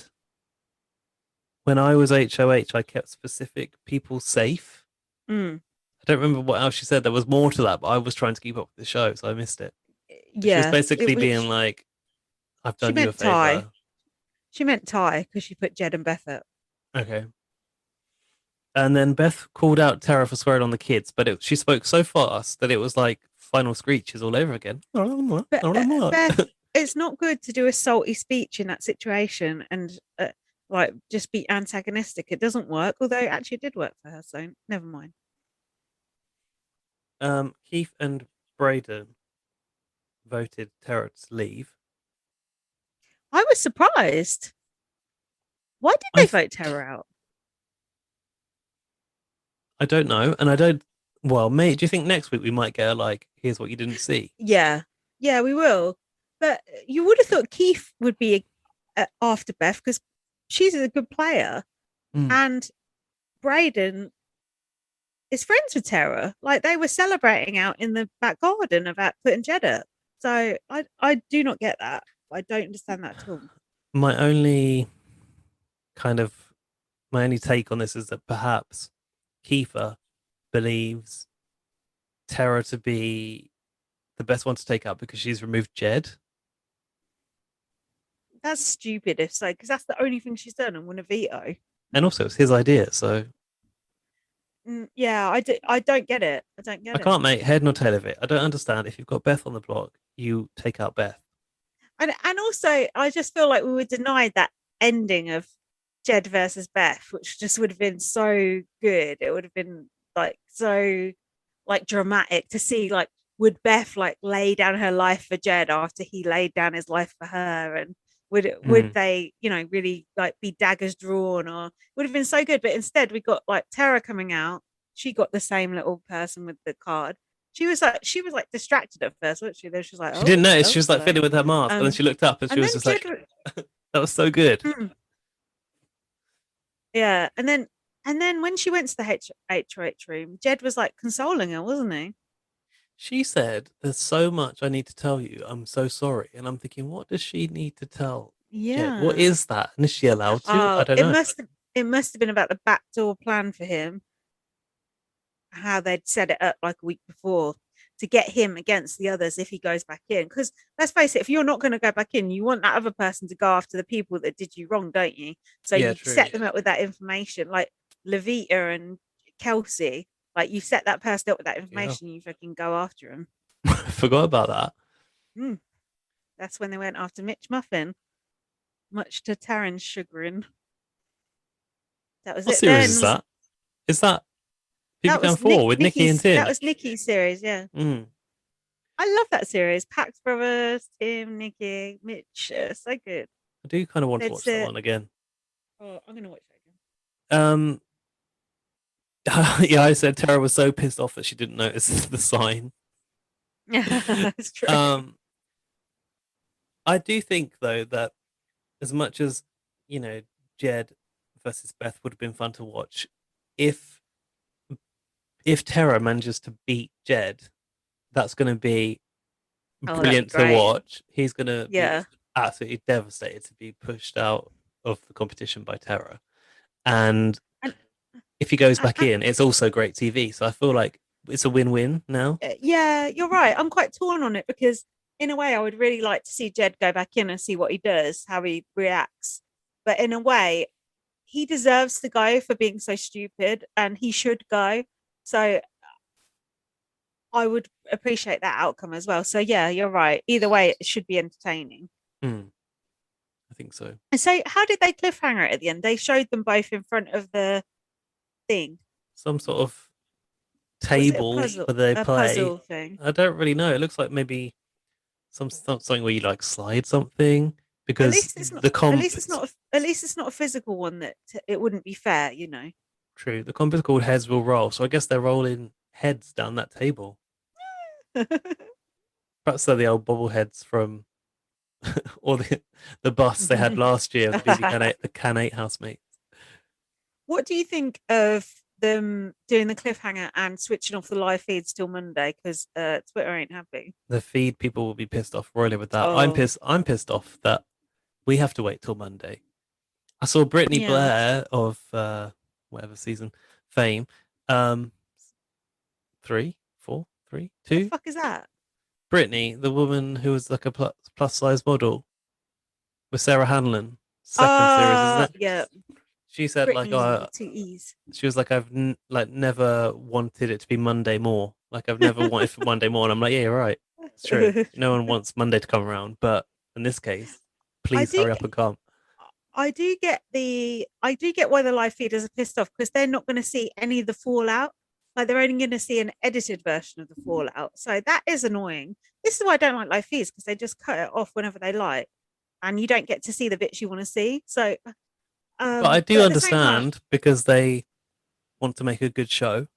S3: when I was HOH, I kept specific people safe. I don't remember what else she said. There was more to that, but I was trying to keep up with the show, so I missed it.
S4: Yeah,
S3: she was basically being like, I've done you a favor.
S4: Ty. She meant Ty because she put Jed and Beth up.
S3: Okay. And then Beth called out Tara for swearing on the kids, but she spoke so fast that it was like final screeches all over again.
S4: Beth, it's not good to do a salty speech in that situation and like just be antagonistic. It doesn't work, although actually it did work for her, so never mind.
S3: Keith and Braden voted Tara to leave.
S4: I was surprised. Why did they vote Tara out?
S3: I don't know, and I don't. Well, mate, do you think next week we might get like, here's what you didn't see?
S4: Yeah, we will. But you would have thought Keith would be after Beth because she's a good player, and Braden is friends with Tara. Like they were celebrating out in the back garden about putting Jed up. So I do not get that. I don't understand that at all.
S3: My only take on this is that perhaps Kiefer believes Tara to be the best one to take out because she's removed Jed.
S4: That's stupid if so, because that's the only thing she's done and won a veto.
S3: And also, it's his idea, so
S4: yeah, I don't get it. I
S3: can't make head nor tail of it. I don't understand. If you've got Beth on the block, you take out Beth.
S4: And also, I just feel like we were denied that ending of Jed versus Beth, which just would have been so good. It would have been like so like dramatic to see, like, would Beth like lay down her life for Jed after he laid down his life for her, and would they, you know, really like be daggers drawn, or would have been so good. But instead we got like Tara coming out. She got the same little person with the card. She was like distracted at first, wasn't she? Then she was like,
S3: she didn't notice. She was like fiddling with her mask, and then she looked up and she was just like, that was so good.
S4: Yeah, and then when she went to the HOH room, Jed was like consoling her, wasn't he?
S3: She said, "There's so much I need to tell you. I'm so sorry." And I'm thinking, what does she need to tell Jed? What is that? And is she allowed to? I don't know.
S4: It must have been about the backdoor plan for him. How they'd set it up like a week before to get him against the others if he goes back in. Because let's face it, if you're not going to go back in, you want that other person to go after the people that did you wrong, don't you? So you set them up with that information, like Levita and Kelsey. Like you set that person up with that information, you fucking go after him.
S3: Forgot about that.
S4: That's when they went after Mitch Muffin, much to Taryn's chagrin. That was
S3: what
S4: it.
S3: Series is that? Is that People Can 4 with Nikki and Tim?
S4: That was Nikki's series, yeah. I love that series. Pax Brothers, Tim, Nikki, Mitch. So good.
S3: I do kind of want to watch that one again.
S4: Oh, I'm going to watch
S3: that again. Yeah, I said Tara was so pissed off that she didn't notice the sign.
S4: Yeah, that's true.
S3: I do think, though, that as much as, you know, Jed versus Beth would have been fun to watch, if Tara manages to beat Jed, that's going to be brilliant to watch. He's going to be absolutely devastated to be pushed out of the competition by Tara. And if he goes back in, it's also great TV. So I feel like it's a win-win now.
S4: Yeah, you're right. I'm quite torn on it because in a way I would really like to see Jed go back in and see what he does, how he reacts. But in a way, he deserves to go for being so stupid and he should go. So I would appreciate that outcome as well. So yeah, you're right. Either way, it should be entertaining.
S3: I think so.
S4: And so how did they cliffhanger it at the end? They showed them both in front of the thing.
S3: Some sort of table where they play.
S4: Puzzle thing.
S3: I don't really know. It looks like maybe something where you like slide something, because at
S4: least it's not a physical one that it wouldn't be fair, you know.
S3: True. The comp is called Heads Will Roll, so I guess they're rolling heads down that table. Perhaps they're the old bobbleheads from or the bus they had last year, the Can 8 housemates.
S4: What do you think of them doing the cliffhanger and switching off the live feeds till Monday? Because Twitter ain't happy.
S3: The feed people will be pissed off royally with that. I'm pissed off that we have to wait till Monday. I saw Brittany Blair of whatever season Fame. 3, 4, 3, 2.
S4: What the fuck is that?
S3: Brittany, the woman who was like a plus size model with Sarah Hanlon. Second series, isn't it?
S4: Yeah.
S3: She said
S4: Brittany,
S3: she was like, I've never wanted it to be Monday more. Like I've never wanted for Monday more. And I'm like, yeah, you're right. It's true. No one wants Monday to come around, but in this case, please hurry up and come.
S4: I do get why the live feeders are pissed off, because they're not going to see any of the fallout. Like, they're only going to see an edited version of the fallout. So that is annoying. This is why I don't like live feeds, because they just cut it off whenever they like, and you don't get to see the bits you want to see. So,
S3: But I do
S4: but at the same time,
S3: understand because they want to make a good show.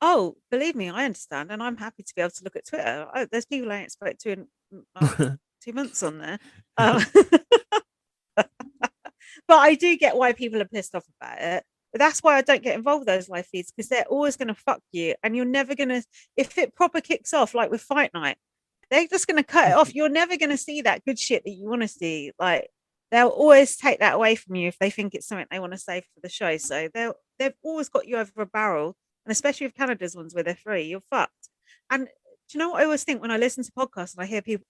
S4: oh, believe me, I understand, and I'm happy to be able to look at Twitter. Oh, there's people I ain't spoke to in like 2 months on there. But I do get why people are pissed off about it. But that's why I don't get involved with those live feeds, because they're always going to fuck you, and you're never going to. If it proper kicks off, like with Fight Night, they're just going to cut it off. You're never going to see that good shit that you want to see. Like, they'll always take that away from you if they think it's something they want to save for the show. So they've always got you over a barrel, and especially with Canada's ones where they're free, you're fucked. And do you know what I always think when I listen to podcasts and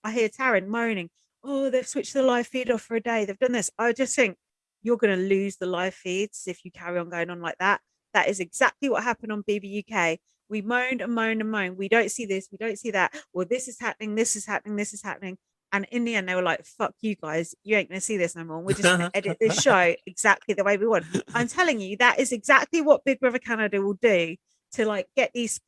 S4: I hear Taryn moaning, oh, they've switched the live feed off for a day, they've done this. I just think you're going to lose the live feeds if you carry on going on like that. That is exactly what happened on BB UK. We moaned and moaned and moaned. We don't see this, we don't see that. Well, this is happening, this is happening, this is happening. And in the end, they were like, fuck you guys, you ain't going to see this no more. We're just going to edit this show exactly the way we want. I'm telling you, that is exactly what Big Brother Canada will do to like get these,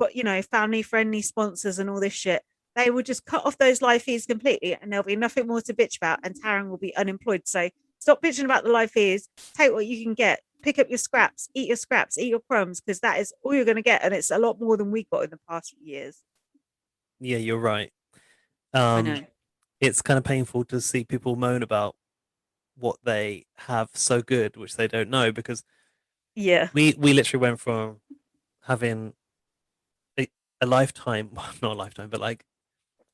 S4: family friendly sponsors and all this shit. They will just cut off those live feeds completely, and there'll be nothing more to bitch about, and Taryn will be unemployed. So stop bitching about the live feeds. Take what you can get. Pick up your scraps, eat your crumbs, because that is all you're going to get, and it's a lot more than we got in the past few years.
S3: Yeah, you're right.
S4: I know.
S3: It's kind of painful to see people moan about what they have so good, which they don't know, because
S4: yeah,
S3: we literally went from having a lifetime, well, not a lifetime, but like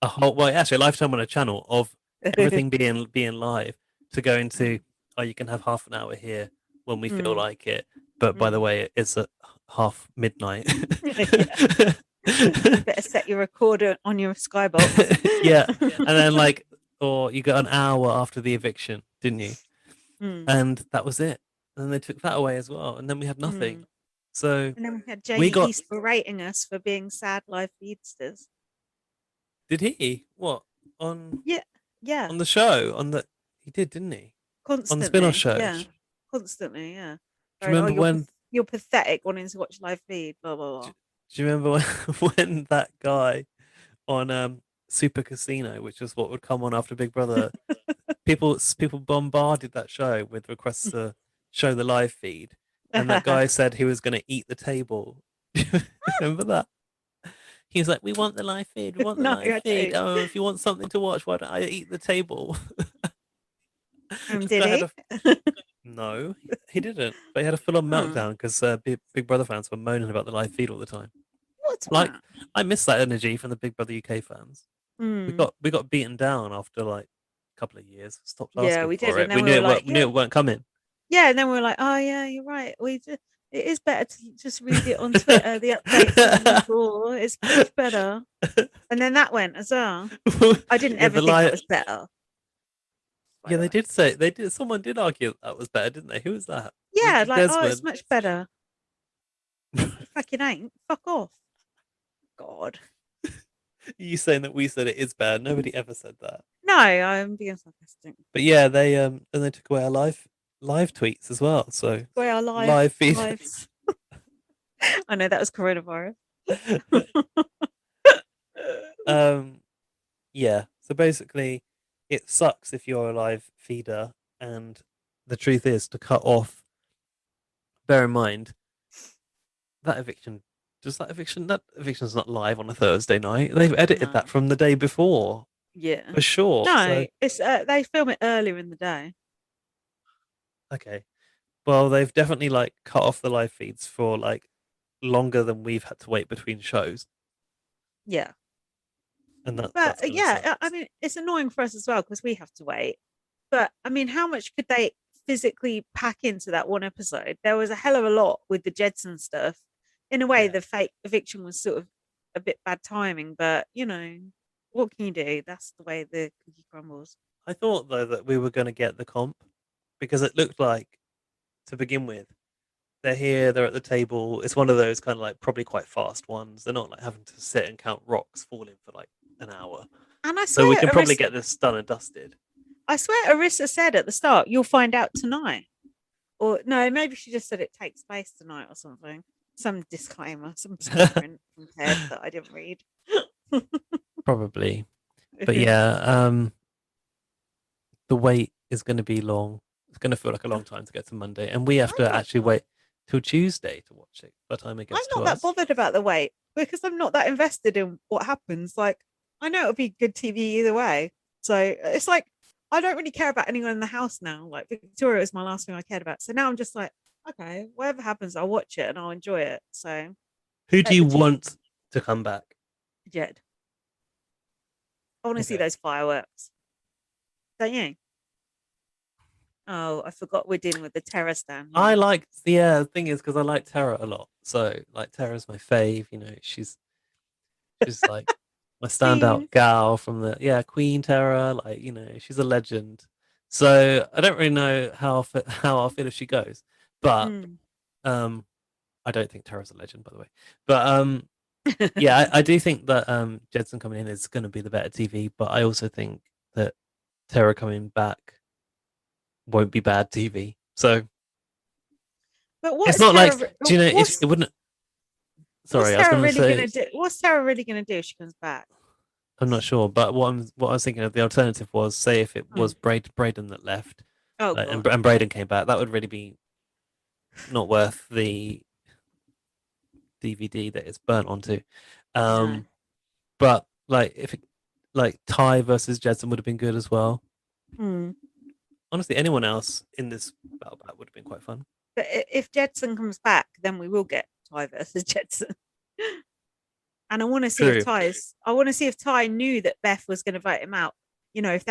S3: a lifetime on a channel of everything being live, to go into, oh, you can have half an hour here when we feel like it, but by the way, it's at half midnight.
S4: You better set your recorder on your Skybox.
S3: Yeah, and then or you got an hour after the eviction, didn't you? And that was it. And then they took that away as well, and then we had nothing. So
S4: and then we had Jamie East berating us for being sad live feedsters.
S3: Did he? What on?
S4: Yeah.
S3: On the show, he did, didn't he?
S4: Constantly
S3: on the spin-off shows.
S4: Yeah, constantly. Yeah.
S3: Do you remember when
S4: you're pathetic wanting to watch live feed? Blah blah blah.
S3: Do you remember when that guy on Super Casino, which is what would come on after Big Brother, people bombarded that show with requests to show the live feed, and that guy said he was going to eat the table. Remember that? He was like, "We want the live feed. We want the live feed. Oh, if you want something to watch, why don't I eat the table?"
S4: Did
S3: he? No, he didn't. But he had a full-on meltdown because Big Brother fans were moaning about the live feed all the time.
S4: What's
S3: like? I miss that energy from the Big Brother UK fans. We got beaten down after like a couple of years. Stopped asking
S4: we
S3: for
S4: did.
S3: it. We knew it weren't coming.
S4: Yeah, and then we were like, oh yeah, you're right. It is better to just read it on Twitter. The updates it's much better. And then that went as well. I didn't ever think it was better.
S3: Yeah, they did. Someone did argue that was better, didn't they? Who was that?
S4: Yeah, it's much better. Fucking ain't. Fuck off. God.
S3: You saying that we said it is bad? Nobody ever said that.
S4: No, I'm being sarcastic.
S3: But yeah, they took away our live tweets as well. So
S4: away our
S3: live feeds.
S4: I know that was coronavirus.
S3: Yeah. So basically, it sucks if you're a live feeder, and the truth is to cut off. Bear in mind that eviction. That eviction's not live on a Thursday night. They've edited that from the day before.
S4: Yeah,
S3: for sure.
S4: No, it's they film it earlier in the day.
S3: Okay, well, they've definitely cut off the live feeds for longer than we've had to wait between shows.
S4: Yeah.
S3: And that's
S4: suck. I mean, it's annoying for us as well because we have to wait. But I mean, how much could they physically pack into that one episode? There was a hell of a lot with the Jedson stuff. In a way, the fake eviction was sort of a bit bad timing, but what can you do? That's the way the cookie crumbles.
S3: I thought though that we were going to get the comp because it looked like, to begin with, they're here, they're at the table. It's one of those kind of probably quite fast ones. They're not having to sit and count rocks falling for an hour.
S4: And I
S3: so we can probably get this done and dusted.
S4: I swear Arissa said at the start, you'll find out tonight. Or no, maybe she just said it takes place tonight or something. Some disclaimer, some small print from Ted that I didn't read.
S3: Probably. But yeah, the wait is going to be long. It's going to feel like a long time to get to Monday. And we have to actually wait till Tuesday to watch it by the time it gets to us.
S4: I'm not that bothered about the wait because I'm not that invested in what happens. Like, I know it'll be good TV either way. So it's like, I don't really care about anyone in the house now. Like, Victoria was my last thing I cared about. So now I'm just like, okay, whatever happens, I'll watch it and I'll enjoy it. So
S3: who do you want to come back?
S4: Jed. I want to see those fireworks. Don't you? Oh, I forgot we're dealing with the Terror stand.
S3: I like, the thing is, because I like Terror a lot. So, like, Terror's my fave. You know, she's like my standout gal from the Queen Terror. Like, you know, she's a legend. So I don't really know how I'll feel if she goes, but I don't think Terror's a legend, by the way. But yeah, I do think that Jedson coming in is going to be the better TV, but I also think that Terror coming back won't be bad TV. So,
S4: but what's
S3: it's not
S4: Terror,
S3: like, do you know, it wouldn't. Sorry, I was going to say.
S4: What's Terror really going to do if she comes back?
S3: I'm not sure, but what I was thinking of, the alternative was, say if it was Braden that left, and Braden came back, that would really be not worth the DVD that it's burnt onto. But like, if it, like, Ty versus Jedson would have been good as well. Honestly, anyone else in this battle pack would have been quite fun.
S4: But if Jedson comes back, then we will get Ty versus Jedson. And I want to see if Ty knew that Beth was going to vote him out. You know, if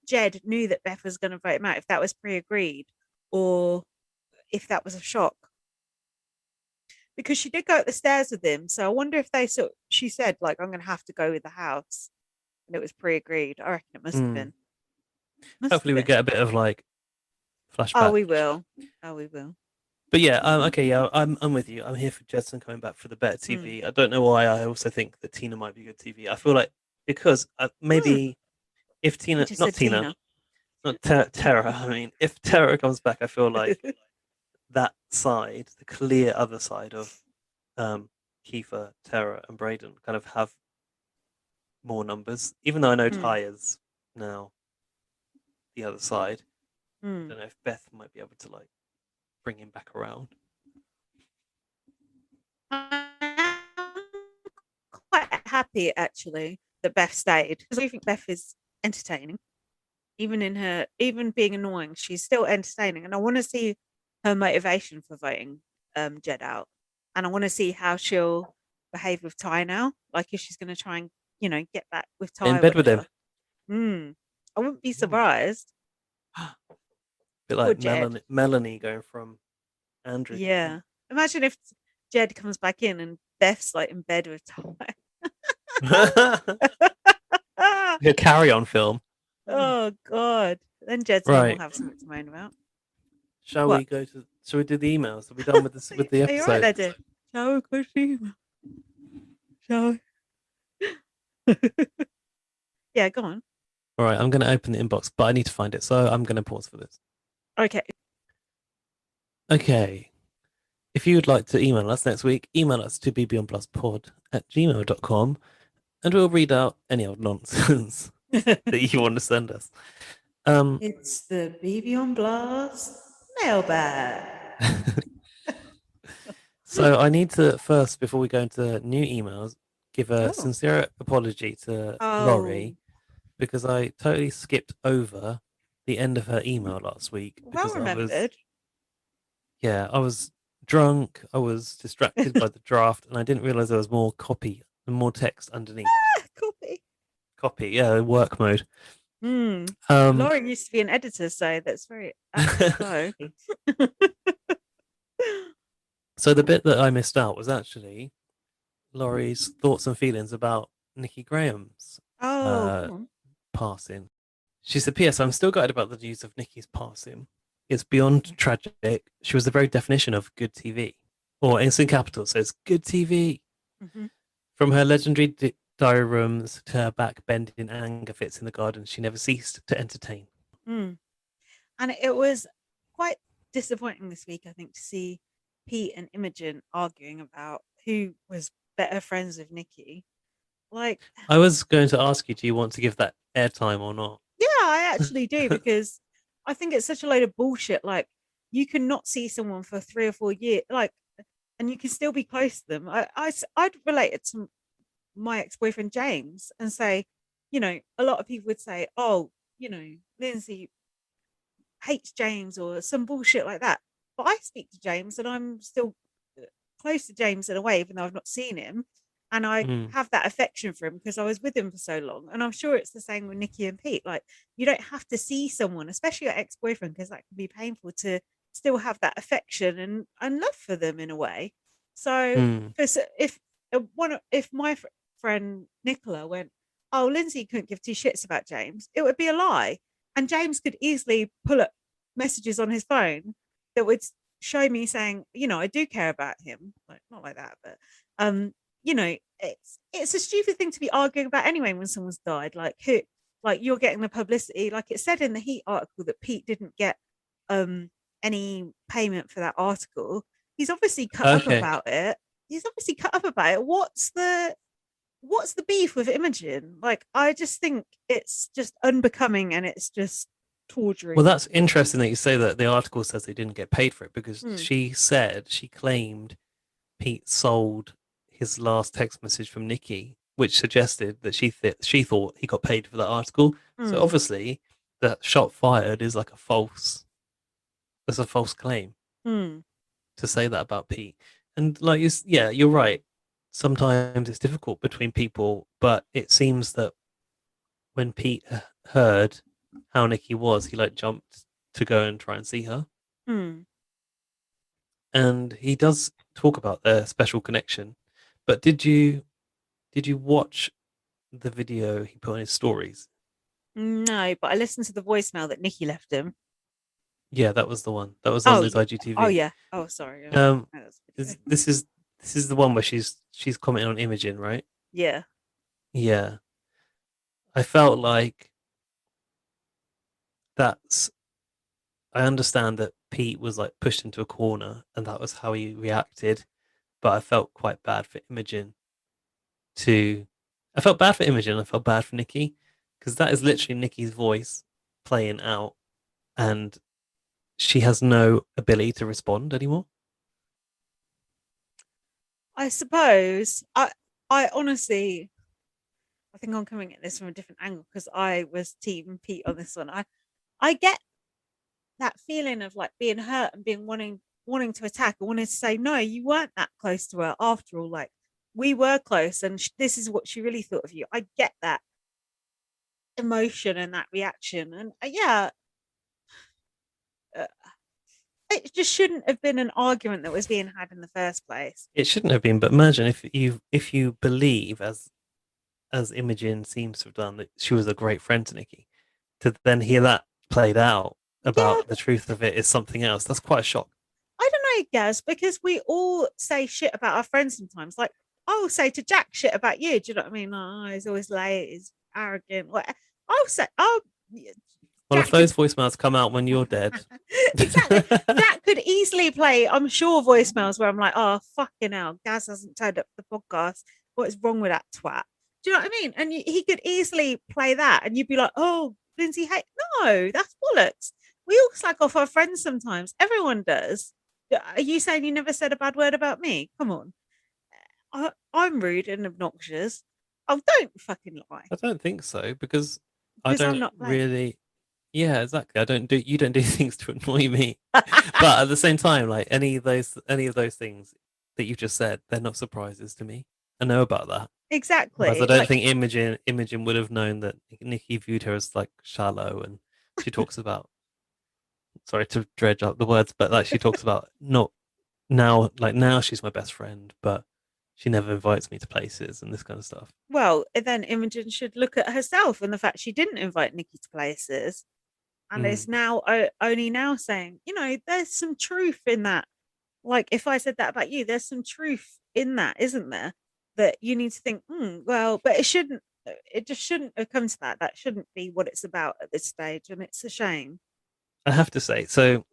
S4: Jed knew that Beth was going to vote him out, if that was pre-agreed, or if that was a shock. Because she did go up the stairs with him, so I wonder if she said, like, I'm going to have to go with the house, and it was pre-agreed. I reckon it must have been.
S3: Hopefully we get a bit of, like, flashback.
S4: Oh, we will.
S3: But yeah, okay, yeah, I'm with you. I'm here for Jedson coming back for the better TV. I don't know why. I also think that Tina might be good TV. I feel like, because maybe if Tina, not Terror. I mean, if Terror comes back, I feel like that side, the clear other side of Kiefer, Terror, and Braden, kind of have more numbers. Even though I know Ty is now the other side, I don't know if Beth might be able to, like, bring him back around.
S4: I'm quite happy actually that Beth stayed, because I think Beth is entertaining. Even being annoying, she's still entertaining, and I want to see her motivation for voting Jed out, and I want to see how she'll behave with Ty now. Like, if she's going to try and, you know, get back with Ty
S3: in bed with him.
S4: I wouldn't be surprised.
S3: A bit like Melanie going from Andrew.
S4: Yeah, imagine if Jed comes back in and Beth's, like, in bed with Ty.
S3: A carry-on film.
S4: Oh God! Then Jed's will have something to moan about.
S3: Shall we do the emails? Are we done with the episode?
S4: Are you right there, dear? Shall we go to email? Shall we? Yeah, go on.
S3: All right, I'm going to open the inbox, but I need to find it, so I'm going to pause for this. Okay. If you would like to email us next week, email us to bbonblastpod@gmail.com, and we'll read out any old nonsense that you want to send us.
S4: It's the BB on Blast mailbag.
S3: So I need to first, before we go into new emails, give a sincere apology to Laurie, because I totally skipped over the end of her email last week.
S4: Well remembered.
S3: I was drunk, I was distracted by the draft, and I didn't realize there was more copy and more text underneath. Copy, yeah, work mode.
S4: Lauren used to be an editor, so that's very slow.
S3: So the bit that I missed out was actually Laurie's thoughts and feelings about Nikki Graham's passing. She said, P.S. I'm still gutted about the news of Nikki's passing. It's beyond tragic. She was the very definition of good TV. Or Instant Capital says good TV. From her legendary diary rooms to her back bending in anger fits in the garden she never ceased to entertain.
S4: And it was quite disappointing this week, I think, to see Pete and Imogen arguing about who was better friends with Nikki. Like,
S3: I was going to ask you, do you want to give that airtime or not?
S4: yeah, I actually do, because I think it's such a load of bullshit. Like, you can not see someone for 3 or 4 years, like, and you can still be close to them. I'd relate it to my ex-boyfriend James and say, a lot of people would say, oh, Lindsay hates James or some bullshit like that. But I speak to James and I'm still close to James in a way, even though I've not seen him. And I have that affection for him because I was with him for so long. And I'm sure it's the same with Nikki and Pete. Like, you don't have to see someone, especially your ex-boyfriend, because that can be painful, to still have that affection and love for them in a way. So if my friend Nicola went, oh, Lindsay couldn't give 2 shits about James, it would be a lie. And James could easily pull up messages on his phone that would show me saying, I do care about him. Like, not like that, but it's a stupid thing to be arguing about anyway when someone's died. Like, you're getting the publicity. Like it said in the Heat article that Pete didn't get any payment for that article. He's obviously cut up about it. What's the beef with Imogen? Like, I just think it's just unbecoming and it's just torturing.
S3: Well, that's interesting that you say that. The article says they didn't get paid for it because she claimed Pete sold his last text message from Nikki, which suggested that she thought he got paid for that article. So obviously that shot fired is like a false claim to say that about Pete. And like, you're right. Sometimes it's difficult between people, but it seems that when Pete heard how Nikki was, he like jumped to go and try and see her. And he does talk about their special connection. But did you watch the video he put on his stories?
S4: No, but I listened to the voicemail that Nikki left him.
S3: Yeah, that was the one. That was on his IGTV.
S4: Oh yeah. Oh, sorry.
S3: This is the one where she's commenting on Imogen, right?
S4: Yeah.
S3: Yeah. I felt like I understand that Pete was like pushed into a corner and that was how he reacted, but I felt quite bad for Imogen. I felt bad for Imogen. I felt bad for Nikki because that is literally Nikki's voice playing out, and she has no ability to respond anymore.
S4: I suppose I honestly, I think I'm coming at this from a different angle because I was team Pete on this one. I get that feeling of like being hurt and being wanting to attack and wanting to say, no, you weren't that close to her after all. Like, we were close and this is what she really thought of you. I get that emotion and that reaction. And it just shouldn't have been an argument that was being had in the first place.
S3: It shouldn't have been, but imagine if you believe, as Imogen seems to have done, that she was a great friend to Nikki, to then hear that played out about the truth of it is something else. That's quite a shock.
S4: I don't know, Gaz, because we all say shit about our friends sometimes. Like, I'll say to Jack shit about you. Do you know what I mean? Oh, he's always late. He's arrogant. I'll say,
S3: well, if those voicemails come out when you're dead.
S4: Exactly. That could easily play, I'm sure, voicemails where I'm like, oh, fucking hell, Gaz hasn't turned up the podcast. What is wrong with that twat? Do you know what I mean? And he could easily play that and you'd be like, oh, Lindsay, hey, no, that's bollocks. We all slag off our friends sometimes. Everyone does. Are you saying you never said a bad word about me? Come on. I'm rude and obnoxious. Oh, don't fucking lie.
S3: I don't think so because I don't really. Yeah, exactly. You don't do things to annoy me. But at the same time, like any of those things that you just said, they're not surprises to me. I know about that.
S4: Exactly.
S3: Whereas I don't think Imogen would have known that Nikki viewed her as like shallow, and she talks about. Sorry to dredge up the words, but like she talks about not now. Like now, she's my best friend, but she never invites me to places and this kind of stuff.
S4: Well, then Imogen should look at herself and the fact she didn't invite Nikki to places. And is now only now saying, there's some truth in that. Like, if I said that about you, there's some truth in that, isn't there? that you need to think, well, but it just shouldn't have come to that. That shouldn't be what it's about at this stage, and it's a shame.
S3: I have to say, so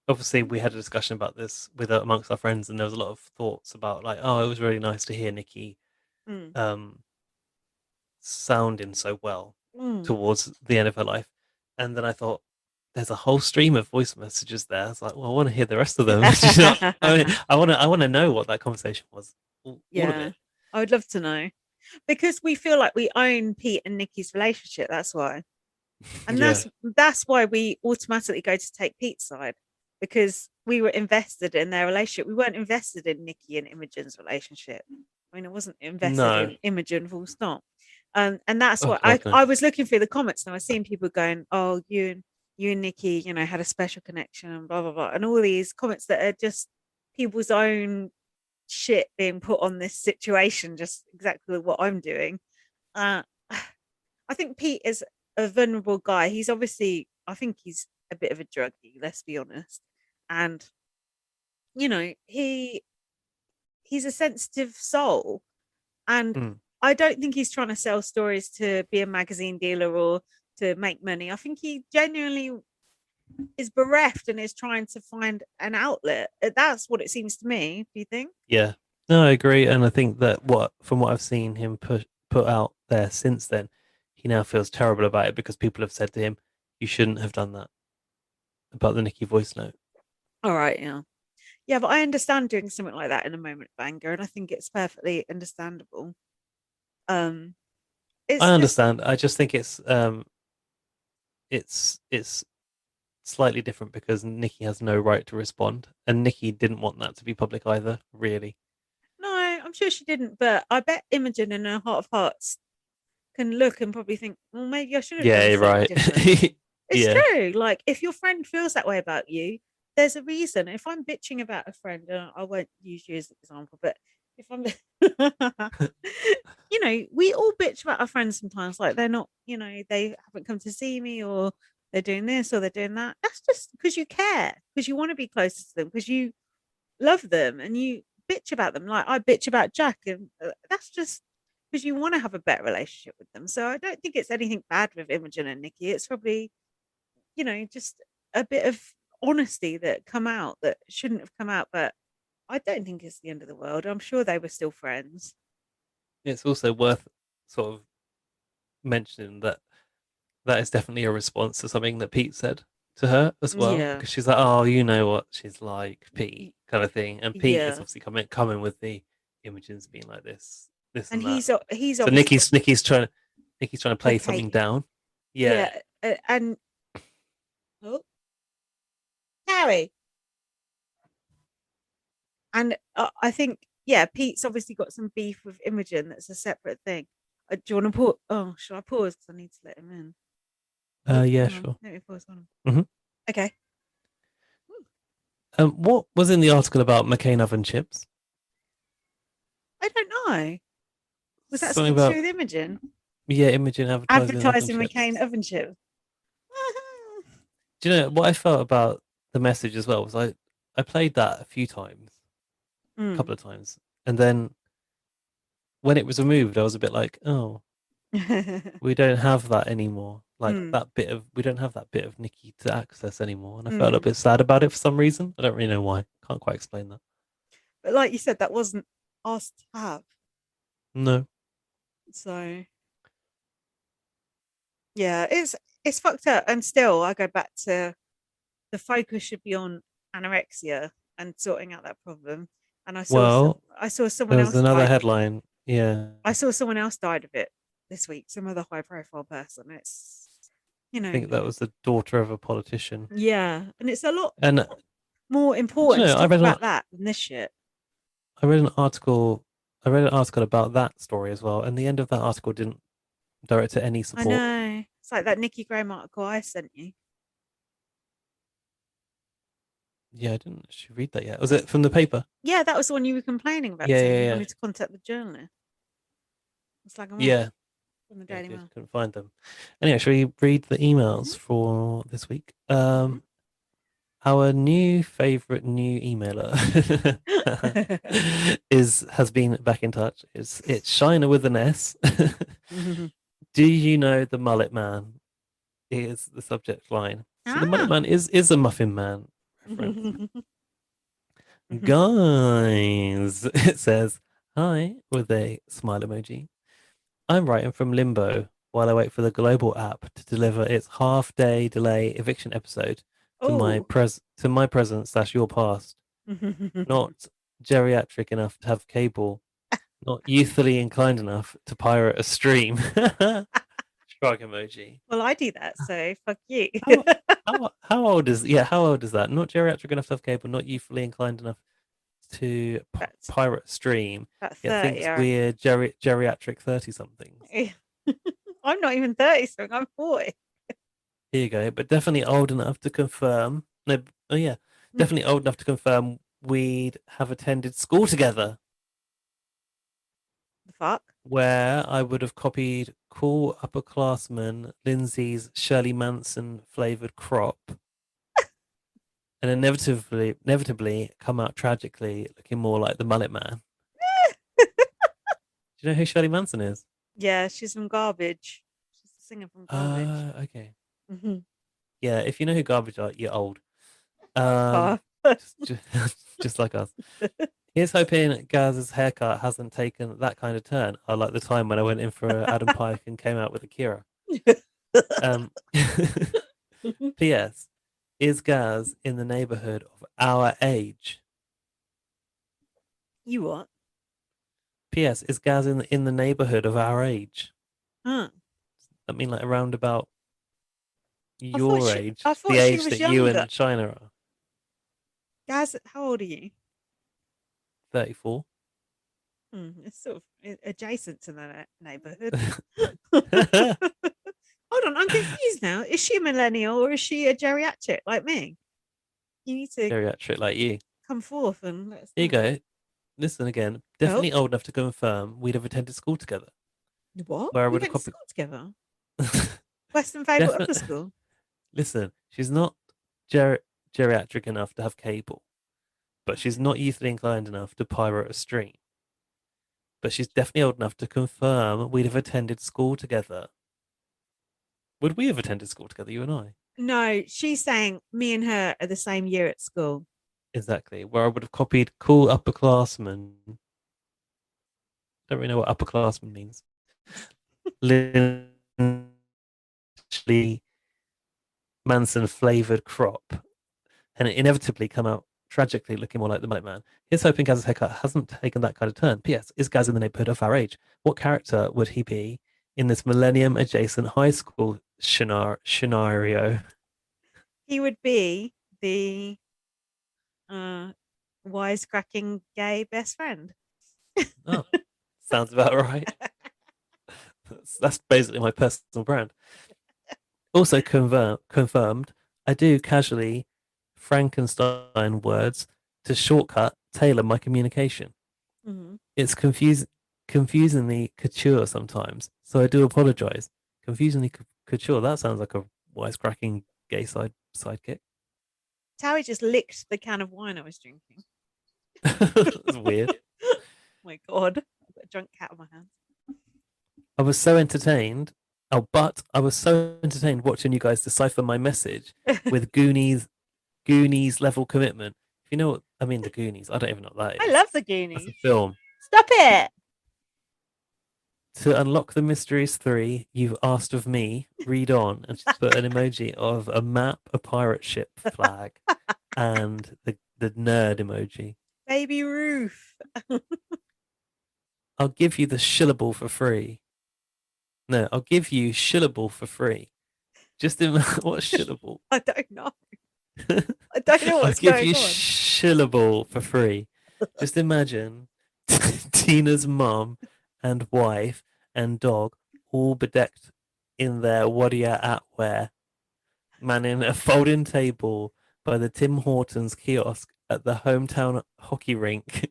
S3: obviously we had a discussion about this with amongst our friends, and there was a lot of thoughts about like, oh, it was really nice to hear Nikki
S4: Mm.
S3: sounding so well
S4: Mm.
S3: towards the end of her life. And then I thought, there's a whole stream of voice messages there. I was like, well, I want to hear the rest of them. I want to know what that conversation was. All of it.
S4: I would love to know, because we feel like we own Pete and Nikki's relationship. That's why, and
S3: Yeah.
S4: that's why we automatically go to take Pete's side, because we were invested in their relationship. We weren't invested in Nikki and Imogen's relationship. I mean, I wasn't invested
S3: No.
S4: in Imogen, full stop. And that's
S3: Oh,
S4: what
S3: God, no.
S4: I was looking through the comments, and I was seeing people going, "Oh, you and Nikki, had a special connection," and blah blah blah, and all these comments that are just people's own shit being put on this situation, just exactly what I'm doing. I think Pete is a vulnerable guy. He's obviously, I think he's a bit of a druggie, let's be honest. And he's a sensitive soul, and I don't think he's trying to sell stories to be a magazine dealer or to make money. I think he genuinely is bereft and is trying to find an outlet. That's what it seems to me. Do you think?
S3: Yeah. No, I agree. And I think that from what I've seen him put out there since then, he now feels terrible about it because people have said to him, you shouldn't have done that about the Nikki voice note.
S4: All right. Yeah. Yeah. But I understand doing something like that in a moment of anger. And I think it's perfectly understandable. It's
S3: I
S4: just,
S3: understand. I just think it's slightly different because Nikki has no right to respond, and Nikki didn't want that to be public either. Really,
S4: no, I'm sure she didn't, but I bet Imogen in her heart of hearts can look and probably think, well, maybe I should have
S3: yeah,
S4: done
S3: you're
S4: something
S3: right.
S4: different. It's
S3: Yeah,
S4: true. Like, if your friend feels that way about you, there's a reason. If I'm bitching about a friend, and I won't use you as an example, but if I'm, we all bitch about our friends sometimes. Like, they're not, they haven't come to see me, or they're doing this or they're doing that. That's just because you care, because you want to be closer to them, because you love them, and you bitch about them. Like, I bitch about Jack, and that's just because you want to have a better relationship with them. So I don't think it's anything bad with Imogen and Nikki. It's probably, just a bit of honesty that come out that shouldn't have come out. But I don't think it's the end of the world. I'm sure they were still friends.
S3: it's also worth sort of mentioning that is definitely a response to something that Pete said to her as well,
S4: Yeah.
S3: because she's like, "Oh, you know what she's like, Pete," kind of thing, and Pete is
S4: Yeah.
S3: obviously coming with the Imogen's being like this
S4: And
S3: and that.
S4: he's
S3: So
S4: obviously got
S3: Nikki's trying to play something
S4: placated.
S3: down. Yeah,
S4: Yeah. And oh, Harry. And I think, yeah, Pete's obviously got some beef with Imogen. That's a separate thing. Do you want to pause? Oh, should I pause? Because I need to let him in. Oh,
S3: yeah,
S4: hang on.
S3: sure.
S4: Let me pause on him.
S3: hmm
S4: Okay.
S3: What was in the article about McCain oven chips?
S4: I don't know. Was that
S3: Something
S4: something to do
S3: about
S4: with Imogen?
S3: Imogen advertising oven
S4: Advertising
S3: chips.
S4: McCain oven chips.
S3: Do you know what I felt about the message as well? Was I played that a few times, a couple of times, and then when it was removed, I was a bit like, oh, we don't have that anymore. Like we don't have that bit of Nikki to access anymore, and I felt a bit sad about it for some reason. I don't really know why. Can't quite explain that.
S4: But like you said, that wasn't asked to have.
S3: No.
S4: So yeah, it's fucked up. And still, I go back to the focus should be on anorexia and sorting out that problem. And
S3: Well,
S4: I saw someone
S3: there was
S4: else
S3: another
S4: died.
S3: headline. Yeah.
S4: I saw someone else died of it this week. Some other high profile person. It's
S3: I think that was the daughter of a politician.
S4: yeah, and it's a lot
S3: And
S4: more
S3: I don't
S4: important to
S3: know,
S4: talk about that than this shit.
S3: I read an article about that story as well, and the end of that article didn't direct to any
S4: I
S3: support.
S4: know. It's like that Nikki Graham article I sent you.
S3: Yeah, I didn't actually read that yet. Was it from the paper?
S4: Yeah, that was the one you were complaining about,
S3: Yeah,
S4: saying
S3: yeah,
S4: you
S3: yeah.
S4: wanted to contact the journalist. It's like I'm off
S3: Yeah.
S4: from the
S3: Yeah, I
S4: Daily Mail.
S3: couldn't find them. Anyway, shall we read the emails for this week? Our new favorite new emailer has been back in touch. It's Shiner with an S. Do you know the Mullet Man? Is the subject line. So the Mullet Man is a Muffin Man reference. Guys, it says, hi, with a smile emoji. I'm writing from limbo while I wait for the global app to deliver its half-day delay eviction episode to my present / your past. Not geriatric enough to have cable. Not youthfully inclined enough to pirate a stream. Shrug emoji.
S4: Well, I do that, so fuck you.
S3: How old is that? Not geriatric enough to have cable, not youthfully inclined enough to pirate stream.
S4: About 30,
S3: Yet thinks we're geriatric 30-somethings.
S4: I'm not even 30 something, I'm 40.
S3: Here you go, but definitely old enough to confirm. No, oh yeah, definitely old enough to confirm we'd have attended school together.
S4: The fuck?
S3: Where I would have copied cool upperclassman Lindsay's Shirley Manson flavored crop, and inevitably come out tragically looking more like the Mullet Man. Do you know who Shirley Manson is?
S4: Yeah, she's from Garbage. She's the singer from Garbage.
S3: Okay. Yeah, if you know who Garbage are, you're old. Just like us. Here's hoping Gaz's haircut hasn't taken that kind of turn. I like the time when I went in for Adam Pike and came out with Akira. P.S. Is Gaz in the neighborhood of our age?
S4: You what?
S3: P.S. Is Gaz in the neighborhood of our age?
S4: Huh.
S3: I mean, like around about your age,
S4: the
S3: age that you and China are.
S4: Gaz, how old are you?
S3: 34.
S4: It's sort of adjacent to the neighborhood. Hold on, I'm confused now. Is she a millennial or is she a geriatric like me? You need to
S3: geriatric like you.
S4: Come forth and let us know.
S3: Here you go. Listen again. Definitely old enough to confirm we'd have attended school together.
S4: What?
S3: Where I
S4: we
S3: would
S4: went
S3: have
S4: to school together. Western Favourite Upper School.
S3: Listen, she's not geriatric enough to have cable, but she's not youthfully inclined enough to pirate a stream. But she's definitely old enough to confirm we'd have attended school together. Would we have attended school together, you and I?
S4: No, she's saying me and her are the same year at school.
S3: Exactly. Where I would have copied cool upperclassmen. Don't really know what upperclassman means. Literally Manson flavored crop, and it inevitably come out tragically looking more like the Mullet Man. Here's hoping Gaz's haircut hasn't taken that kind of turn. P.S. Is Gaz in the neighborhood of our age? What character would he be in this millennium adjacent high school scenario?
S4: He would be the wisecracking gay best friend.
S3: Oh, sounds about right. That's basically my personal brand. Also confirmed, I do casually Frankenstein words to shortcut tailor my communication. It's confusingly couture sometimes, so I do apologize. Confusingly couture, that sounds like a wisecracking gay sidekick.
S4: Towie just licked the can of wine I was drinking.
S3: That's weird.
S4: Oh my god, I've got a drunk cat on my hands.
S3: I was so entertained watching you guys decipher my message with Goonies level commitment. If you know what I mean, the Goonies. I don't even know what that is.
S4: I love the Goonies.
S3: That's a film.
S4: Stop it!
S3: To unlock the mysteries 3 you've asked of me, read on, and just put an emoji of a map, a pirate ship flag, and the nerd emoji.
S4: Baby Ruth.
S3: I'll give you the shillable for free. No, I'll give you shillable for free. Just what's shillable?
S4: I don't know. I don't know what's going on.
S3: I'll give you shillable for free. Just imagine Tina's mum and wife and dog all bedecked in their Wadia atwear, manning a folding table by the Tim Hortons kiosk at the hometown hockey rink,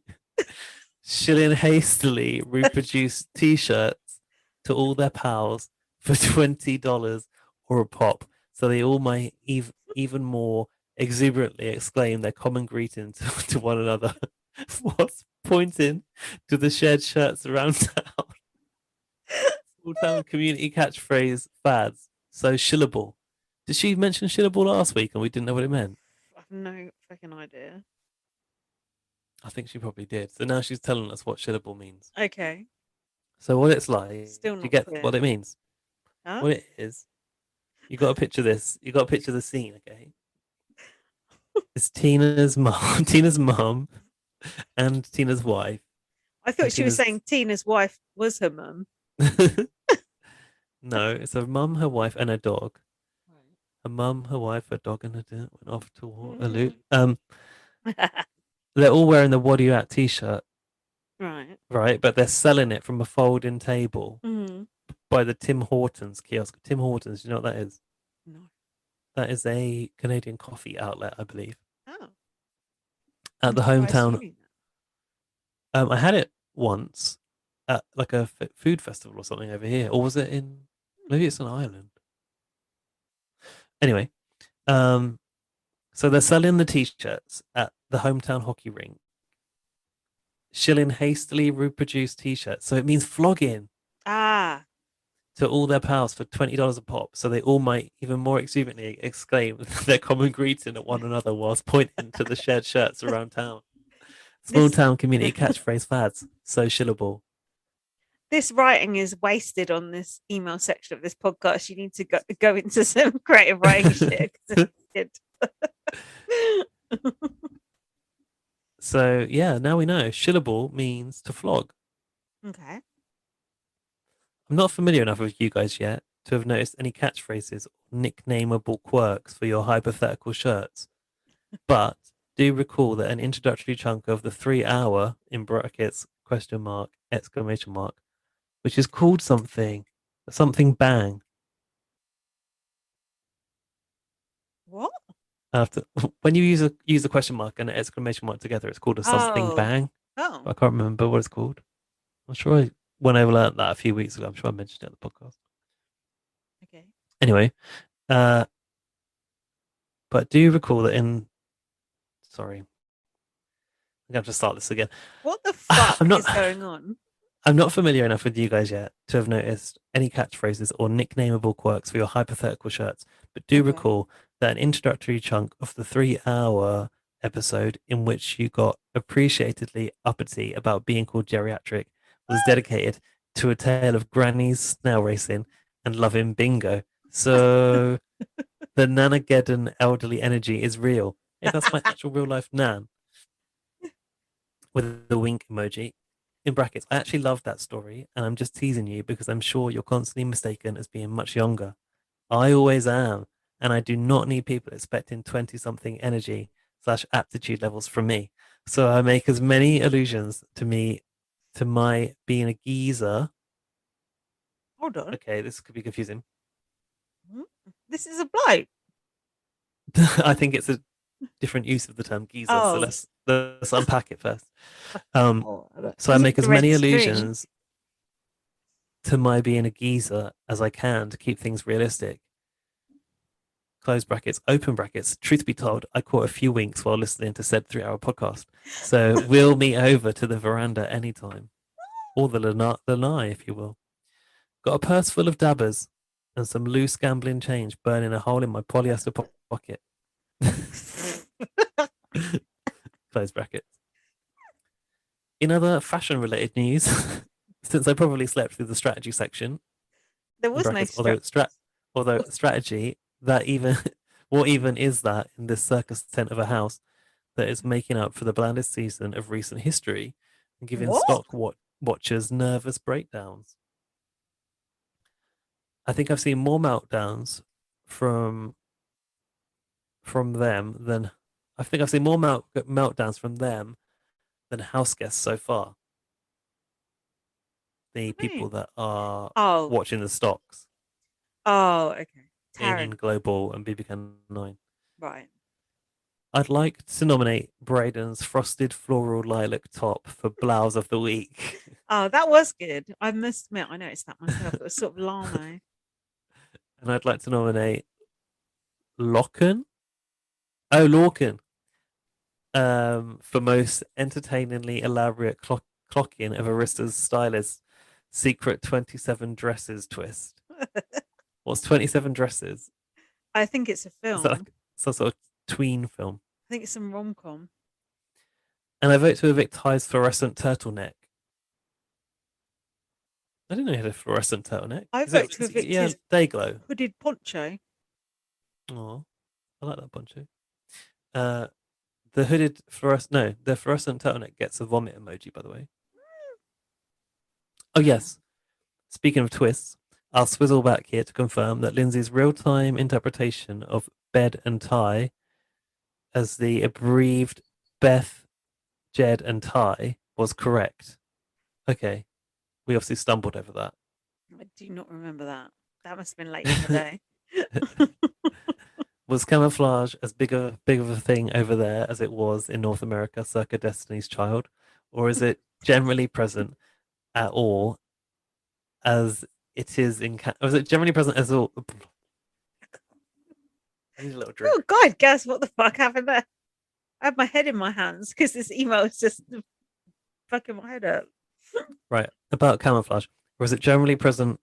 S3: shilling hastily reproduced t-shirts to all their pals for $20 or a pop, so they all might even more exuberantly exclaim their common greeting to one another whilst pointing to the shared shirts around town. Small town community catchphrase fads. So shillable. Did she mention shillable last week and we didn't know what it meant?
S4: I've no fucking idea.
S3: I think she probably did. So now she's telling us what shillable means.
S4: Okay.
S3: So what it's like,
S4: Still
S3: do you
S4: not
S3: get
S4: clear.
S3: what it means?
S4: Huh?
S3: What it is, you got to picture this. You got to picture the scene, okay? It's Tina's mom, and Tina's wife.
S4: I thought she was saying Tina's wife was her mum.
S3: No, it's a mum, her wife, and a dog.
S4: Right.
S3: A mum, her wife, a dog, and a dog went off to Waterloo. They're all wearing the "What Are You At" t-shirt. Right, but they're selling it from a folding table by the Tim Hortons kiosk. Tim Hortons, do you know what that is?
S4: No.
S3: That is a Canadian coffee outlet, I believe.
S4: Oh.
S3: At the hometown. I had it once at like a food festival or something over here, or was it in? Maybe it's in Ireland. Anyway, so they're selling the t-shirts at the hometown hockey rink. Shilling hastily reproduced t-shirts, so it means flogging.
S4: Ah.
S3: To all their pals for $20 a pop, so they all might even more exuberantly exclaim their common greeting at one another whilst pointing to the shared shirts around town. Small town community catchphrase fads, so shillable.
S4: This writing is wasted on this email section of this podcast. You need to go into some creative writing shit.
S3: So yeah, now we know shillable means to flog.
S4: Okay.
S3: I'm not familiar enough with you guys yet to have noticed any catchphrases or nicknameable quirks for your hypothetical shirts, but do recall that an introductory chunk of the 3 hour in brackets question mark exclamation mark, which is called something bang.
S4: What?
S3: After when you use a question mark and an exclamation mark together, it's called a something bang.
S4: Oh.
S3: I can't remember what it's called. I'm sure when I learned that a few weeks ago, I'm sure I mentioned it on the podcast.
S4: Okay.
S3: Anyway, but do recall that sorry, I'm going to start this again.
S4: What the fuck is going on?
S3: I'm not familiar enough with you guys yet to have noticed any catchphrases or nicknameable quirks for your hypothetical shirts, but do recall that an introductory chunk of the 3 hour episode in which you got appreciatedly uppity about being called geriatric was dedicated to a tale of grannies snail racing and loving bingo. So the Nanageddon elderly energy is real. Hey, that's my actual real life nan. With the wink emoji. In brackets, I actually love that story, and I'm just teasing you because I'm sure you're constantly mistaken as being much younger. I always am, and I do not need people expecting 20-something energy / aptitude levels from me. So I make as many allusions to my being a geezer.
S4: Hold on.
S3: Okay, this could be confusing.
S4: This is a bloke.
S3: I think it's a different use of the term geezer. So let's unpack it first. So I make as many allusions to my being a geezer as I can to keep things realistic. Close brackets, open brackets. Truth be told, I caught a few winks while listening to said 3 hour podcast. So we'll meet over to the veranda anytime. Or the lanai, if you will. Got a purse full of dabbers and some loose gambling change burning a hole in my polyester pocket. Close brackets. In other fashion-related news, since I probably slept through the strategy section,
S4: there was no strategy.
S3: Although strategy, what even is that in this circus tent of a house that is making up for the blandest season of recent history and giving stock watchers nervous breakdowns? I think I've seen more meltdowns from them than meltdowns from them than house guests so far. The people that are watching the stocks.
S4: Oh, okay.
S3: In Global and BBK 9.
S4: Right.
S3: I'd like to nominate Braden's frosted floral lilac top for blouse of the week.
S4: Oh, that was good. I must admit, I noticed that myself. It was sort of lamo.
S3: And I'd like to nominate Locken Oh, Lorcan. For most entertainingly elaborate clock-in of Arista's stylist secret 27 dresses twist. What's 27 dresses?
S4: I think it's a
S3: Is that
S4: film.
S3: like some sort of tween film?
S4: I think it's some rom-com.
S3: And I vote to evict Ty's fluorescent turtleneck. I didn't know he had a fluorescent turtleneck.
S4: I
S3: Is it,
S4: vote to
S3: is it,
S4: evict
S3: yeah,
S4: his
S3: day glow.
S4: hooded poncho.
S3: Oh, I like that poncho. The hooded the fluorescent turtleneck gets a vomit emoji, by the way. Oh yes. Speaking of twists, I'll swizzle back here to confirm that Lindsay's real-time interpretation of bed and tie as the abbreviated Beth, Jed, and Ty was correct. Okay, we obviously stumbled over that.
S4: I do not remember that. That must have been late in the day.
S3: Was camouflage as big of a thing over there as it was in North America circa Destiny's Child? Or is it generally present at all as it is in or is it generally present as all I need a little drink.
S4: Oh God, guess what the fuck happened there? I have my head in my hands because this email is just fucking my head up.
S3: Right, about camouflage. Or is it generally present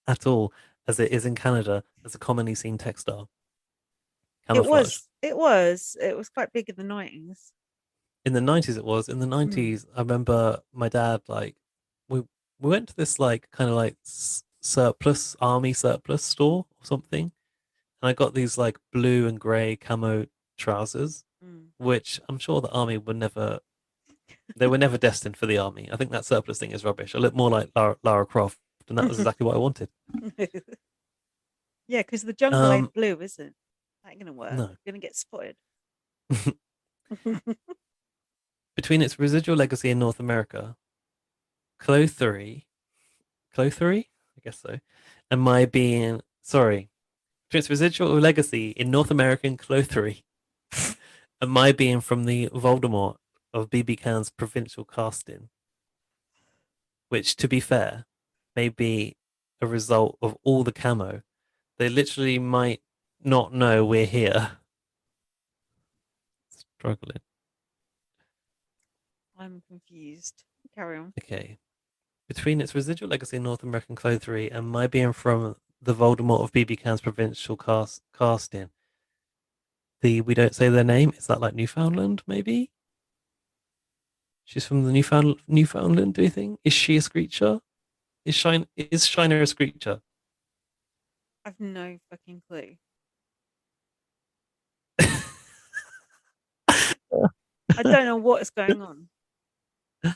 S3: at all as it is in Canada as a commonly seen textile? Camouflage.
S4: It was quite big in the 90s.
S3: In the 90s it was. In the 90s, I remember my dad, like, we went to this, like, kind of like army surplus store or something. And I got these, like, blue and grey camo trousers, which I'm sure the army would never, they were never destined for the army. I think that surplus thing is rubbish. I look more like Lara Croft, and that was exactly what I wanted.
S4: Yeah, because the jungle ain't blue, is it? That ain't gonna work.
S3: No.
S4: You're gonna get spotted.
S3: Between its residual legacy in North America, Clo3, I guess so, and my being, between its residual legacy in North American Clo3, and my being from the Voldemort of BB Can's provincial casting, which, to be fair, may be a result of all the camo, they literally might not know we're here. Struggling.
S4: I'm confused. Carry on.
S3: Okay. Between its residual legacy in North American Clo3 and my being from the Voldemort of BB Can's provincial casting, we don't say their name. Is that like Newfoundland, maybe? She's from the Newfoundland, do you think? Is she a Screecher? Is Shiner a Screecher?
S4: I've no fucking clue. I don't know what is going on.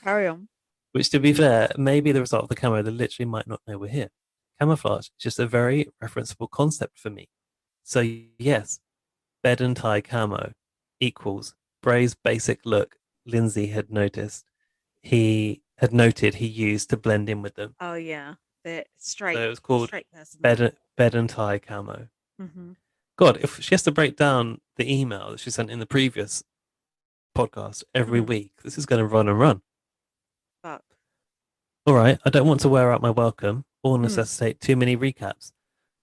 S4: Carry on.
S3: Which, to be fair, may be the result of the camo. They literally might not know we're here. Camouflage is just a very referenceable concept for me. So yes, bed and tie camo equals Bray's basic look. Lindsay had noticed. He had noted he used to blend in with them.
S4: Oh yeah, the straight.
S3: So it was called bed and tie camo.
S4: Mm-hmm.
S3: God, if she has to break down the email that she sent in the previous podcast every week, this is going to run and run.
S4: Fuck.
S3: All right, I don't want to wear out my welcome or necessitate too many recaps.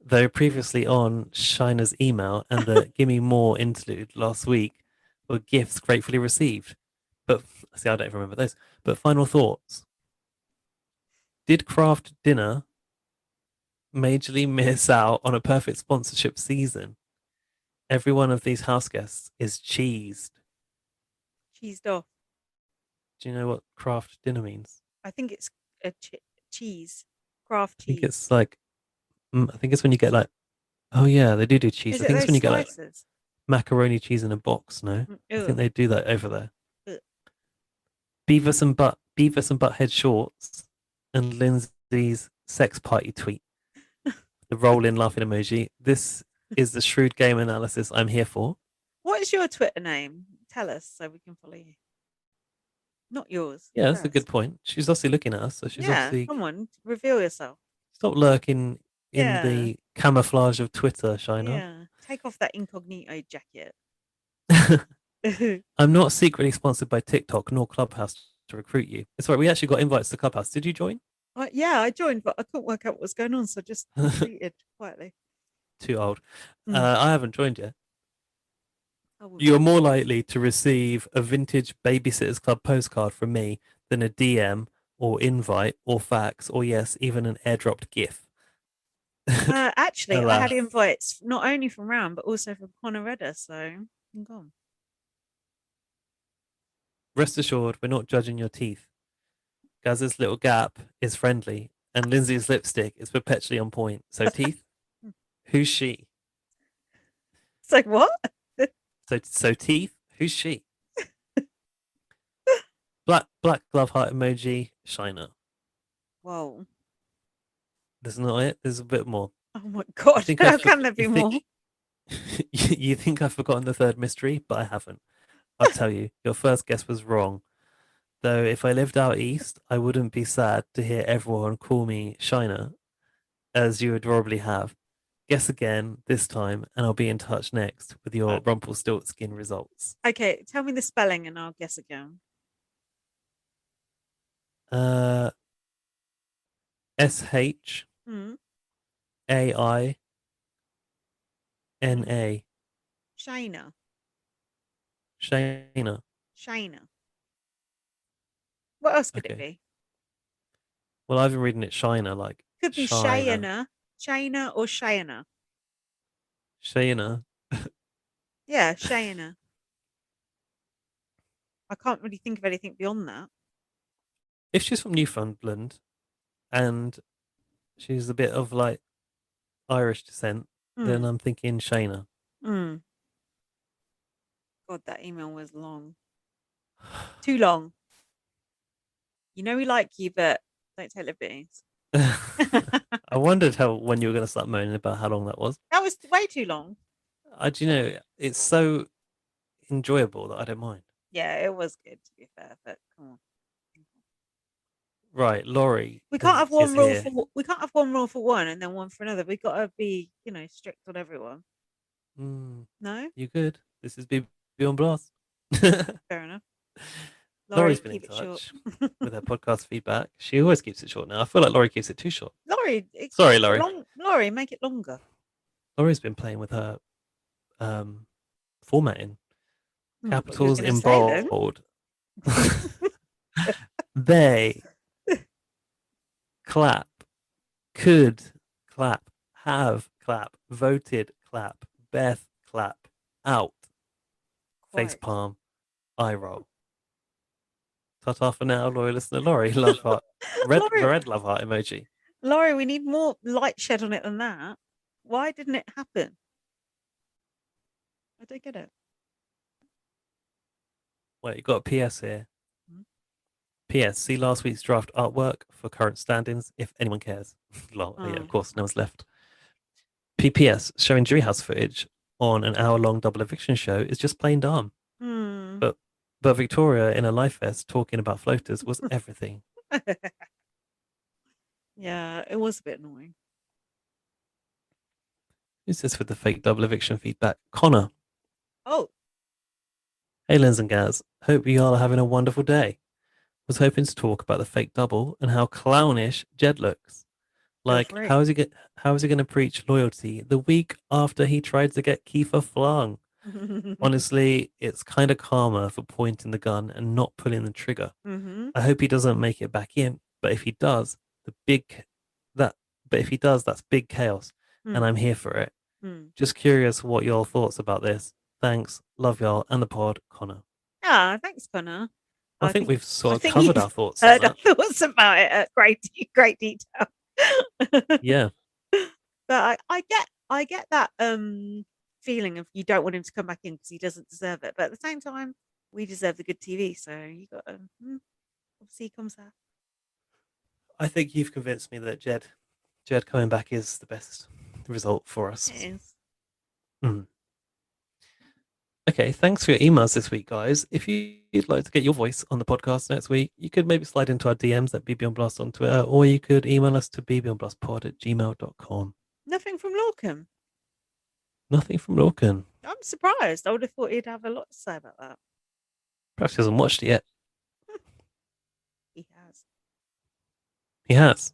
S3: Though previously on Shiner's email and the Gimme More interlude last week were gifts gratefully received. But see, I don't even remember those. But final thoughts. Did Craft Dinner majorly miss out on a perfect sponsorship season? Every one of these house guests is cheesed.
S4: Cheesed off.
S3: Do you know what Craft Dinner means?
S4: I think it's a cheese. Craft cheese.
S3: I think it's like, I think it's when you get like, oh yeah, they do cheese. I think it's when you get like macaroni cheese in a box. No, I think they do that over there. Beavis and Butthead shorts and Lindsay's sex party tweet. The rolling laughing emoji. This is the shrewd game analysis I'm here for.
S4: What is your Twitter name? Tell us so we can follow you. Not yours.
S3: Yeah, that's a good point. She's obviously looking at us, so she's obviously.
S4: Come on, reveal yourself.
S3: Stop lurking in the camouflage of Twitter, Shiner.
S4: Yeah, take off that incognito jacket.
S3: I'm not secretly sponsored by TikTok nor Clubhouse to recruit you. It's right. We actually got invites to Clubhouse. Did you join?
S4: Yeah, I joined, but I couldn't work out what was going on, so I just retreated quietly.
S3: Too old. I haven't joined yet. You're more likely to receive a vintage Babysitters Club postcard from me than a DM or invite or fax or, yes, even an airdropped GIF.
S4: Actually, I
S3: Alas.
S4: had invites not only from Ram but also from Connor Redder, so I'm gone.
S3: Rest assured, we're not judging your teeth. Gaz's little gap is friendly, and Lindsay's lipstick is perpetually on point. So, teeth, who's she?
S4: It's like, what?
S3: So teeth, who's she? Black glove heart emoji, shiner.
S4: Whoa.
S3: That's not it. There's a bit more.
S4: Oh my God. How can there be more?
S3: You think I've forgotten the third mystery, but I haven't. I'll tell you, your first guess was wrong. Though if I lived out east, I wouldn't be sad to hear everyone call me Shiner, as you adorably have. Guess again this time, and I'll be in touch next with your Rumpelstiltskin results.
S4: Okay, tell me the spelling and I'll guess again.
S3: SHAINA.
S4: Shayna.
S3: Shayna.
S4: Shayna. What else could it be?
S3: Well, I've been reading it Shiner, like
S4: could be Shayna, Shayna or Shayna.
S3: Shayna.
S4: Yeah, Shayna. I can't really think of anything beyond that.
S3: If she's from Newfoundland and she's a bit of like Irish descent, then I'm thinking Shayna.
S4: God, that email was long. Too long. You know we like you, but don't take liberties.
S3: I wondered when you were going to start moaning about how long that was.
S4: That was way too long.
S3: Do you know, it's so enjoyable that I don't mind.
S4: Yeah, it was good to be fair, but come on.
S3: Right, Laurie.
S4: We can't have one rule for one and then one for another. We've got to be, strict on everyone. No?
S3: You good? This is Beyond Blast.
S4: Fair enough.
S3: Laurie's been in touch with her podcast feedback. She always keeps it short now. I feel like Laurie keeps it too short.
S4: Sorry, Laurie. Laurie, make it longer.
S3: Laurie's been playing with her formatting. Capitals in bold. They clap, could clap, have clap, voted clap, Beth clap, out, face palm, eye roll. Ta-ta for now, loyal listener Laurie. Love heart. Red love heart emoji.
S4: Laurie, we need more light shed on it than that. Why didn't it happen? I don't get it.
S3: Wait, you got a PS here. PS, see last week's draft artwork for current standings, if anyone cares. Yeah, of course, no one's left. PPS, showing jury house footage on an hour-long double eviction show is just plain dumb. But Victoria in a life vest talking about floaters was everything.
S4: Yeah, it was a bit annoying.
S3: Who's this with the fake double eviction feedback? Connor.
S4: Oh.
S3: Hey, Lens and Gaz. Hope you all are having a wonderful day. Was hoping to talk about the fake double and how clownish Jed looks. Like, how is he going to preach loyalty the week after he tried to get Kiefer flung? Honestly, it's kind of karma for pointing the gun and not pulling the trigger. I hope he doesn't make it back in, but if he does, that's big chaos, and I'm here for it. Just curious what your thoughts about this. Thanks, love y'all, and the pod, Connor.
S4: Ah, thanks, Connor.
S3: I think we've sort of covered our thoughts.
S4: Heard our thoughts about it at great detail.
S3: Yeah,
S4: but I get that feeling of you don't want him to come back in because he doesn't deserve it. But at the same time, we deserve the good TV, so you got to see comes out.
S3: I think you've convinced me that Jed coming back is the best result for us.
S4: It is.
S3: Okay, thanks for your emails this week, guys. If you'd like to get your voice on the podcast next week, you could maybe slide into our DMs at bbonblast on Twitter, or you could email us to bbonblastpod@gmail.com.
S4: Nothing from Lorcan.
S3: Nothing from Lorcan.
S4: I'm surprised. I would have thought he'd have a lot to say about that.
S3: Perhaps he hasn't watched it yet.
S4: He has.
S3: He has?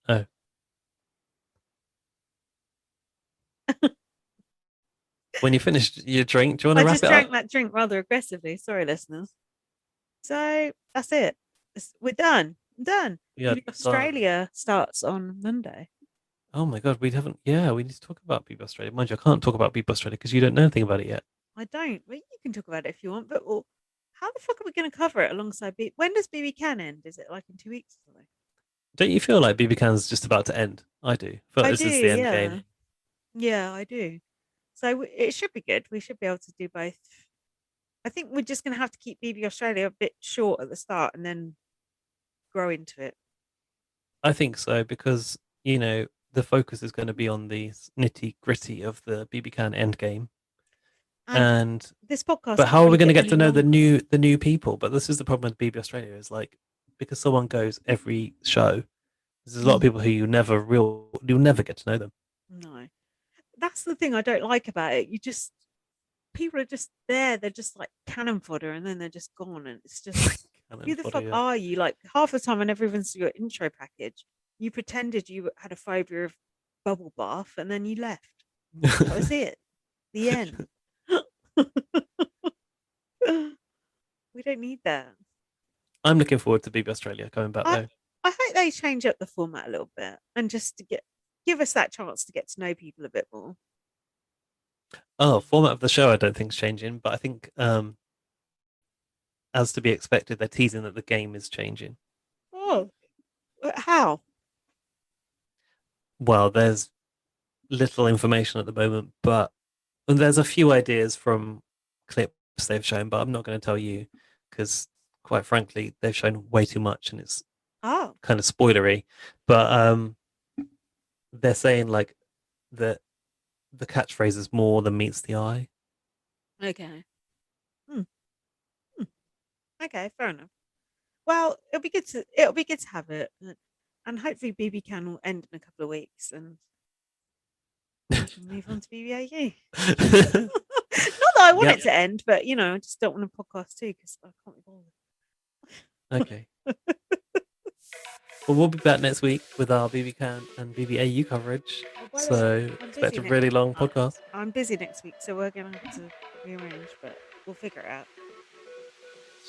S3: Oh. When you finished your drink, do you want to
S4: I
S3: wrap
S4: just
S3: it
S4: drank
S3: up?
S4: that drink rather aggressively. Sorry, listeners. So that's it. We're done. I'm done.
S3: Yeah.
S4: Australia starts on Monday.
S3: Oh my God, we haven't. Yeah, we need to talk about BB Australia. Mind you, I can't talk about BB Australia because you don't know anything about it yet.
S4: I don't. Well, you can talk about it if you want, but how the fuck are we going to cover it alongside B? When does BB Can end? Is it like in 2 weeks or something?
S3: Don't you feel like BB Can's just about to end? I do. I feel like this is the end game.
S4: Yeah, I do. So it should be good. We should be able to do both. I think we're just going to have to keep BB Australia a bit short at the start and then grow into it.
S3: I think so because, the focus is going to be on the nitty gritty of the BB Can end game. And
S4: this podcast.
S3: But how are we going to get to know the new people? But this is the problem with BB Australia is like because someone goes every show, there's a lot of people who you'll never get to know them.
S4: No, that's the thing I don't like about it. People are just there. They're just like cannon fodder, and then they're just gone. And it's just who the fuck are you? Like half the time, I never even saw your intro package. You pretended you had a phobia of bubble bath, and then you left. That was it. The end. We don't need that.
S3: I'm looking forward to BB Australia coming back though.
S4: I hope they change up the format a little bit and just to give us that chance to get to know people a bit more.
S3: Oh, format of the show I don't think is changing, but I think as to be expected, they're teasing that the game is changing.
S4: Oh, how?
S3: Well, there's little information at the moment, but there's a few ideas from clips they've shown, but I'm not going to tell you because, quite frankly, they've shown way too much and it's kind of spoilery. But they're saying like that the catchphrase is more than meets the eye.
S4: Okay. Okay, fair enough. Well, it'll be good to have it, and hopefully BB Can will end in a couple of weeks and move on to BBAU. Not that I want it to end, but I just don't want a podcast too because I can't be bothered.
S3: Okay. Well, we'll be back next week with our BB Can and BBAU coverage. So expect a really long podcast.
S4: I'm busy next week, so we're going to have to rearrange, but we'll figure it out.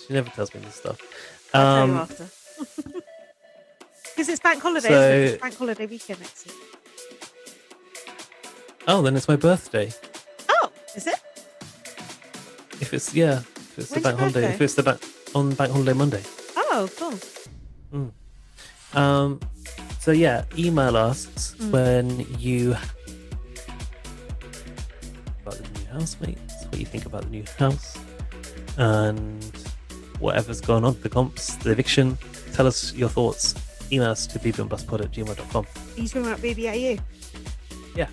S3: She never tells me this stuff.
S4: I'll tell you after. Because it's bank holiday, isn't it? It's bank holiday weekend next week.
S3: Oh, then it's my birthday.
S4: Oh, is it?
S3: If it's the bank holiday. If it's on bank holiday Monday.
S4: Oh, cool.
S3: So yeah, email us when you about the new housemates, what you think about the new house, and whatever's going on, the comps, the eviction. Tell us your thoughts. Email us to bbonbustpod@gmail.com.
S4: Are you talking about BBAU?
S3: Yeah.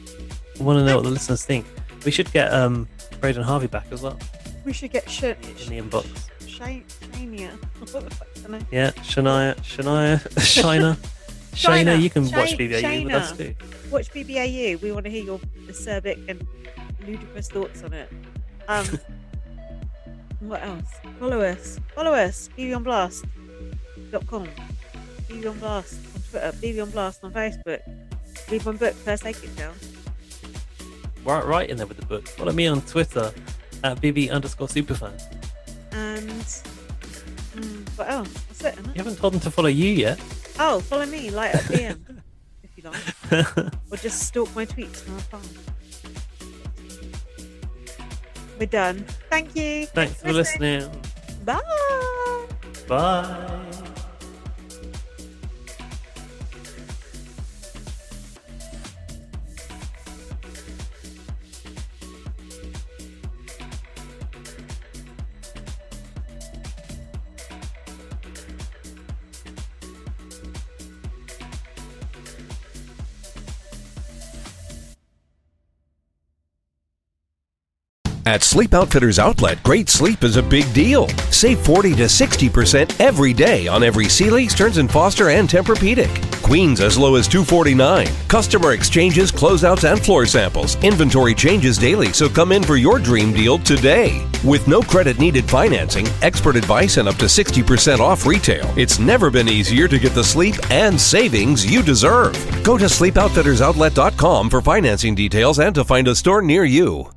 S3: I want to know what the listeners think. We should get Braden Harvey back as well.
S4: We should get
S3: in the inbox.
S4: Shania. What the fuck's her name?
S3: Yeah, Shania, Shayna, you can watch BBAU with us too.
S4: Watch BBAU. We want to hear your acerbic and ludicrous thoughts on it. What else? Follow us. bbonblast.com. BB on Blast on Twitter. BB on Blast on Facebook. Read my book, First Aid Kit Down.
S3: Right in there with the book. Follow me on Twitter at @BB_superfan.
S4: And what else? That's it, isn't it?
S3: You haven't told them to follow you yet.
S4: Oh, follow me, light up DM if you like. Or just stalk my tweets from afar. We're done. Thank you.
S3: Thanks for listening.
S4: Bye.
S3: Bye.
S2: At Sleep Outfitters Outlet, great sleep is a big deal. Save 40 to 60% every day on every Sealy, Stearns & Foster, and Tempur-Pedic. Queens as low as $249. Customer exchanges, closeouts, and floor samples. Inventory changes daily, so come in for your dream deal today. With no credit needed financing, expert advice, and up to 60% off retail, it's never been easier to get the sleep and savings you deserve. Go to sleepoutfittersoutlet.com for financing details and to find a store near you.